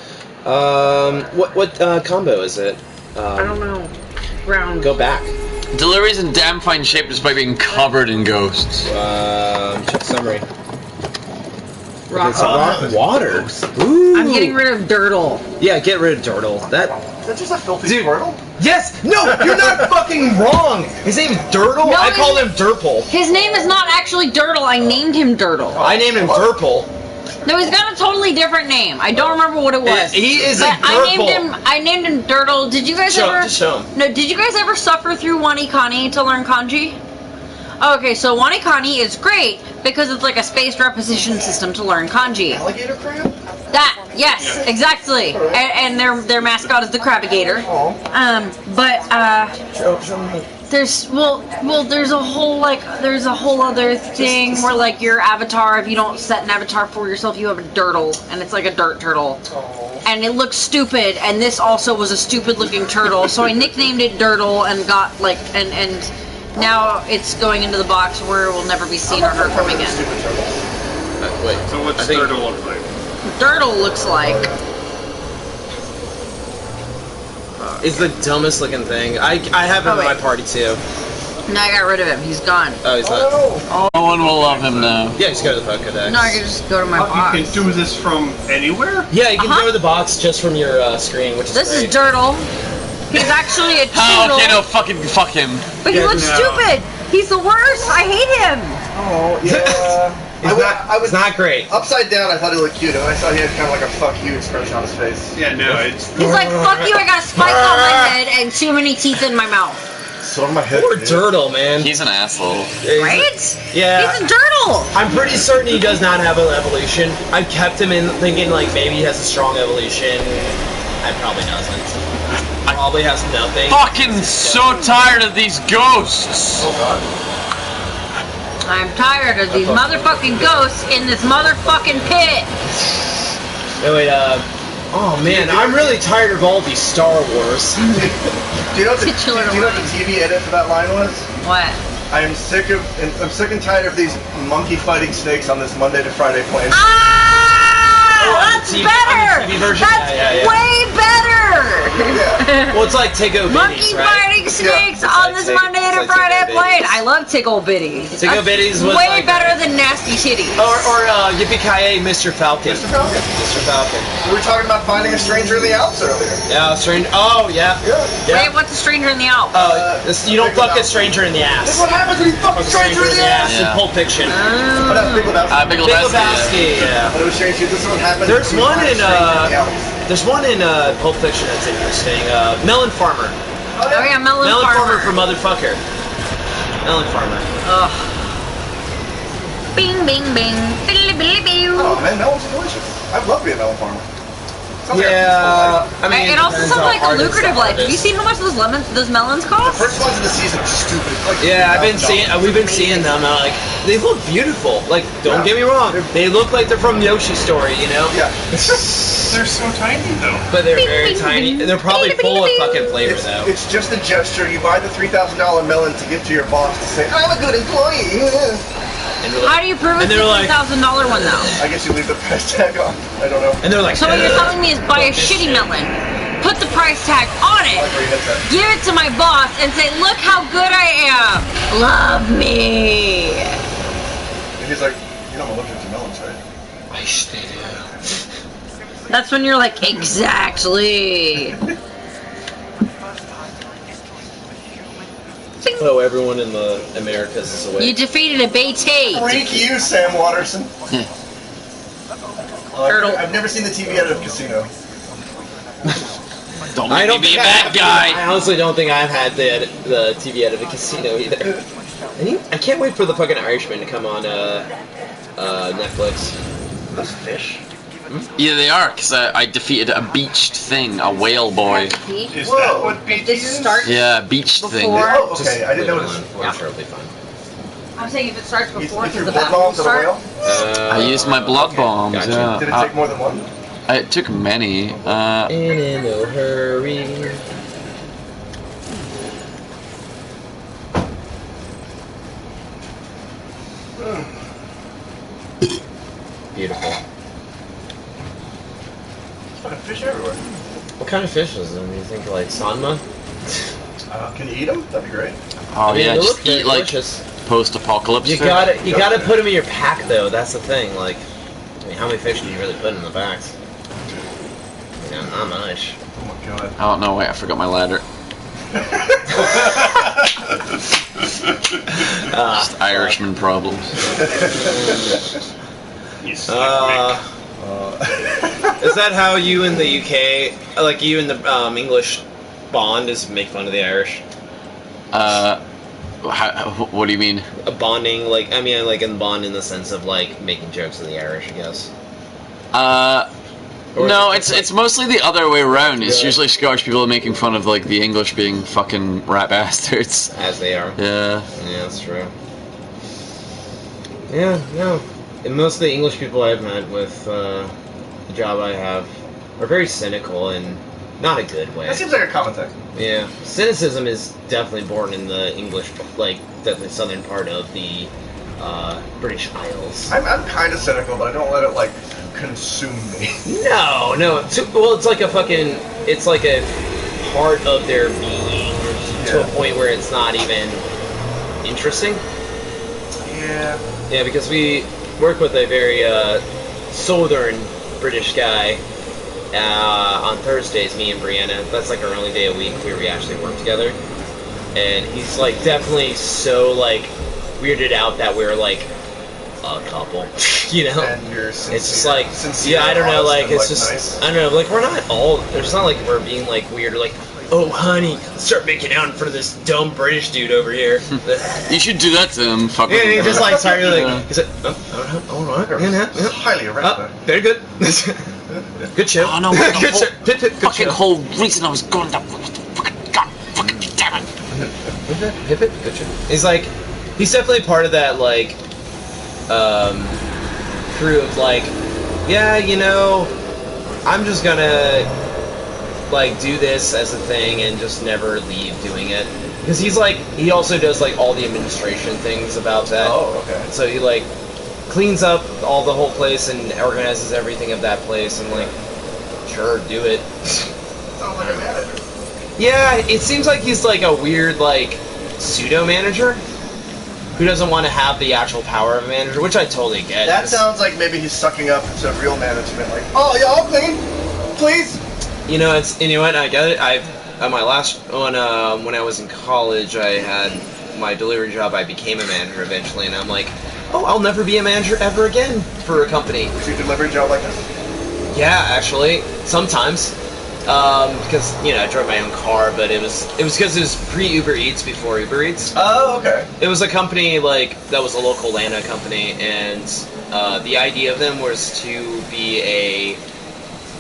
What combo is it?
I don't know. Round.
Go back.
Delivery's in damn fine shape despite being covered in ghosts.
Check summary.
Rock.
It's rock water. Ooh.
I'm getting rid of Dirtle.
Yeah, get rid of Dirtle.
Is that just a filthy Squirtle?
Yes! No! You're not fucking wrong! His name is Dirtle?
No,
I called him Durple.
His name is not actually Dirtle. I named him Dirtle.
I named him Durple.
No, he's got a totally different name. I don't remember what it was.
He is
but
a Durple.
I named him Dirtle. Did you guys ever?
Just show him.
No, did you guys ever suffer through Wanikani to learn kanji? Okay, so Wanikani is great because it's like a spaced repetition system to learn kanji.
Alligator crab?
That, yes, exactly. And their mascot is the Crabigator. There's there's a whole other thing where like your avatar, if you don't set an avatar for yourself, you have a dirtle, and it's like a dirt turtle. And it looks stupid, and this also was a stupid looking turtle, so I nicknamed it Dirtle and got like and now it's going into the box where it will never be seen or heard from again.
Wait.
So what's Turtle look like?
Dirtle looks like
It's the dumbest looking thing. I have him in my party too.
no, I got rid of him. He's gone.
Oh, he's not.
No one will love him now.
Yeah, just go to the Pokedex.
No, I can just go to my box.
You can do this from anywhere?
Yeah, you can go to the box just from your screen, which is
This
great.
is Dirtle. He's actually a
Oh,
turtle.
okay, no, fuck him.
But he looks stupid. He's the worst. I hate him.
Oh, yeah.
It's not great.
Upside down, I thought he looked cute, and I saw he had kind of like a fuck you expression on his face.
Yeah, no, it's...
He's like, fuck you, I got a spike on my head and too many teeth in my mouth.
So on my head.
Poor Dirtle, man.
He's an asshole.
Right?
Yeah.
He's a turtle.
I'm pretty certain he does not have an evolution. I kept him in thinking like maybe he has a strong evolution. I probably doesn't. Probably has nothing.
Fucking so tired of these ghosts.
Oh god.
I'm tired of these motherfucking ghosts in this motherfucking pit.
No, wait, oh man, I'm really tired of all these Star Wars.
Do you know what the TV edit for that line was?
What?
I'm sick and tired of these monkey fighting snakes on this Monday to Friday plane.
That's better!
TV version?
That's
Yeah.
way better!
Well, it's like Tickle
Monkey
Bitties, right?
fighting snakes on this Monday to
like
Friday
Tickle
plane.
Bitties.
I love Tickle Bitties.
Tickle
That's
Bitties was
way
like
better than Nasty Titties.
Or Yippee-Ki-Yay, Mr. Falcon.
Mr. Falcon.
Mr. Falcon.
We were talking about finding a stranger in the Alps earlier.
Yeah, strange. Oh, yeah.
Wait, what's a stranger in the Alps?
You don't fuck a stranger in the ass.
This is what happens when you fuck a stranger in the ass.
In Pulp Fiction.
Oh, that's Big Lebowski.
Big
Big Lebowski, yeah.
But it was strange too. This is what happens.
There's
when you
one
find a
in
stranger the Alps.
there's one in Pulp Fiction that's interesting. Melon Farmer.
Oh yeah, Melon
Farmer for motherfucker. Melon Farmer.
Ugh. Bing, bing, bing. Billy, billy, billy.
Oh man, melons are delicious. I'd love to be a melon farmer.
Yeah, I mean,
It also
depends
sounds
how
like a
hard it's
lucrative
to
life. Have you
harvest.
seen how much those melons
The
cost?
first ones in the season are stupid. It's like
Yeah, I've been seeing.
$3,000.
We've been seeing them. Like they look beautiful. Like don't get me wrong, they look like they're from Yoshi's Story. You know.
Yeah.
They're so tiny though.
But they're very tiny. And they're probably full of fucking flavor though.
It's just a gesture. You buy the $3,000 melon to give to your boss to say, I'm a good employee.
And they're
How
like,
do you prove it's
and
a
they're like,
$3,000 one though?
I guess you leave the price tag on. I don't know.
and they're like,
So what you're telling me is buy a shitty melon, put the price tag on it, give it to my boss, and say, look how good I am. Love me.
And he's like, you know I'm allergic to melons, right?
I stay there.
That's when you're like, exactly.
Oh, everyone in the Americas is awake.
You defeated a Bété.
Freak you, Sam Watterson.
Turtle.
I've never seen the TV out of Casino.
Don't
I
make
don't
me be a
think
bad guy.
I honestly don't think I've had the TV out of a casino either. I can't wait for the fucking Irishman to come on Netflix.
Those fish.
Yeah, they are, because I defeated a beached thing, a whale boy.
Is that what
Did
BT
this
is?
start
Yeah, beached thing.
before?
Oh, okay. I didn't notice.
I'm sure it'll be fine.
I'm saying if it starts before,
You
does
threw
the
blood
battle
bombs at a
start?
whale?
I used my blood bombs,
Gotcha.
yeah.
Did it take more than one?
It took many.
In no hurry. Beautiful.
Fucking fish everywhere.
What kind of fish is them? You think like sanma?
Can you eat them? That'd be great.
Oh
I mean,
yeah,
they
just
look very
eat like
delicious.
post-apocalypse.
You
food.
gotta put them in your pack though. That's the thing. Like, I mean, how many fish do you really put in the packs? You know, not much.
Oh my god.
Oh no, wait, I forgot my ladder. Just Irishman problems.
He's
Is that how you in the UK, like you in the English bond, is make fun of the Irish?
What do you mean?
A bonding, like, I mean, like in bond in the sense of like making jokes of the Irish, I guess. Or
No,
is it
it's mostly the other way around. It's
Yeah.
usually Scottish people making fun of like the English being fucking rat bastards.
As they are.
Yeah.
Yeah, that's true. Yeah, no. And most of the English people I've met with the job I have are very cynical in not a good way.
That seems like a common thing.
Yeah, cynicism is definitely born in the English, like the southern part of the British Isles.
I'm kind of cynical, but I don't let it like consume me.
No, well, it's like a fucking, it's like a part of their being to a point where it's not even interesting.
Yeah.
Yeah, because we work with a very southern British guy on Thursdays, me and Brianna. That's like our only day a week where we actually work together. And he's like definitely so like weirded out that we're like a couple, you know?
And you're
It's just like,
sincere,
yeah, I don't know,
honest,
like,
and,
it's
like,
just,
nice.
I don't know, like, we're not all, it's not like we're being, like, weird, or like, oh, honey, start making out in front of this dumb British dude over here.
You should do that to him. Fuck
Yeah,
with
he
him.
just, like, started, like,
Yeah.
he's like, all right, yeah.
Highly erect.
Very good. Good show.
Oh no,
good
the whole,
show. Good
fucking
show.
whole reason I was going that fucking god, fucking damn it.
Hip it. Good show. He's like, he's definitely part of that, like, crew of, like, yeah, you know, I'm just gonna, like, do this as a thing and just never leave doing it. Because he's like, he also does, like, all the administration things about that.
Oh, okay.
So he, like, cleans up all the whole place and organizes everything of that place and, like, sure, do it.
Sounds like a manager.
Yeah, it seems like he's, like, a weird, like, pseudo-manager who doesn't want to have the actual power of a manager, which I totally get.
That sounds like maybe he's sucking up to real management. Like, oh, y'all clean, please.
You know, you know what? I get it. At my last one, when I was in college, I had my delivery job. I became a manager eventually, and I'm like, oh, I'll never be a manager ever again for a company.
Was your delivery job like this?
Yeah, actually, sometimes. Because, you know, I drove my own car, but it was because it was pre-Uber Eats before Uber Eats.
Oh, okay.
It was a company, like, that was a local Lana company, and the idea of them was to be a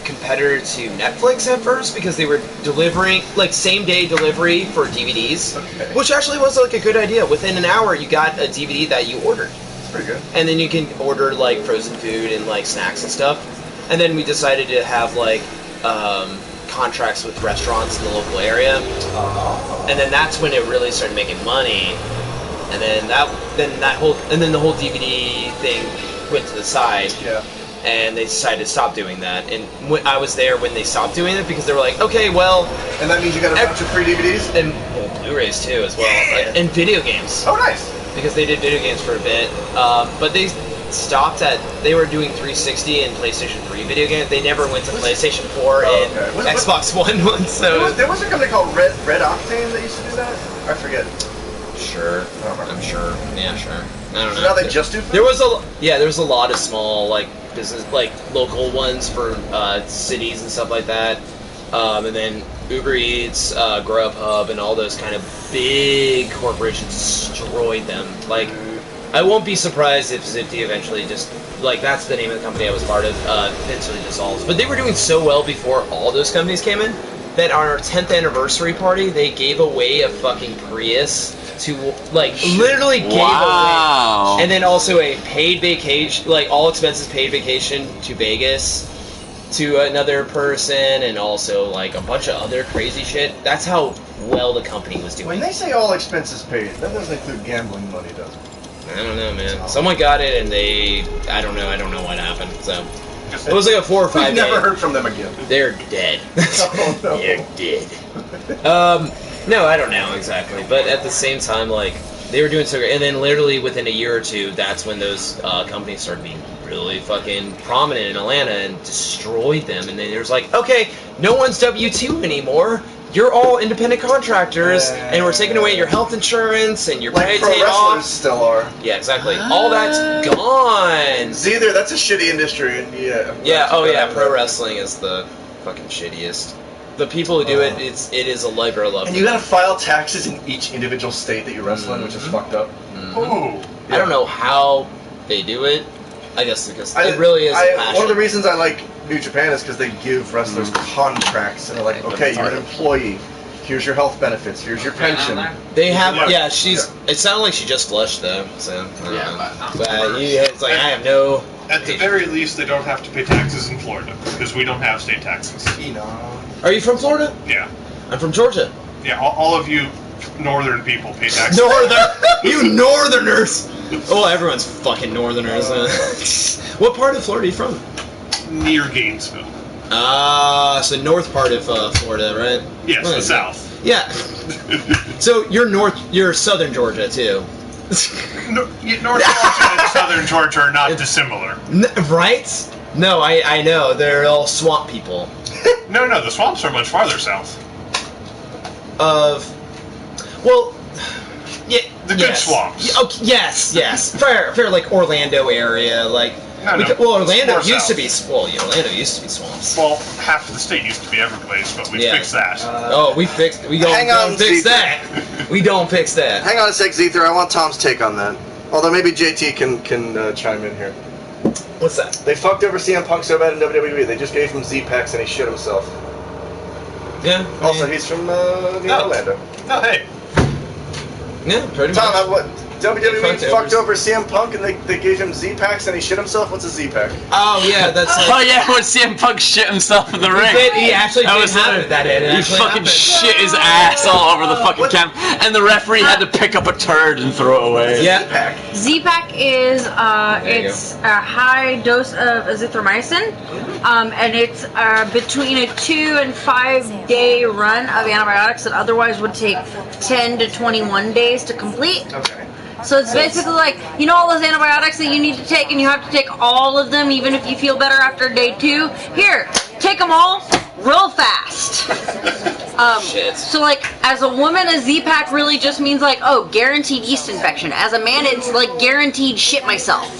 competitor to Netflix at first because they were delivering like same-day delivery for DVDs, which actually was like a good idea. Within an hour, you got a DVD that you ordered.
That's pretty good.
And then you can order like frozen food and like snacks and stuff. And then we decided to have like contracts with restaurants in the local area. And then that's when it really started making money. And then the whole DVD thing went to the side.
Yeah.
And they decided to stop doing that. And I was there when they stopped doing it because they were like, okay, well.
And that means you got a bunch of free DVDs?
And Blu-rays too, as well. Yeah. And video games.
Oh, nice. Because
they did video games for a bit. But they stopped at. They were doing 360 and PlayStation 3 video games. They never went to PlayStation 4 and Xbox One ones. So
there was a company called Red Octane that used to do that? I forget.
Sure. I'm sure. Yeah, sure. I don't know.
So now they just do food?
There was a lot of small like business like local ones for cities and stuff like that. And then Uber Eats, Grubhub, and all those kind of big corporations destroyed them. Like, I won't be surprised if Zipty eventually just like that's the name of the company I was part of eventually dissolves. But they were doing so well before all those companies came in that on our 10th anniversary party they gave away a fucking Prius to like literally gave away, and then also a paid vacation, like all expenses paid vacation to Vegas to another person, and also like a bunch of other crazy shit. That's how well the company was doing.
When they say all expenses paid, that doesn't include gambling money, does it?
I don't know, man. Someone got it, and I don't know what happened. So it was like a 4 or 5
We've never heard from them again.
They're dead.
Oh, no.
They're dead. No, I don't know exactly, but at the same time, like they were doing so great, and then literally within a year or two, that's when those companies started being really fucking prominent in Atlanta and destroyed them. And then there was like, okay, no one's W-2 anymore. You're all independent contractors, and we're taking away your health insurance and your pay
pro wrestlers still are.
Yeah, exactly. All that's gone.
See, that's a shitty industry, and
yeah. Oh yeah, pro wrestling is the fucking shittiest. The people who do it is a labor of love.
And you gotta file taxes in each individual state that you wrestle in, which is fucked up.
Ooh.
I don't know how they do it. I guess because it really is passion.
One of the reasons I like New Japan is because they give wrestlers contracts, and they're like, okay, you're an employee. Here's your health benefits. Here's your pension.
They have, yeah. She's. It sounded like she just flushed though. So but it's like I have no.
At the very least, they don't have to pay taxes in Florida because we don't have state taxes.
Are you from Florida?
Yeah. I'm
from Georgia.
Yeah, all of you northern people pay taxes.
You northerners! Oh, everyone's fucking northerners. What part of Florida are you from?
Near Gainesville.
So north part of Florida, right?
Yes, the south.
Yeah. So you're southern Georgia too.
North Georgia and southern Georgia are not dissimilar.
Right? No, I know. They're all swamp people.
No, the swamps are much farther south.
Well, yeah,
the good swamps.
Okay, yes. Fair, like Orlando area, like. Orlando used to be. Orlando used to be swamps.
Well, half of the state used to be Everglades, but we fixed that.
We don't fix that. We don't fix that.
Hang on a sec, Zether. I want Tom's take on that. Although maybe JT can chime in here.
What's that?
They fucked over CM Punk so bad in WWE. They just gave him Z-Packs and he shit himself.
Yeah.
Also, he's from Orlando.
Oh, hey.
Yeah, pretty much.
Tom, what? WWE fucked over CM Punk and they gave him Z-Packs and he shit himself? What's a Z-Pack?
Oh, yeah, that's like...
Oh, yeah, when CM Punk shit himself in the ring.
He actually did have that in.
He fucking shit his ass all over the fucking camp, and the referee had to pick up a turd and throw it away.
Yeah.
Z-Pack is, it's a high dose of azithromycin, and it's between a 2 and 5 day run of antibiotics that otherwise would take 10 to 21 days to complete.
Okay.
So it's basically like, you know all those antibiotics that you need to take and you have to take all of them even if you feel better after day 2? Here, take them all real fast. So like, as a woman, a Z-Pack really just means like, oh, guaranteed yeast infection. As a man, it's like guaranteed shit myself.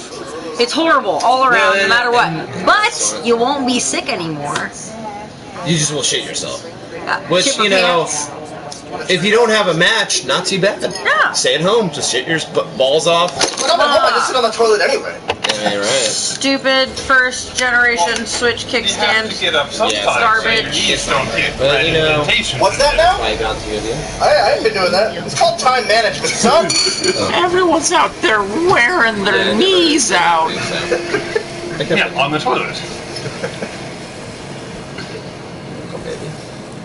It's horrible all around, no matter what. But you won't be sick anymore.
You just will shit yourself. Which, you know... If you don't have a match, not too bad.
Yeah.
Stay at home, just shit your balls off.
When I'm at home, I just sit on the toilet anyway.
Yeah, right.
stupid first generation Switch
You have
kickstand.
to get up sometimes.
Garbage.
So your knees don't get
But, you know,
indentation.
What's that now?
I got to you.
I ain't been doing that. It's called time management, son.
Everyone's out there wearing their knees out.
Yeah, on the toilet.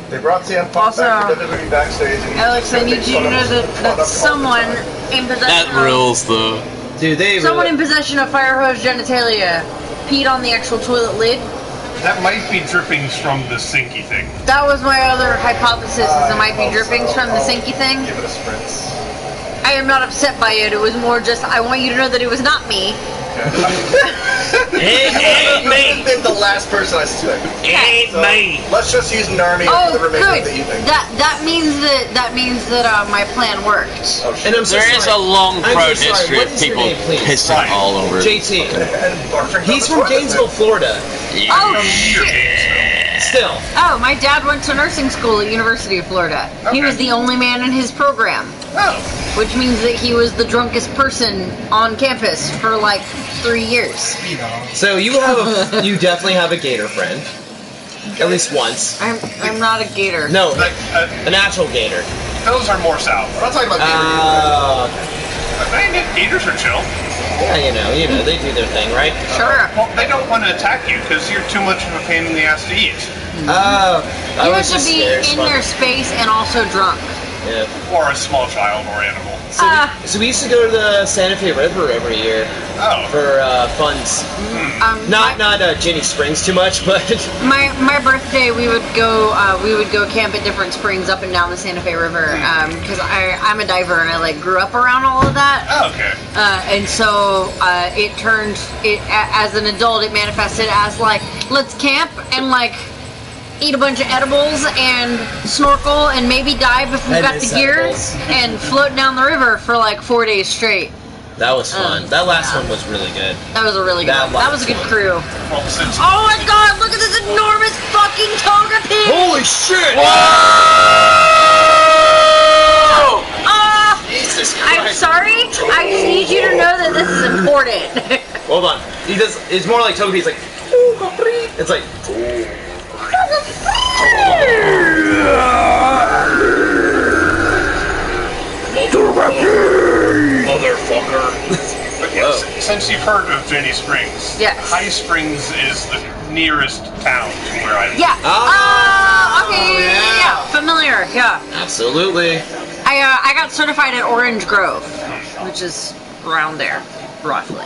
They brought CM Punk
Also,
back to WWE backstage. And
Alex, I need you to know that someone in possession
That rules, though.
Dude,
someone in possession of fire hose genitalia peed on the actual toilet lid.
That might be drippings from the sinky thing.
That was my other hypothesis, is it might be drippings from the sinky thing.
Give it a spritz.
I am not upset by it, it was more just, I want you to know that it was not me.
It ain't me.
You've been the last person I suspect.
It ain't me.
Let's just use Narnia
Oh,
for the remainder
good.
of the evening.
That means that my plan worked.
Oh, shit.
And I'm so
There is a
sorry.
long
I'm
proud
so sorry.
history
What
of
is your
people
name, please?
pissing all over.
JT.
And
He's from Gainesville, Florida.
Oh shit!
Still.
Oh, my dad went to nursing school at University of Florida. He was the only man in his program.
Oh.
Which means that he was the drunkest person on campus for like 3 years.
So you definitely have a gator friend. At least once.
I'm not a gator.
No,
Like,
an actual gator.
those are more south.
We're not talking about
Gators are chill.
Yeah, you know, they do their thing, right?
Sure.
Well, they don't want to attack you because you're too much of a pain in the ass to eat.
I
You have
was
to
just
be
scared.
in their space and also drunk.
Yeah.
Or a small child or animal.
So we used to go to the Santa Fe River every year
Oh.
for funds. Not Jenny Springs too much, but
My birthday, we would go camp at different springs up and down the Santa Fe River because I'm a diver and I grew up around all of that.
Oh, okay.
And so as an adult, it manifested as let's camp and eat a bunch of edibles and snorkel and maybe dive if we've got the gear and float down the river for 4 days straight.
that was fun. That last one was really good.
That was a really good one. That was a good crew.
Well, since
Oh my god, look at this enormous fucking toga pig!
Holy shit! Jesus
I'm
Christ!
sorry, I just need you to know that this is important.
Hold on. It's more like Togepi's like. It's like.
Motherfucker.
Whoa.
Since you've heard of Jenny Springs,
Yes.
High Springs is the nearest town to where I live.
Yeah. Okay.
yeah.
Yeah. Familiar. Yeah.
Absolutely.
I got certified at Orange Grove, which is around there, roughly.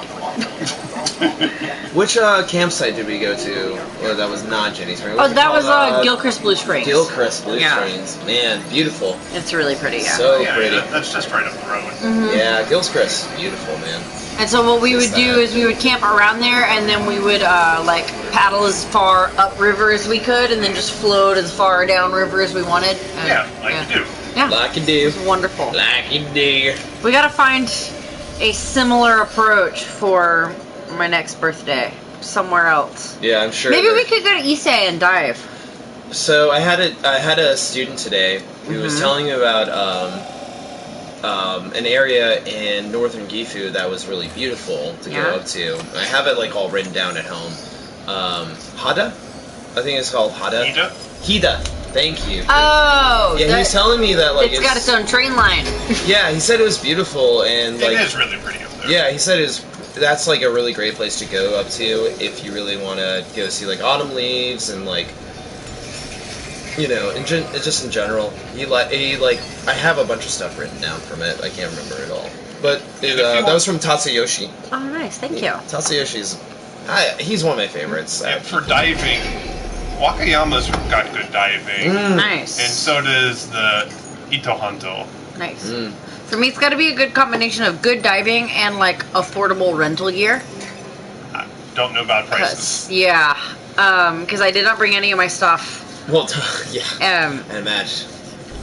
Which campsite did we go to? Well, that was not Jenny Springs.
Oh, that was Gilchrist Blue Springs.
Gilchrist Blue
Yeah.
Springs. Man, beautiful.
It's really pretty. Yeah.
So
Yeah,
pretty.
that's just right up the road.
Yeah, Gilchrist. Beautiful, man.
And so what we would do is we would camp around there, and then we would paddle as far upriver as we could, and then just float as far downriver as we wanted. And,
Yeah, like you do.
Yeah.
Like you
It
do.
was wonderful.
Like you do.
We gotta find a similar approach for my next birthday somewhere else.
Yeah, I'm sure.
Maybe we could go to Issei and dive.
So I had a student today who was telling me about an area in northern Gifu that was really beautiful to go up to. I have it all written down at home. Hada? I think it's called Hada. Hida. Thank you.
Oh,
Yeah, he was telling me that
it's got its own train line.
Yeah, he said it was beautiful and
It is really pretty up there.
Yeah, he said that's a really great place to go up to if you really want to go see autumn leaves and just in general. I have a bunch of stuff written down from it. I can't remember it all, but that was from Tatsuyoshi.
Oh, nice. Thank you.
Tatsuyoshi's he's one of my favorites.
And for diving, Wakayama's got good diving.
Nice.
And so does the Itohanto.
Nice. For me, it's got to be a good combination of good diving and affordable rental gear.
I don't know about prices.
Because I did not bring any of my stuff.
Well, yeah. I imagine.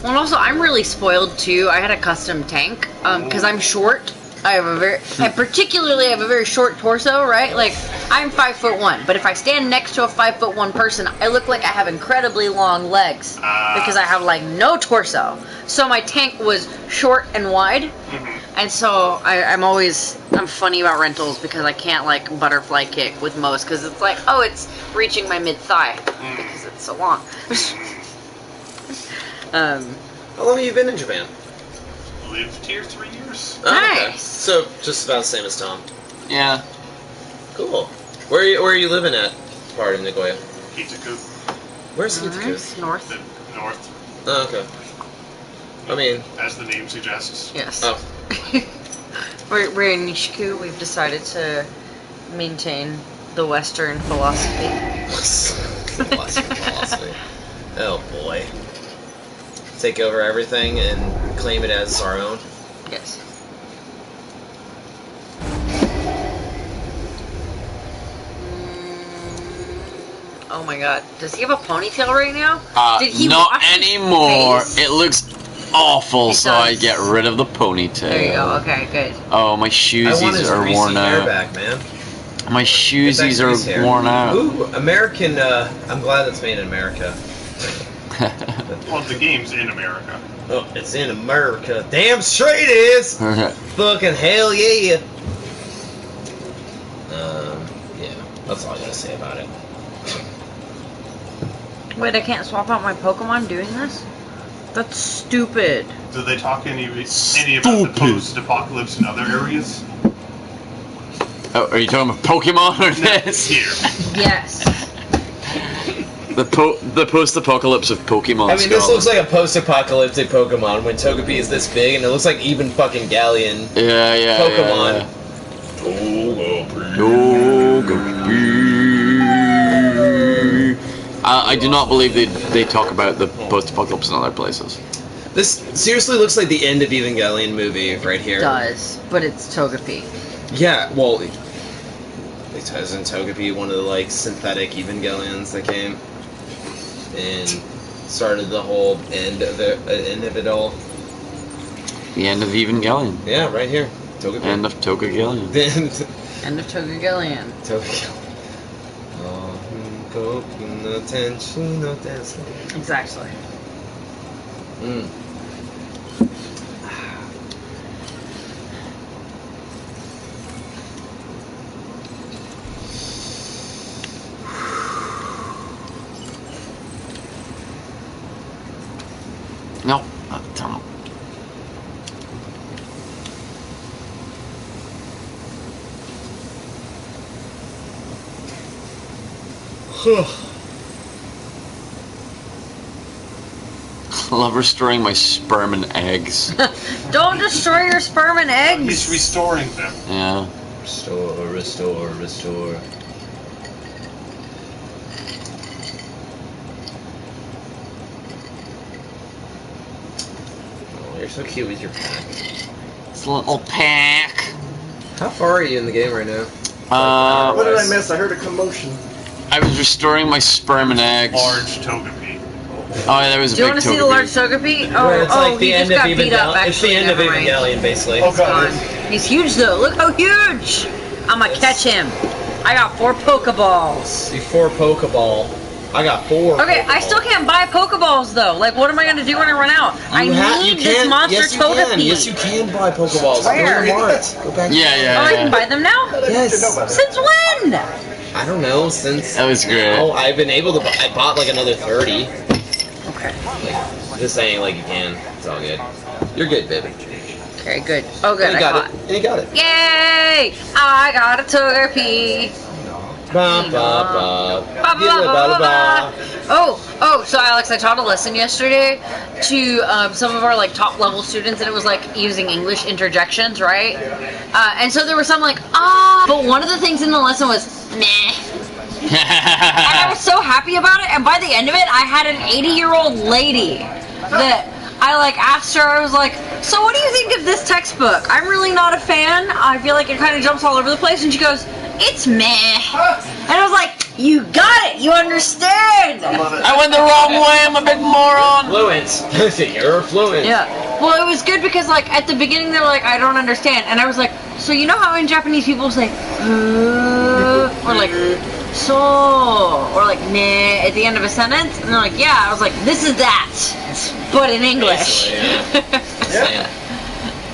Well, and also I'm really spoiled too. I had a custom tank because I'm short. I have a very short torso, right? I'm 5'1", but if I stand next to a 5'1" person, I look like I have incredibly long legs because I have no torso. So my tank was short and wide, And so I'm funny about rentals because I can't like butterfly kick with most because it's like, oh, it's reaching my mid-thigh because it's so long.
How long have you been in Japan?
Lived here 3 years.
Oh, okay.
Nice.
So just about the same as Tom.
Yeah.
Cool. Where are you living at? Part of Nagoya.
Kitaku.
Where's Kitaku?
Nice. North.
The north,
Oh, okay. I mean,
as the name suggests.
Yes.
oh,
We're in Nishiku. We've decided to maintain the Western philosophy.
philosophy. Oh boy. Take over everything and claim it as our own.
Yes. Oh my god. Does he have a ponytail right now? Did he
Not
wash his
anymore.
face?
It looks awful,
It
so I
does.
get rid of the ponytail.
There you go. Okay, good.
Oh, my
I want
shoesies
his
are
greasy
worn
hair
out.
back, man.
My
Get that
shoesies
grease hair.
are worn out.
Ooh, American. I'm glad it's made in America.
Well, the game's in America.
Oh, it's in America. Damn straight it is. Fucking hell yeah. Yeah, that's all I gotta say about it.
Wait, I can't swap out my Pokemon doing this? That's stupid.
Do they talk any about the post-apocalypse in other areas?
Oh, are you talking about Pokemon or this?
Here.
Yes.
The post-apocalypse of Pokemon.
I mean, this looks like a post-apocalyptic Pokemon when Togepi is this big, and it looks like even fucking Galleon
yeah,
Pokemon.
Togepi. I do not believe they talk about the post-apocalypse in other places.
This seriously looks like the end of Evangelion movie right here.
It does, but it's Togepi.
Yeah, well, it isn't Togepi one of the like synthetic Evangelions that came and started the whole end of it all.
The end of Evangelion.
Yeah, right here, Togepi.
End of Togegelion.
End of Togegelion. Exactly.
Mm.
No, don't. I love restoring my sperm and eggs.
Don't destroy your sperm and eggs.
He's restoring them.
Yeah.
Restore. Oh, you're so cute with your pack.
It's a little pack.
How far are you in the game right now?
What did I miss? I heard a commotion.
I was restoring my sperm and eggs.
Large Togepi.
Oh, yeah, there was a
Do you
big
want to see the
Togepi.
large Togepi? Oh,
Where it's like
he
the
just
end of
got beat up.
Evangelion. It's the
Actually,
end of
never mind.
Evangelion, basically.
Oh
He's
god.
gone. He's huge though. Look how huge! I'm gonna catch him. I got 4 Pokeballs.
The 4 Pokeball. I got 4.
Okay, I still can't buy Pokeballs though. Like, what am I gonna do when I run out? I need this monster
yes, you
Togepi.
can. Yes, you can buy Pokeballs.
Where?
Go to Mart. Go back.
Yeah.
Oh, I can buy them now?
Yes.
Since when?
I don't know. Since
That was great.
now, I've been able to. I bought like another 30.
Okay.
Just saying, like you can. It's all good. You're good, baby.
Okay, good. Oh, good.
And
I
you got
caught.
it. And you got it.
Yay! I got a Togepi.
Ba, ba, ba.
Ba, ba, ba, ba, ba. Oh, so Alex, I taught a lesson yesterday to some of our like top level students, and it was like using English interjections, right? And so there were some like but one of the things in the lesson was meh. And I was so happy about it, and by the end of it, I had an 80-year-old lady that I like asked her, I was like, so what do you think of this textbook? I'm really not a fan. I feel like it kind of jumps all over the place. And she goes, it's meh. And I was like, you got it. You understand.
I went the wrong way. I'm a big moron.
Fluent. You're fluent.
Yeah. Well, it was good because like at the beginning they're like, I don't understand. And I was like, so you know how in Japanese people say, or like, so, or like, nah, at the end of a sentence? And they're like, yeah. I was like, this is that, but in English.
Yeah.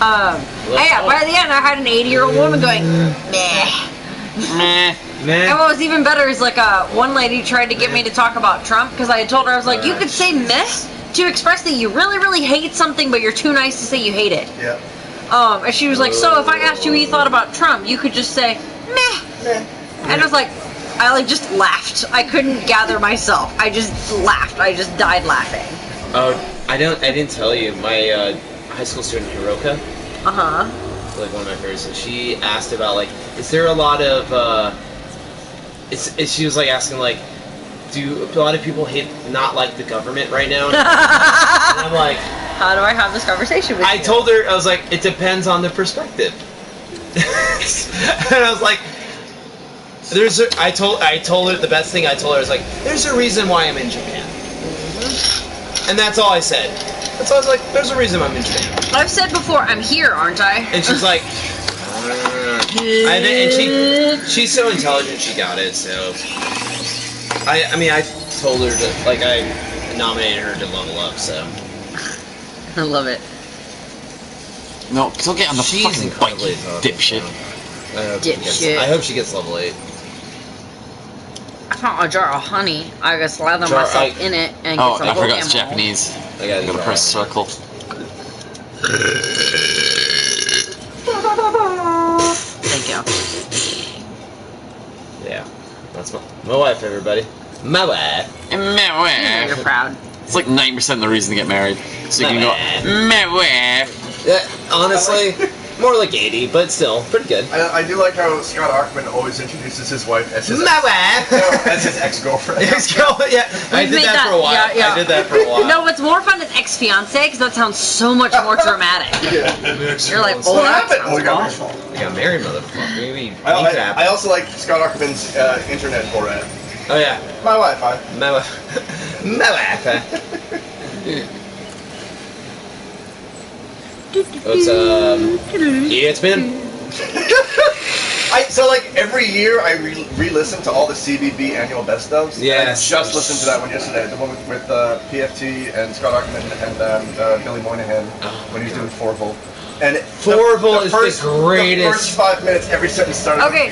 Yeah, by the end I had an 80-year-old woman going, meh.
Meh.
And what was even better is like one lady tried to get me to talk about Trump because I had told her, I was like, you could say meh to express that you really, really hate something, but you're too nice to say you hate it.
Yeah.
And she was like, so if I asked you what you thought about Trump, you could just say meh. And I was like, I like just laughed. I couldn't gather myself. I just laughed. I just died laughing.
I didn't tell you. My high school student Hiroka. Like one of my favorites. And she asked about like, is there a lot of? She was like asking like, do a lot of people not like the government right now? And I'm like,
how do I have this conversation with you?
I told her, I was like, it depends on the perspective. And I was like, I told her the best thing I told her was like, there's a reason why I'm in Japan. And that's all I said. That's all I was like, there's a reason I'm in Japan.
I've said before, I'm here, aren't I?
And she's like, and she's so intelligent, she got it, so. I mean, I told her to, like, I nominated her to level up, so.
I love it.
No, still get on the fucking bike, you dipshit.
I hope she gets level 8.
I found a jar of honey. I gotta slather myself in it and get some
I forgot
Pokemon.
it's Japanese.
I gotta
press circle.
Thank you.
Yeah. That's my wife, everybody. My wife.
My wife.
You're proud.
It's like 90% the reason to get married. So you can go, my wife.
Yeah, honestly, more like 80, but still, pretty good.
I do like how Scott Aukerman always introduces his wife as his
as
his ex-girlfriend.
Ex-girlfriend, yeah. I did that for a while.
Yeah.
I did that for a while.
No, what's more fun is ex-fiance, because that sounds so much more dramatic. You're like, oh,
What
that
happened?
sounds awful.
We got married, motherfucker. Maybe.
I also like Scott Aukerman's internet format.
Oh yeah.
My Wi-Fi.
My Wi-Fi. What's yeah, it's been.
So like every year I re-listen to all the CBB annual best ofs.
Yeah.
I just listened to that one yesterday. The one with PFT and Scott Aukerman and Billy Moynihan when he was doing Forville. And
Forville is the greatest.
The first 5 minutes, every sentence started.
Okay,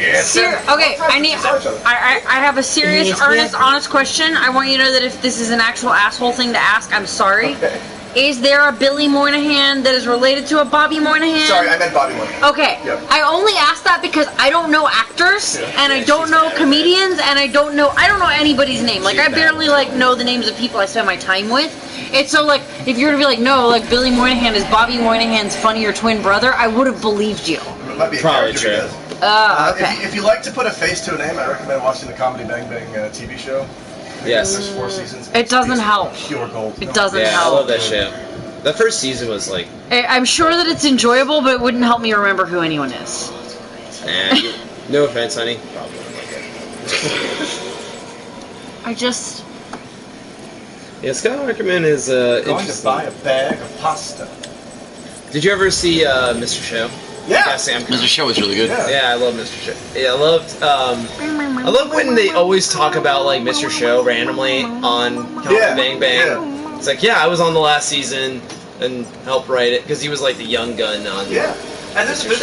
I have a serious, earnest, honest question. I want you to know that if this is an actual asshole thing to ask, I'm sorry.
Okay.
Is there a Billy Moynihan that is related to a Bobby Moynihan?
Sorry, I meant Bobby Moynihan.
Okay.
Yep.
I only asked that because I don't know actors and I don't know comedians and I don't know anybody's name. Like I barely like know the names of people I spend my time with. It's so like if you're gonna be like, no, like Billy Moynihan is Bobby Moynihan's funnier twin brother, I would have believed you.
It might be a
Probably
character
true.
he does.
Okay.
If you like to put a face to a name, I recommend watching the Comedy Bang Bang TV show.
Yes.
There's 4 seasons.
It doesn't
It's
help.
Pure gold.
It doesn't
Yeah,
help.
I love that shit. That first season was like.
I'm sure that it's enjoyable, but it wouldn't help me remember who anyone is.
No offense, honey.
I just.
Yeah, Scott Aukerman is
Going to
interesting.
buy a bag of pasta.
Did you ever see Mr. Show?
Yeah.
Sam.
Mr. Show was really good.
Yeah, I love Mr. Show. Yeah, I love when they always talk about like Mr. Show randomly on Comedy Bang Bang.
Yeah.
It's like, yeah, I was on the last season and helped write it because he was like the young gun on.
Yeah. And this is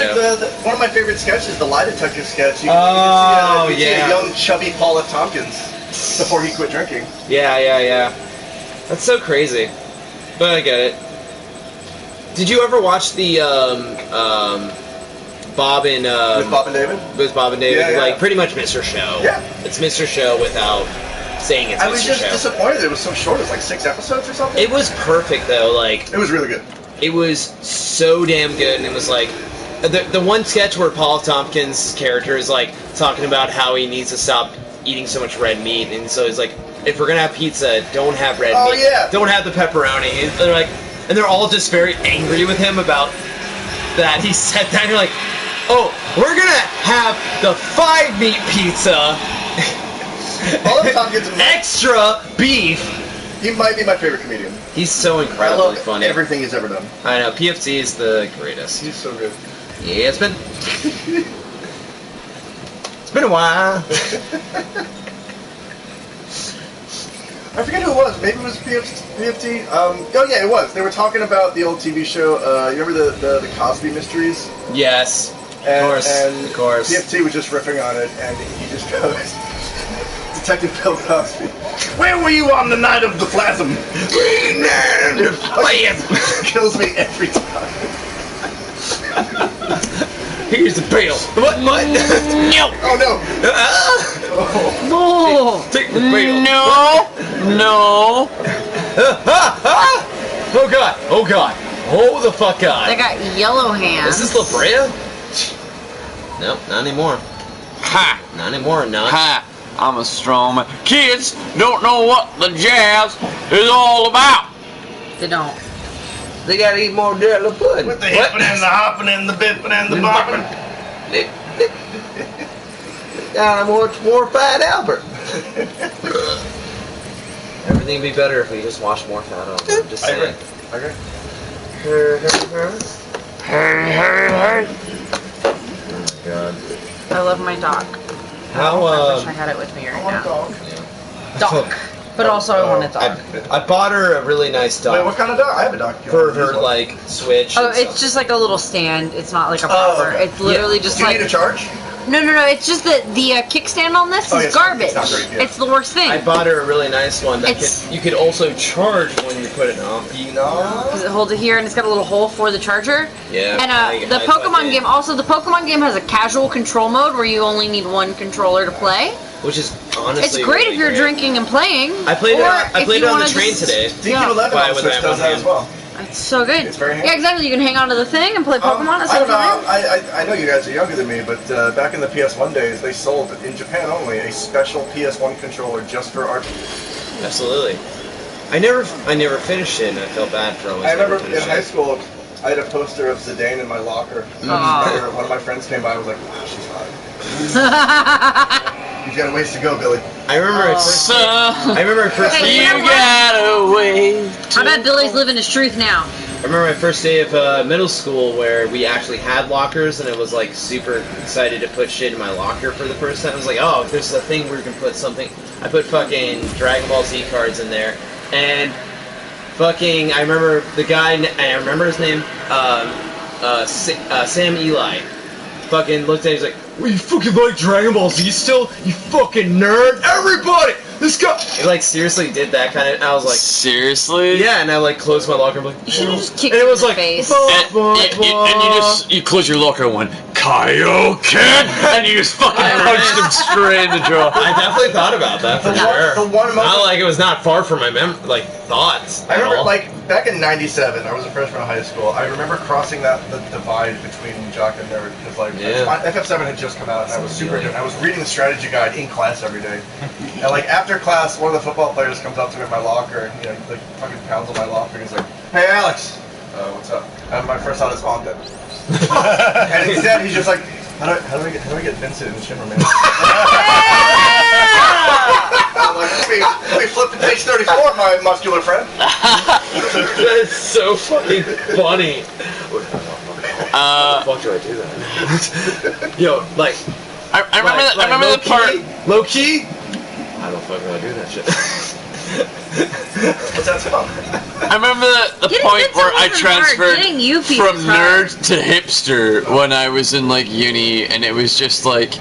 one of my favorite sketches, the lie detector sketch. You
Oh,
see
yeah.
a young, chubby Paula Tompkins before he quit drinking.
Yeah. That's so crazy, but I get it. Did you ever watch the Bob and
With Bob and David?
With Bob and David,
Yeah.
like pretty much Mr. Show.
Yeah.
It's Mr. Show without saying it's Mr. Show.
I was just disappointed it was so short. It was like 6 episodes or something.
It was perfect though. Like
it was really good.
It was so damn good, and it was like the one sketch where Paul Tompkins' character is like talking about how he needs to stop eating so much red meat, and so he's like, if we're gonna have pizza, don't have red meat.
Yeah.
Don't have the pepperoni. And they're like, and they're all just very angry with him about that. He said that, and you're like, oh, we're gonna have the 5-meat pizza.
Paul Tompkins
extra beef.
He might be my favorite comedian.
He's so
I
incredibly
love
funny.
everything he's ever done.
I know, PFT is the greatest.
He's so good.
Yeah, it's been a while.
I forget who it was. Maybe it was PFT. Oh yeah, it was. They were talking about the old TV show. You remember the Cosby Mysteries?
Yes.
And,
Of course.
PFT was just riffing on it, and he just goes, Detective Bill Cosby, where were you on the night of the plasm? Kills me every time.
Here's the bill. What? No.
Oh no.
No.
Take the bill.
No. No.
Oh god. Oh god. Oh the fuck god.
They got yellow hands.
Is this La Brea? Nope, not anymore.
Ha.
Not anymore, not.
Ha. I'm a strong man. Kids don't know what the jazz is all about.
They don't.
They gotta eat more dirt pudding.
With the hippin' and the hoppin' and the bippin' and the boppin'.
Got more Fat Albert. Everything would be better if we just watched more Fat Albert. I'm just saying.
Okay.
Hey.
Oh God.
I love my dog.
How
I wish I had it with me right now.
Dog.
Dog. But also I want a dog.
I bought her a really nice dog.
Wait, what kind of dog? I have a dog.
For her, like, Switch.
Oh,
and
it's
stuff.
just like a little stand. It's not like a proper.
okay.
It's literally just
Do you
like.
need a charge?
No. It's just that the kickstand on this is
yes,
garbage.
it's not great, yeah.
It's the worst thing.
I bought her a really nice one that
It's-
you could also charge when you put it on.
Because it holds it here and it's got a little hole for the charger.
Yeah.
And the Pokemon game, also the Pokemon game has a casual control mode where you only need one controller to play.
Which is honestly
It's great
really
if you're drinking and playing.
I played it.
or
I
if
played
you
it on the
wanna
train
just-
today.
DQ11
Why
on
would
Switch
I
does
want
that
him?
as well.
It's so good.
It's very handy.
Yeah, exactly. You can hang onto the thing and play Pokemon at the
I
same
don't know.
time.
I know you guys are younger than me, but back in the PS1 days, they sold in Japan only a special PS1 controller just for art.
Absolutely. I never finished it, and I felt bad for always.
I remember
never
in
finishing
high
it.
school, I had a poster of Zidane in my locker.
Aw.
One of my friends came by and was like, wow, she's hot. You've got a ways to go, Billy.
I remember it first.
So,
I remember it first.
Hey,
you
you know what?
gotta wait.
I bet Billy's living his truth now.
I remember my first day of middle school where we actually had lockers, and I was like super excited to put shit in my locker for the first time. I was like, oh, there's a thing where you can put something. I put fucking Dragon Ball Z cards in there, and fucking I remember the guy. I remember his name. Sam Eli. Fucking looked at me, he's like, "Well, you fucking like Dragon Ball Z still? You fucking nerd! Everybody, this guy!" He like seriously did that kind of. I was like,
Seriously?
yeah, and I like closed my locker. I'm like,
You should have just kicked
and
him
it was
in the
like,
face.
And you close your locker and went, Kaioken! And you just fucking punched him straight in the jaw.
I definitely thought about that for sure.
The one moment-
Not like it was not far from my thoughts.
I
at
remember,
all.
like, back in '97, I was a freshman in high school. I remember crossing the divide between jock and nerd because, like,
Yeah.
FF7 had just come out, and I was super into it. I was reading the strategy guide in class every day. And, like, after class, one of the football players comes up to me in my locker, and, he like, fucking pounds on my locker, and he's like, "Hey, Alex, what's up?" And my first thought is, "Oh, I'm dead." And instead, he's just like, how do I get Vincent in the shimmer, man? I'm like, let me flip to page 34, my muscular friend.
That is so fucking funny. What the fuck do I do that? Yo, like,
I remember the part.
Low key? How the fuck do I do that shit?
What's that spell?
I remember the
Getting
point
Vincent
where I
wasn't hard.
transferred
Getting Yuffie
from
was hard.
nerd to hipster when I was in like uni, and it was just like,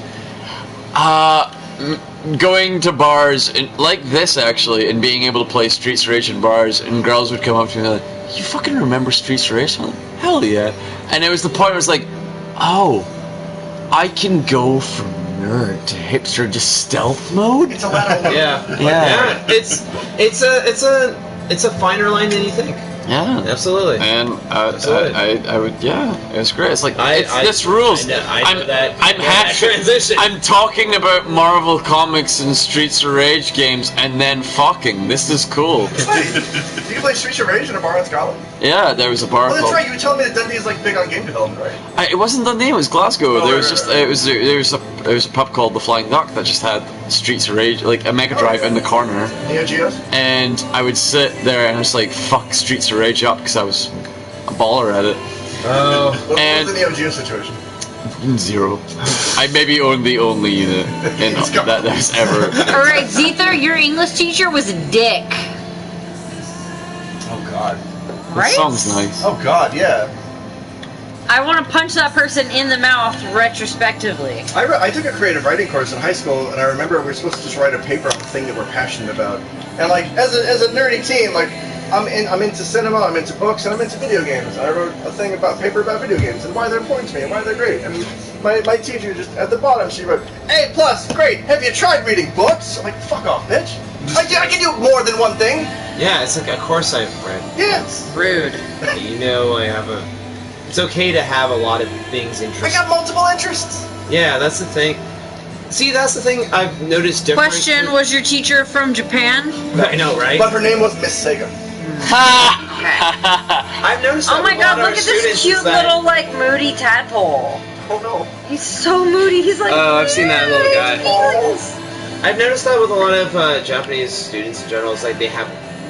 going to bars and like this actually, and being able to play Streets of Rage in bars, and girls would come up to me and like, "You fucking remember Streets of Rage?" I'm like, "Hell yeah!" And it was the point where it's like, "Oh, I can go from nerd to hipster just stealth mode."
It's a lateral.
Yeah. It's a finer line than you think.
Yeah,
absolutely.
And
Absolutely.
I would, yeah, it was great. It's like
I-
this rules.
I know that.
I'm
that transition.
I'm talking about Marvel comics and Streets of Rage games, and then fucking. This is cool.
Wait, do you play Streets of Rage in a bar in Scotland?
Yeah, there was a bar
Oh, that's
called.
right. You were telling me that Dundee is like big on game development, right?
It wasn't Dundee. It was Glasgow.
Oh,
there was
right,
just
right.
there was a pub called the Flying Duck that just had Streets of Rage, like a Mega Drive in the corner.
Neo Geos?
And I would sit there and just like fuck Streets of Rage up because I was a baller at it.
Oh.
What
And-
was the Neo Geo situation?
0. I maybe own the only unit that there's ever.
Alright, Zether, your English teacher was a dick.
Oh God.
Right?
That song's nice.
Oh God, yeah.
I want to punch that person in the mouth retrospectively.
I took a creative writing course in high school, and I remember we were supposed to just write a paper on the thing that we're passionate about. And like, as a nerdy teen, like, I'm into cinema, I'm into books, and I'm into video games. I wrote a thing about paper about video games and why they're important to me and why they're great. And my teacher just at the bottom she wrote A+, great. Have you tried reading books? I'm like, fuck off, bitch. I can do more than one thing.
Yeah, it's like, of course I've read.
Yes.
Rude.
You know, I have a. It's okay to have a lot of things interesting.
I got multiple interests.
Yeah, that's the thing. See, that's the thing I've noticed different.
Question, was your teacher from Japan?
I know, right?
But her name was Miss Sega.
I've noticed that
Oh my
with a
god,
lot of
look
our
at this
students
cute
is that-
little, like, moody tadpole.
Oh no.
He's so moody, he's like...
Oh, I've seen that little guy.
Yes.
I've noticed that with a lot of Japanese students in general, it's like they have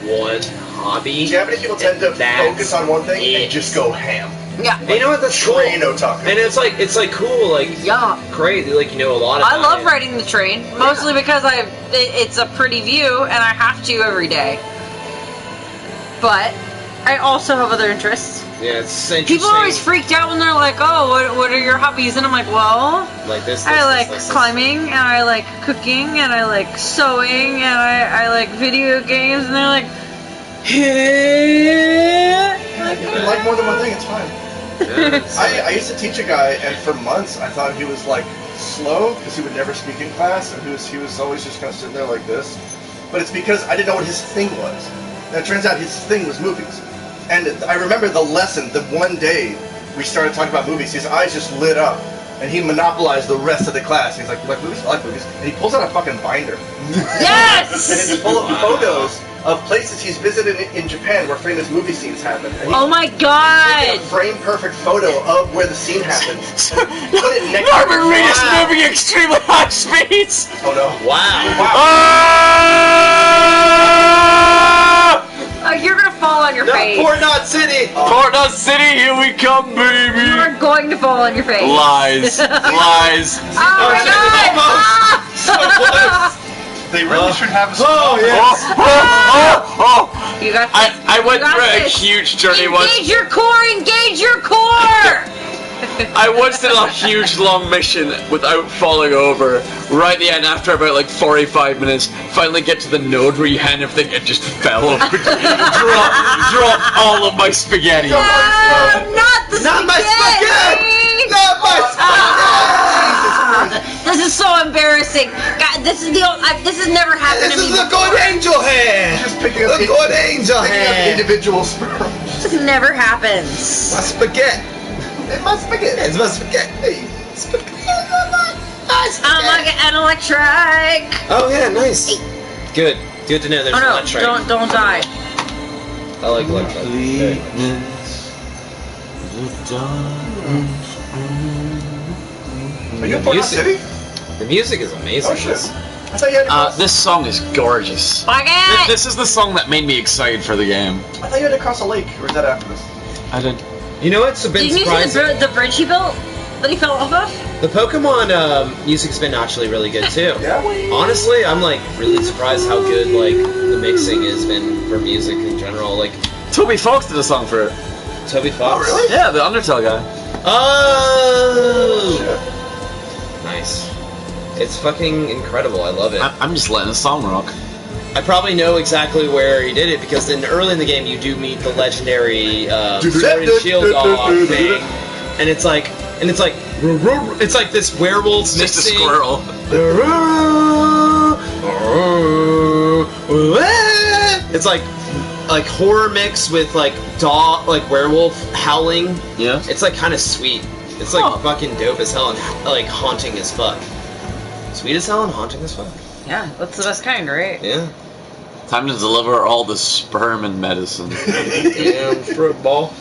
one hobby.
Japanese people tend to focus on one thing and just go ham.
Yeah.
And you know what? That's cool.
Train otaku.
And it's like cool, like
Yeah.
great. Like you know a lot about
I love
it.
riding the train, mostly because it's a pretty view, and I have to every day. But I also have other interests.
Yeah, it's interesting.
People are always freaked out when they're like, "Oh, what are your hobbies?" And I'm like, "Well,
like this.
I like climbing, and I like cooking, and I like sewing, and I like video games." And they're like, "Hey."
If you like more than one thing, it's fine. I used to teach a guy, and for months I thought he was like slow because he would never speak in class, and he was always just kind of sitting there like this. But it's because I didn't know what his thing was. And it turns out his thing was movies. And I remember the lesson, the one day we started talking about movies, his eyes just lit up, and he monopolized the rest of the class. He's like, "You like movies? I like movies." And he pulls out a fucking binder.
Yes!
And it's full of photos of places he's visited in Japan where famous movie scenes happen. And
Oh my god!
a frame perfect photo of where the scene happens. Put it next to
Norman Reed is moving extremely high speeds!
Oh no.
Wow.
Oh, you're gonna fall on your face.
Port Knot City!
Port Knot City, here we come, baby!
You are going to fall on your face.
Lies. Lies.
Oh my god! Ah!
They really should have a
Oh,
You got
I went
You got
through a
this.
huge journey once.
Engage your core! Engage your core!
I once did a huge long mission without falling over. Right at the end, after about like 45 minutes, finally get to the node where you hand everything and just fell over. Drop all of my spaghetti.
Not the spaghetti!
Not my spaghetti! Not my spaghetti!
This is so embarrassing. God, this is this has never happened
This
to me.
is the good angel hair!
Just picking up
The good angel
picking up
hair!
individual sperm.
This never happens.
My spaghetti!
It must be good.
It's my spaghetti!
I'm like an electric.
Oh yeah, nice. Good. Good to know there's
Oh no!
electric.
Don't die.
I like electric.
Are you in Port Knot City?
The music is amazing.
Oh shit. I thought you had to cross,
This song is gorgeous.
Spaghetti.
This is the song that made me excited for the game.
I thought you had to cross a lake, or is that after this?
I didn't.
You know what's been
Didn't you see
surprising?
the bridge he built that he fell off of?
The Pokemon music's been actually really good too.
Yeah?
Honestly, I'm like really surprised how good like the mixing has been for music in general. Like
Toby Fox did a song for it.
Toby Fox.
Oh, really?
Yeah, the Undertale guy.
Oh,
Shit.
nice. It's fucking incredible. I love it.
I'm just letting the song rock.
I probably know exactly where he did it because then early in the game you do meet the legendary Sword and Shield dog thing, and it's like this werewolf
It's just a
mixing.
squirrel.
It's like horror mix with like dog, like werewolf howling.
Yeah.
It's like kind of sweet. It's like
Huh.
fucking dope as hell and like haunting as fuck. Sweet as hell and haunting as fuck.
Yeah, that's the best kind, right?
Yeah.
Time to deliver all the sperm and medicine.
Damn fruit ball.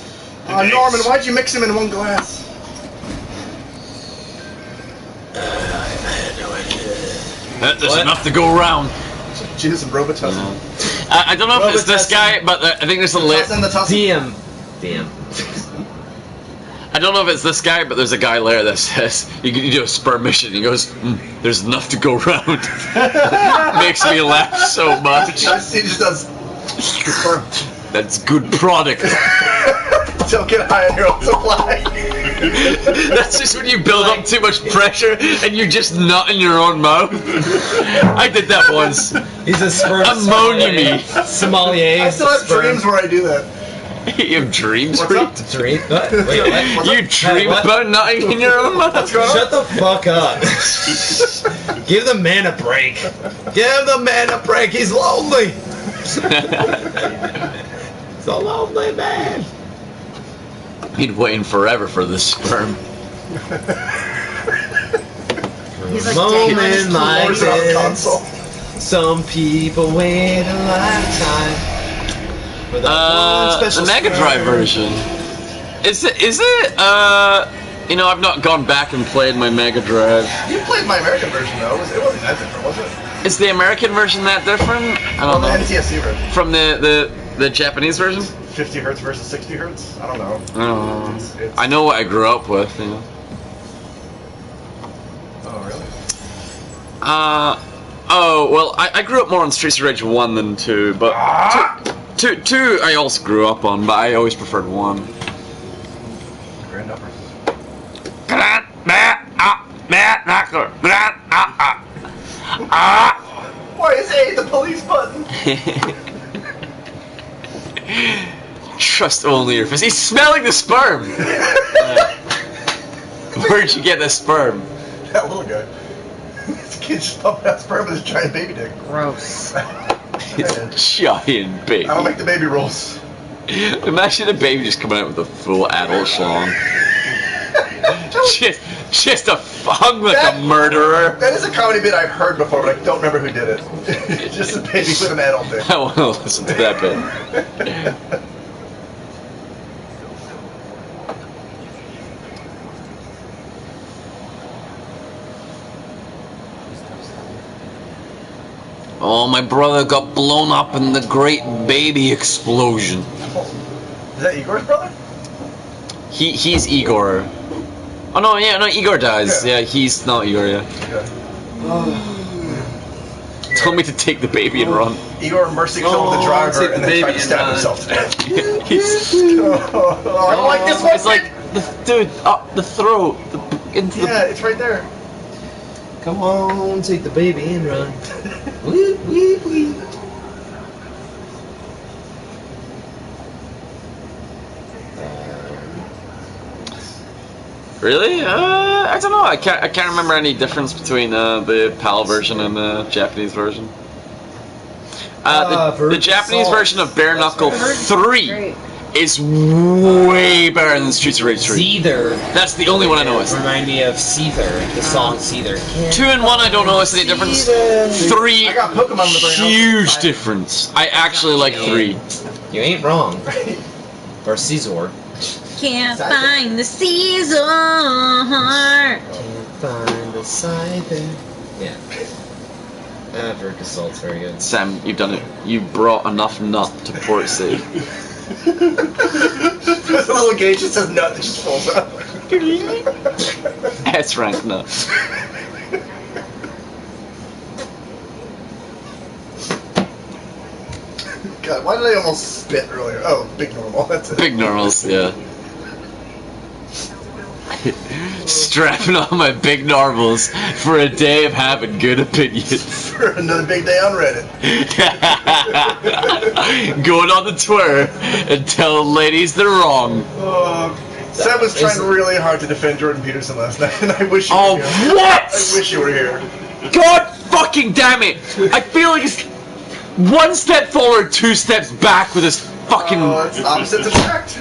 Norman, why'd you mix them in one glass?
There's
What?
enough to go around.
Jizz and Robitussin.
I don't know if it's this guy, but I think there's a
Toss in the toss.
DM. DM.
I don't know if it's this guy, but there's a guy there that says you can do a sperm mission. He goes, "There's enough to go round." Makes me laugh so much.
He just does sperm.
That's good product.
Don't get high on your own supply.
That's just when you build up too much pressure and you just nut in your own mouth. I did that once.
He's a sperm
ammonia
sommelier.
I still have dreams where I do that.
You have dreams?
What's up?
Dream? What? Wait, what?
You dream about nutting in your own mouth?
Shut the fuck up. Give the man a break. Give the man a break. He's lonely. He's a lonely man.
Been waiting forever for this sperm.
He's like,
Moment like
Lord's on
this.
console.
Some people wait a lifetime for that one special
the Mega Drive version. Is it? You know, I've not gone back and played my Mega Drive.
You played my American version though. It wasn't that different, was it?
Is the American version that different? I don't know.
The NTSC version.
From the Japanese version?
50 hertz versus 60 hertz? I don't know.
I don't know.
It's-
I know what I grew up with. You know.
Oh, really?
Oh well, I grew up more on Streets of Rage 1 than 2, but two I also grew up on, but I always preferred 1.
Grand numbers. Why is A the police button?
Trust only your fist. He's smelling the sperm! Where'd you get the sperm?
That little guy. This kid's just pumping out sperm with his giant baby dick.
Gross.
It's giant baby.
I don't make the baby rolls.
Imagine a baby just coming out with a full adult schlong. just hung like a murderer.
That is a comedy bit I've heard before, but I don't remember who did it. Just a baby with an adult dick.
I want to listen to that bit. Oh, my brother got blown up in the great baby explosion.
Is that Igor's brother?
He's Igor. Oh no, yeah, no, Igor dies. Yeah, he's not Igor, yeah. Told me to take the baby and run.
Igor mercy killed the driver and then tried to stab himself to death. I don't like this one.
It's like, the throat, into
Yeah, it's right there.
Come on, take the baby and run. Wee, wee, wee.
Really? I don't know. I can't remember any difference between the PAL version and the Japanese version. The Japanese version of Bare Knuckle 3 is way better than Streets of Rage 3.
Seether.
That's the only one I know.
Remind me of Seether, the song Seether.
2 and 1 I don't notice any difference. 3,
I got Pokemon in the brain.
huge difference. I actually like 3.
You ain't wrong. Or Caesar.
Can't find the Caesar.
Can't find the Scyther. Yeah. Veric Assault's very good.
Sam, you've done it. You brought enough nut to port save.
There's a little gauge that says nut that just falls out.
S rank nut.
God, why did I almost spit earlier? Oh, big normal, that's it.
Big normals, yeah. Strapping on my big normals for a day of having good opinions.
For another big day on Reddit.
Going on the Twitter and telling ladies they're wrong.
Sam was trying really hard to defend Jordan Peterson last night, and I wish you were here.
Oh, what?
I wish you were here.
God fucking damn it! I feel like it's 1 step forward, 2 steps back with this fucking...
It's opposites attract.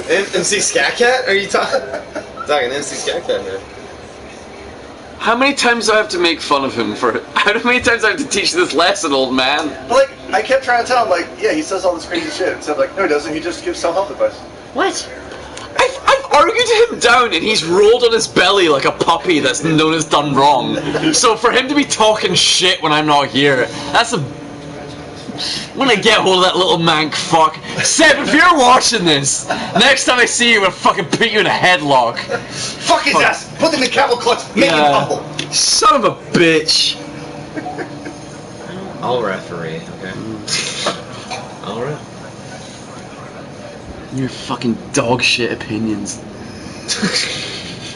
MC Scat Cat? Are you talking MC Scat Cat here?
How many times do I have to make fun of him for... How many times do I have to teach this lesson, old man?
But, like, I kept trying to tell him, like, yeah, he says all this crazy shit. Instead of, like, no, he doesn't. He just gives self-help advice.
What?
I've argued him down and he's rolled on his belly like a puppy that's known as done wrong. So for him to be talking shit when I'm not here, that's a When I get hold of that little mank fuck. Seb, if you're watching this, next time I see you, I'm gonna fucking put you in a headlock.
Fuck his ass! Put him in camel clutch, make him humble!
Son of a bitch.
I'll referee, okay? I'll ref.
Your fucking dog shit opinions.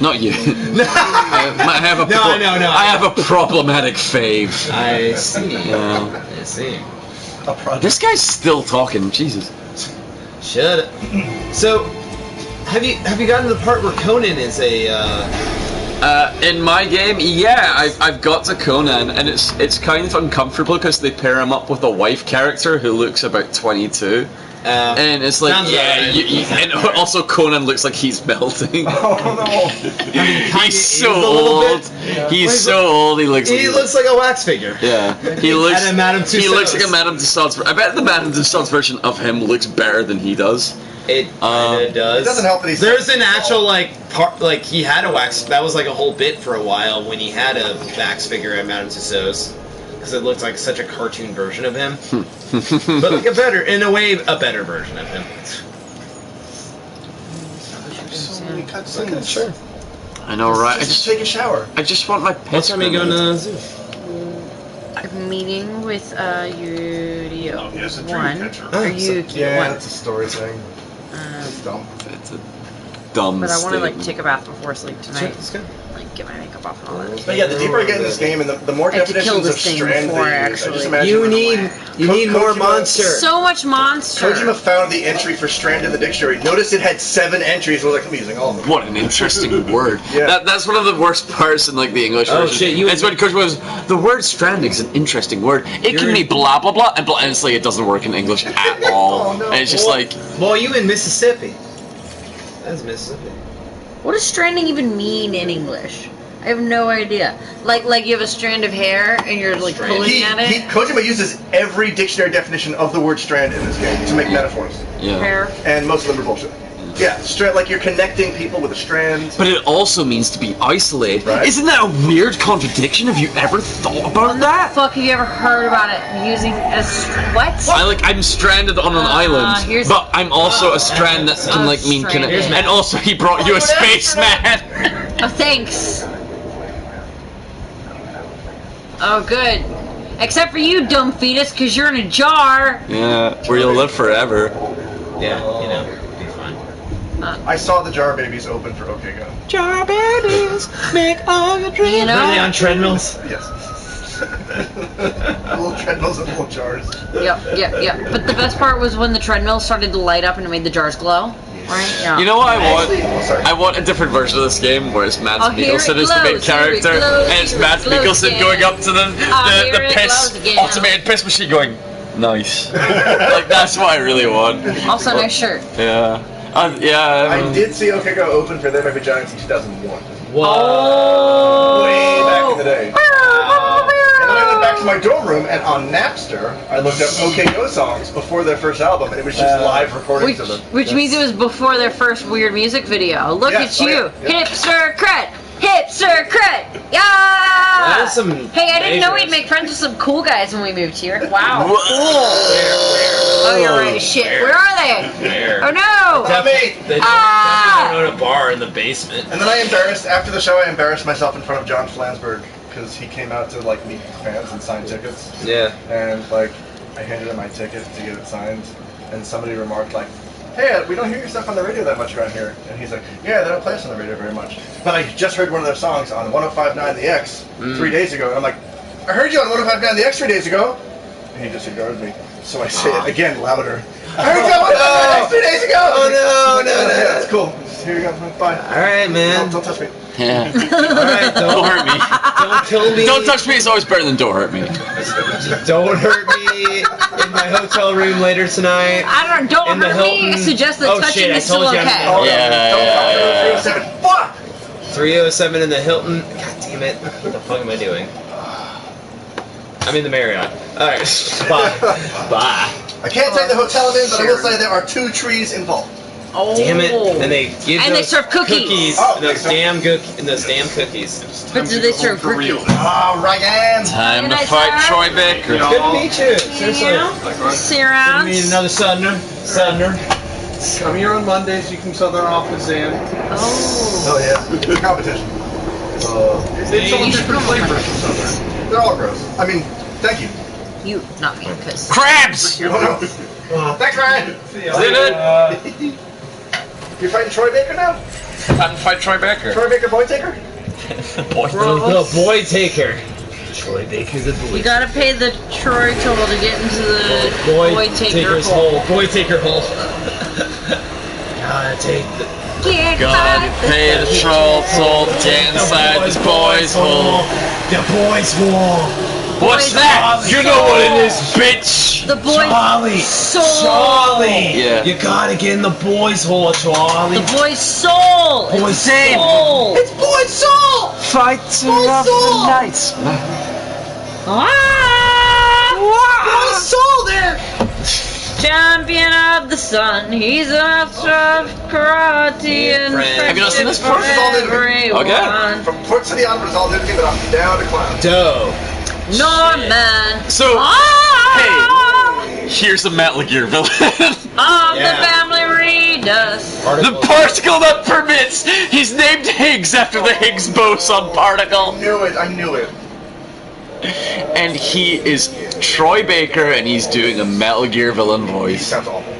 Not you. I have a I have a problematic fave.
I see.
Yeah.
I see.
This guy's still talking. Jesus.
Shut up. So, have you gotten to the part where Conan is a?
In my game, yeah, I've got to Conan, and it's kind of uncomfortable because they pair him up with a wife character who looks about 22. And it's like, yeah, and also Conan looks like he's melting.
Oh no!
He's so old. He's so old. He looks
like a wax figure.
Yeah, he looks.
And a Madame Tussauds.
He looks like a Madame Tussauds. I bet the Madame Tussauds version of him looks better than he does.
It kinda does.
It doesn't help that he's.
There's an actual part he had a wax. That was like a whole bit for a while when he had a wax figure at Madame Tussauds. Because it looked like such a cartoon version of him, but like a better version of him.
So many cutscenes. Sure.
I know, right?
Just take a shower.
I just want my
What
piss.
time are you going to the zoo?
I'm meeting with Yurio.
Oh, yes, a dream
One.
catcher.
Or Yuki.
Yeah,
One.
that's a story thing. It's dumb.
It's a dumb.
But I want to like
statement.
take a bath before sleep tonight.
It's good.
Like get my makeup off and all that.
But yeah, the deeper I get in this game, and the more
I have to kill
definitions of
this thing
Strand
before I
that you use, I just
actually-
imagine
You
when,
need more
Kojima-
monster.
So much monster.
Kojima found the entry for Strand in the dictionary. Noticed it had 7 entries. I was like, I'm using all of them.
What an interesting word.
Yeah.
That's one of the worst parts in like the English
Oh,
version.
shit,
It's when Kojima was the word stranding is an interesting word. It can mean blah blah blah and it's like it doesn't work in English at all.
Oh, no.
And it's just like
Well, you in Mississippi? That's Mississippi.
What does stranding even mean in English? I have no idea. Like you have a strand of hair and you're like pulling at it.
Kojima uses every dictionary definition of the word strand in this game to make metaphors.
yeah.
Hair.
And most of them are bullshit. Yeah, strand, like you're connecting people with a strand.
But it also means to be isolated.
Right.
Isn't that a weird contradiction? Have you ever thought about that?
Fuck, have you ever heard about it using as what?
I'm stranded on an island,
here's-
but I'm also a strand that can like mean
stranded.
connect. And also he brought you a spaceman.
Oh, thanks. Oh, good. Except for you, dumb fetus, because you're in a jar.
Yeah, where you'll live forever.
Yeah, you know, be fine.
I saw the jar babies open for OK Go.
Jar babies make all your dreams.
You know?
Are they on treadmills?
Yes. Little treadmills and little jars.
Yep. But the best part was when the treadmill started to light up and it made the jars glow. Right? Yeah.
You know what I want?
Sorry.
I want a different version of this game where it's Mads
Oh, here
Mikkelsen
it
is the main
glows, here it
character,
glows,
and it's
here it
Mads
glows
Mikkelsen
again.
going up to
Here
the
it
piss
glows again.
automated piss machine going, nice. Like that's what I really want.
Also, nice shirt.
Yeah. Yeah.
I did see OK Go open for There Might Be Giants in 2001.
Whoa!
Way back in the day. And then I went back to my dorm room, and on Napster, I looked up OK Go songs before their first album, and it was just live recordings of them.
Which means it was before their first weird music video. Look
Yes,
at you.
oh, yeah.
Hipster cred! Hipster cred! Yeah!
That is some
Hey, I didn't know we'd
dangerous-
make friends with some cool guys when we moved here. Wow.
Whoa.
Oh, you're right. Shit. Where are they?
Where?
Oh, no!
Me!
They
Ah!
definitely own a bar in the basement.
And then I embarrassed, after the show, I embarrassed myself in front of John Flansburgh, because he came out to, like, meet fans and sign tickets.
Yeah.
And, like, I handed him my ticket to get it signed, and somebody remarked, like, hey, we don't hear your stuff on the radio that much around here. And he's like, yeah, they don't play us on the radio very much. But I just heard one of their songs on 105.9 The X 3 days ago, and I'm like, I heard you on 105.9 The X 3 days ago. And he just ignored me. So I say it again, louder. I heard you on 105.9 The X 3 days ago!
Oh, no.
Yeah, it's cool. Here you go, bye.
Alright, man.
Don't touch me.
Yeah.
Alright,
Don't hurt me.
Don't kill me.
Don't touch me is always better than don't hurt me.
Don't hurt me in my hotel room later tonight.
I don't
In the
hurt me.
Hilton.
Suggest that
Oh,
touching
shit, I
is still
told you I'm-
okay.
Oh,
Yeah.
Don't touch me. Fuck!
307 in the Hilton. God damn it. What the fuck am I doing? I'm in the Marriott. Alright. Bye. Bye.
I can't say the hotel name, but I will say there are 2 trees involved.
Oh.
Damn it! And they give
And they
those
serve cookies.
Oh,
those damn cookies.
But do they serve cookies?
Oh, Ryan!
Time to
Good night,
fight
sir.
Troy Baker.
Good to meet you. Seriously.
See you around.
Need another Southerner. Come here on Mondays. You can Southern off with Zan.
Oh.
Oh yeah, it's competition.
It's all different flavors from Southern.
They're all gross. I mean, thank you.
You, not me, because.
Crabs!
Thanks, Ryan.
Did it?
You're fighting Troy Baker now?
Time to fight Troy Baker.
Troy Baker, boy taker?
Boy.
The boy taker. Troy Baker, the boy.
You gotta pay the Troy toll to get into the
Boy
taker
taker's
hole.
hole. Boy taker hole. Gotta take the.
Can't
Gotta
fight
pay the troll toll to get inside this boy's hole.
The boys' hole.
What's that? You know what it is, bitch!
the boy's
Charlie.
soul.
Charlie.
Yeah.
You gotta get in the boys' hole, Charlie.
The boy's soul.
Boy's
It's
soul.
soul.
It's boy's soul.
Fighter of the night.
Boy's soul there.
Champion of the sun, he's a master of karate and
Have you not seen this
friendship
before?
for everyone.
Okay.
From Port City onwards, all did give it up, down to clown.
Dope.
Norman.
So,
Ah!
hey, here's a Metal Gear villain.
Of
Yeah.
the family Redus.
The particle that permits. He's named Higgs after the Higgs boson particle.
I knew it.
And he is Troy Baker, and he's doing a Metal Gear villain
He
voice.
sounds awful.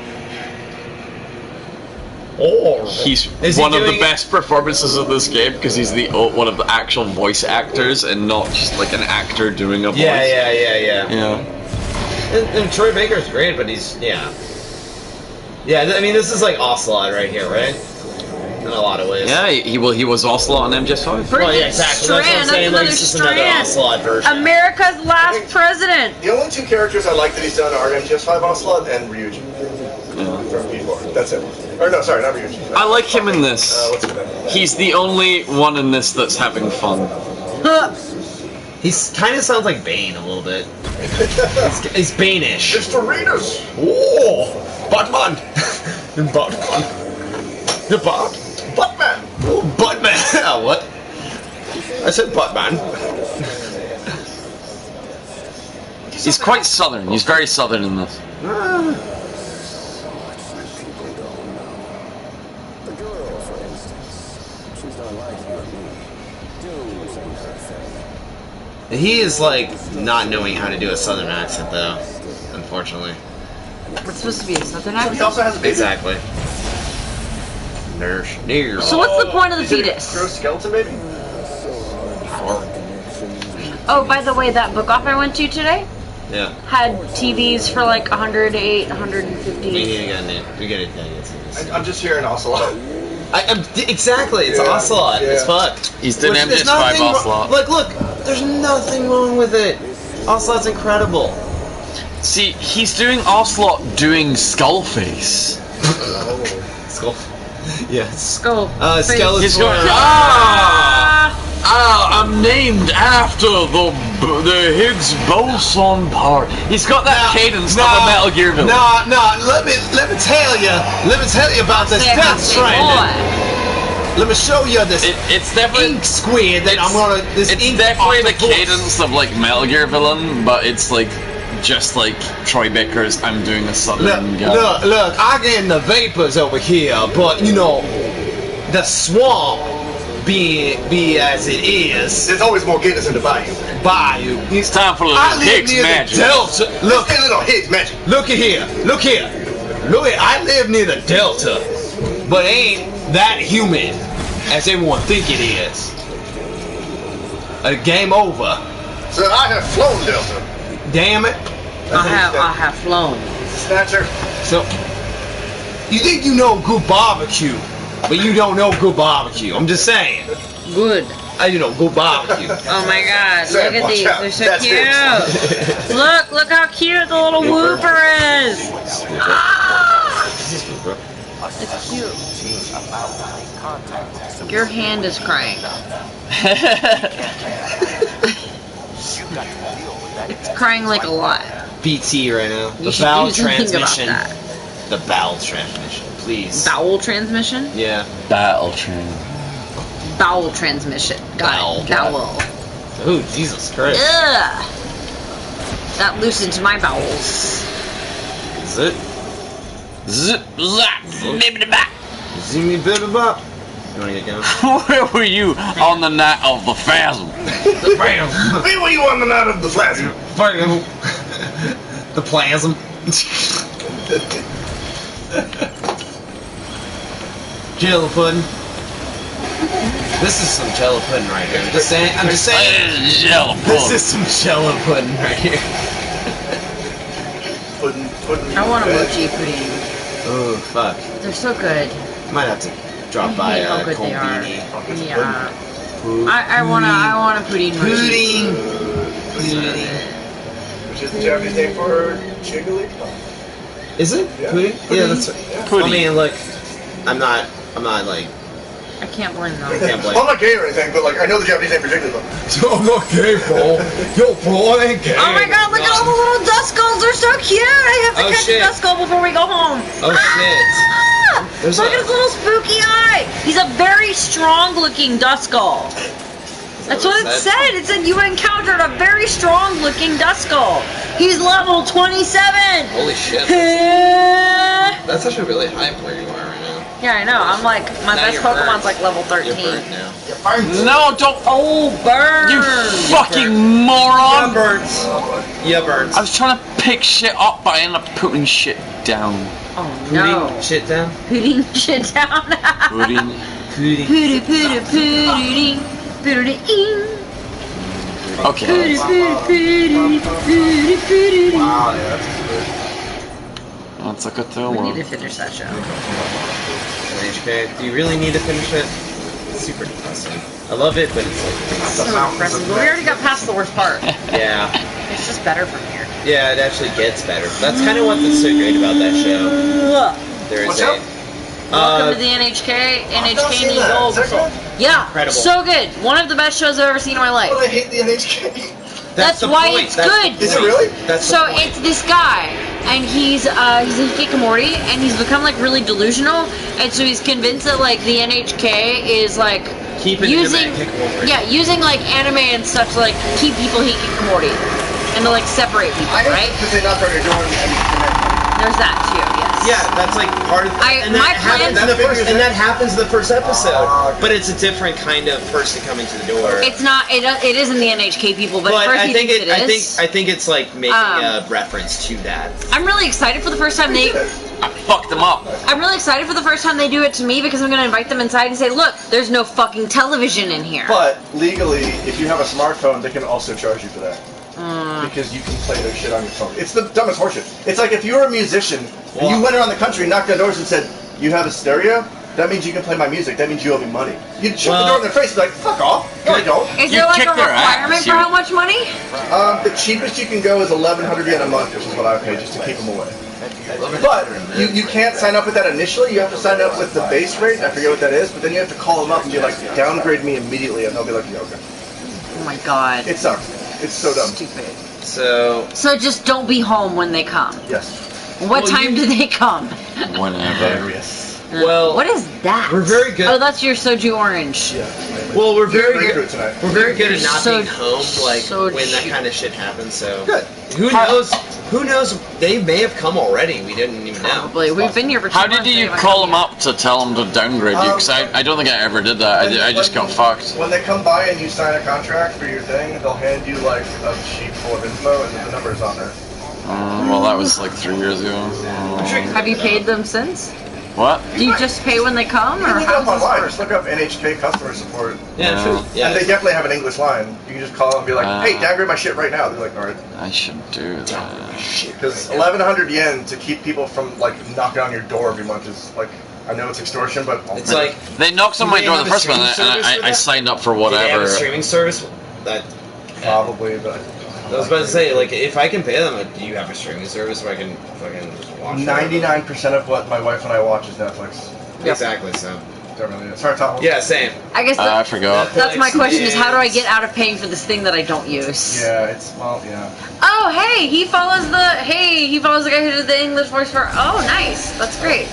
He's
Is he
one of the
doing it-
best performances of this game because he's the one of the actual voice actors and not just like an actor doing a voice.
Yeah.
Yeah.
And Troy Baker's great, but he's yeah. I mean, this is like Ocelot right here, right? In a lot of ways.
Yeah, he was Ocelot on MGS5.
Well, yeah, exactly. That's what I'm
Strand,
saying. Like,
that's
it's just
another
another
Strand.
Ocelot version.
America's last president.
The only two characters I like that he's done are MGS5 Ocelot and Ryuji from P4. That's it. Or no, sorry, not Ryuji.
I like him in this.
What's his name?
He's the only one in this that's having fun.
He kind of sounds like Bane a little bit. He's Bane-ish.
It's Doritos!
Oh, Batman! Batman. The Bat.
Batman!
Oh, Batman! What? I said Batman.
He's quite southern. He's very southern in this.
He is like not knowing how to do a southern accent though, unfortunately.
What's supposed to be a southern
He
accent?
also has a baby.
Exactly. Nurse. Near.
So what's the point of the
Is it a
fetus?
gross skeleton baby?
Oh, by the way, that book off I went to today
Yeah.
had TVs for like 108,
We
150.
need to get in. We gotta get this.
I'm just hearing Ocelot.
Exactly. It's
Yeah.
Ocelot.
Yeah.
It's fuck.
He's the
There's
MGS5
nothing
Ocelot.
Like, look. There's nothing wrong with it. Ocelot's incredible.
See, he's doing Ocelot doing Skullface.
Skull. Yes.
Skull.
Skeletor.
He's going, I'm named after the Higgs boson part. He's got that cadence of a Metal Gear villain.
No. Let me tell you about this Death Stranding. Let me show you this
It's definitely
ink squid that I'm gonna. This
It's
ink
definitely the
octopus.
cadence of like Metal Gear villain, but it's like just like Troy Baker's I'm doing a southern guy.
Look, I get in the vapors over here, but you know, the swamp be as it is.
There's always more gators in the bayou.
It's time for a
I
little
live
Higgs
near
magic.
the Delta. Look,
Hey, little Higgs magic.
look at here. I live near the Delta, but ain't that human as everyone think it is. Game over.
So I have flown Delta.
Damn it.
I have flown.
Snatcher.
So, you think you know good barbecue, but you don't know good barbecue. I'm just saying.
Good.
You know good barbecue.
Oh my god,
Sam,
look at
watch
these.
out.
They're so
That's
cute. Look how cute the little whooper is. It's cute. Your hand is crying. It's crying like a lot.
BT right now.
You
The
should
valve
do something about
transmission.
that.
The valve transmission. please.
Bowel transmission?
Yeah.
Battle train.
Bowel transmission. Got it. Bowel.
Oh, Jesus Christ.
Ugh. That loosened my bowels.
Zip.
Zip, zap, bibbidi bap.
Zimmy bibbidi bop. You wanna get going?
Where were you on the night of the Phasm?
Where were you on the night of the plasma?
The plasm. Jello pudding. This is some Jello pudding right here. I'm just saying.
Jello
This
pudding.
is some Jello pudding right here.
Pudding.
I want a mochi pudding.
Oh fuck.
They're so good.
Might have to drop by
how good they are.
Combini.
Yeah. I want a pudding mochi.
Pudding.
Which is the Japanese name for Jigglypuff.
Is it?
Yeah.
Pudding? Yeah, that's right.
Pudding.
I mean, look, I'm not like,
I can't blame them.
I can't blame.
Well, I'm not gay or anything, but like I know the Japanese name for Jigglypuff.
I'm not gay, bro. Yo, bro, I ain't gay.
Oh my god, look at all the little dust skulls. They're so cute. I have to
Oh,
catch
shit.
a dust skull before we go home.
Oh shit. There's
Look at his little spooky eye. He's a very strong looking dust skull. That's what it said. It said you encountered a very strong looking dust skull. He's level 27.
Holy shit. That's actually really high where you are right now.
Yeah, I know. I'm like, my
Now
best
you're
Pokemon's
burnt.
like level 13.
You're burnt now.
No, don't.
Oh, burn.
You fucking moron.
Yeah, burns.
I was trying to pick shit up, but I ended up putting shit down.
Oh, no.
Shit down.
Putting shit down.
Pudding.
Pudding.
Pudding, pudding, pudding. Pudding.
Okay.
Pudding, pudding, pudding, pudding, pudding.
Wow, yeah, that's good.
That's a good
We need to
one.
finish that show.
NHK. Do you really need to finish it? It's super depressing. I love it, but it's like,
So impressive. But we already got past the worst part.
yeah.
It's just better from here.
Yeah, it actually gets better. That's kind of what's so great about that show. There is
What's
a.
up?
Welcome to the NHK
seen that.
Gold.
Is that good?
Yeah,
Incredible.
so good. One of the best shows I've ever seen in my life.
But I hate the NHK.
That's
the
why
point.
it's
That's
good.
the
Is it
point.
really?
That's
So
the point.
it's this guy, and he's a hikikomori, and he's become like really delusional, and so he's convinced that like the NHK is like
Keeping
using
him at Hikikomori.
using like anime and stuff to like keep people hikikomori and to like separate people,
I hate
right?
because they knock on your door and
There's that too, yes.
Yeah, that's like part of.
My
that happens
plan-
in the first, and that happens in the first episode.
okay.
But it's a different kind of person coming to the door.
It's not. It isn't the NHK people, but,
But
at first
I
he
think
thinks it is.
I think it's like making a reference to that.
I'm really excited for the first time they.
I fucked them up.
I'm really excited for the first time they do it to me because I'm gonna invite them inside and say, look, there's no fucking television in here.
But legally, if you have a smartphone, they can also charge you for that. Because you can play their shit on your phone. It's the dumbest horseshit. It's like if you were a musician and you went around the country and knocked on doors and said, you have a stereo? That means you can play my music. That means you owe me money. You'd shut the door in their face and be like, fuck off. No, I don't.
Is
You
there like
kick
a
their
requirement
ass,
for
you-
how much money?
The cheapest you can go is 1,100 yen a month, which is what I pay just to keep them away. But you can't sign up with that initially. You have to sign up with the base rate. I forget what that is. But then you have to call them up and be like, downgrade me immediately. And they'll be like, yeah, okay.
Oh my god.
It sucks. It's so dumb.
Stupid.
So
So just don't be home when they come.
Yes.
What time do they come?
Whenever.
Yes.
well,
What is that?
we're very good.
Oh, that's your soju orange.
Yeah.
well, we're very
We're
good.
tonight.
We're very good at not
So-
being home, like
so
when that
cheap.
kind of shit happens. So
Good.
who knows? Who knows? They may have come already. We didn't even know.
Probably. We've been here for 2
How
months.
did you
they haven't
call
come
them
yet.
up to tell them to downgrade you? Because I don't think I ever did that. I just got fucked.
When they come by and you sign a contract for your thing, they'll hand you like a sheet full of info and the number's on there.
Well, that was like 3 years ago.
Have you paid them since?
What?
Do you just pay when they come,
You
or
can look it
how
up
does this
online.
work?
Just look up NHK customer support.
Yeah, true. Yeah.
And they definitely have an English line. You can just call them and be like, hey,
Ah.
downgrade my shit right now. They're like, alright.
I should do that.
Because 1,100 yen to keep people from like knocking on your door every month is like, I know it's extortion, but
It's like
They knocked on
Do
my
they
door
have
the
a
first one,
streaming
and
service for
I
that?
signed up for
do they have
whatever.
a streaming service? That
probably, but
I was about to say, like, if I can pay them, do you have a streaming service where I can fucking watch it?
99% of what my wife and I watch is Netflix.
Exactly. So.
Don't really. It's our top one.
Yeah, same.
I guess
I forgot.
that's my question: is how do I get out of paying for this thing that I don't use?
Yeah, it's well, yeah.
Oh, hey, he follows the guy who did the English voice for. Oh, nice. That's great.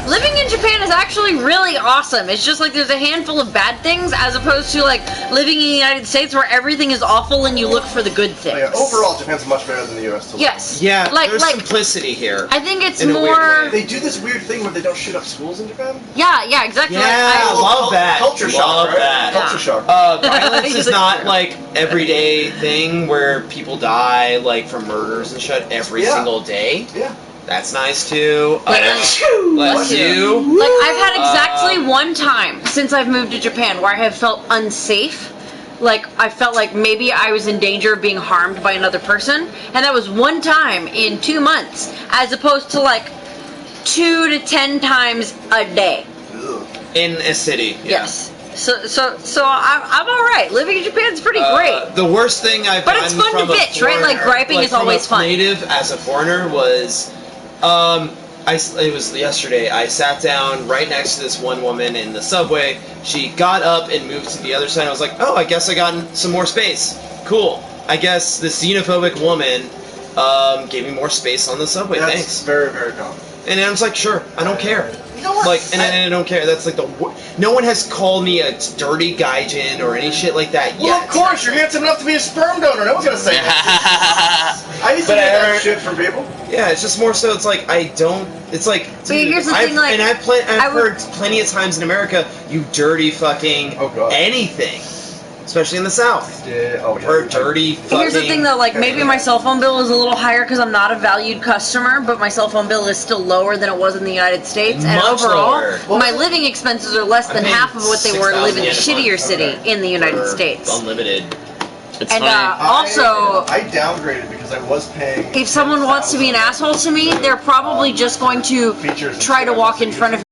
Living in Japan is actually really awesome. It's just like there's a handful of bad things as opposed to like living in the United States where everything is awful and you look for the good things.
Yeah, overall, Japan's much better than the US. To live.
Yes.
Yeah,
Like-
there's
like-
simplicity here.
I think it's
in a weird
more.
way.
They do this weird thing where they don't shoot up schools in Japan.
Yeah, exactly.
Yeah,
Like,
I love that.
Culture shock,
Love
right?
that.
Culture shock.
Violence is not like everyday thing where people die like from murders and shit every
Yeah.
single day.
Yeah.
That's nice too.
Bless
Bless you.
Like, I've had exactly one time since I've moved to Japan where I have felt unsafe. Like, I felt like maybe I was in danger of being harmed by another person. And that was one time in 2 months, as opposed to like 2 to 10 times a day.
In a city. Yeah.
Yes. So I'm all right. Living in Japan's pretty great.
The worst thing I've
But
done
it's fun to
from a
bitch, right? Like,
foreigner-
griping is
from
always
a
fun.
Native as a foreigner was, it was yesterday. I sat down right next to this one woman in the subway. She got up and moved to the other side. I was like, oh, I guess I got some more space. Cool. I guess this xenophobic woman gave me more space on the subway.
That's
Thanks.
very, very common.
And I was like, sure, I don't care.
You know what?
Like, and I don't care. That's like no one has called me a dirty gaijin or any shit like that
Well,
yet.
of course, you're handsome enough to be a sperm donor. No one's gonna say that. I used to
But
get
I
that
heard-
shit from people.
Yeah, it's just more so. It's like I don't. It's like.
But here's the thing, like,
I've heard plenty of times in America, you dirty fucking
God.
anything, especially in the South.
Yeah. Oh,
I've heard dirty fucking.
Here's the thing though, like maybe my cell phone bill is a little higher because I'm not a valued customer, but my cell phone bill is still lower than it was in the United States. And
Much
overall,
lower.
my living expenses are less than
paying
half of what they were to live in a
6,000 yen a
shittier
month.
city in the United
For
States.
Unlimited.
It's
And
funny.
also,
I downgraded because I was paying.
if someone wants to be an asshole to me, they're probably just going to
Features and
try to
shit.
walk in front of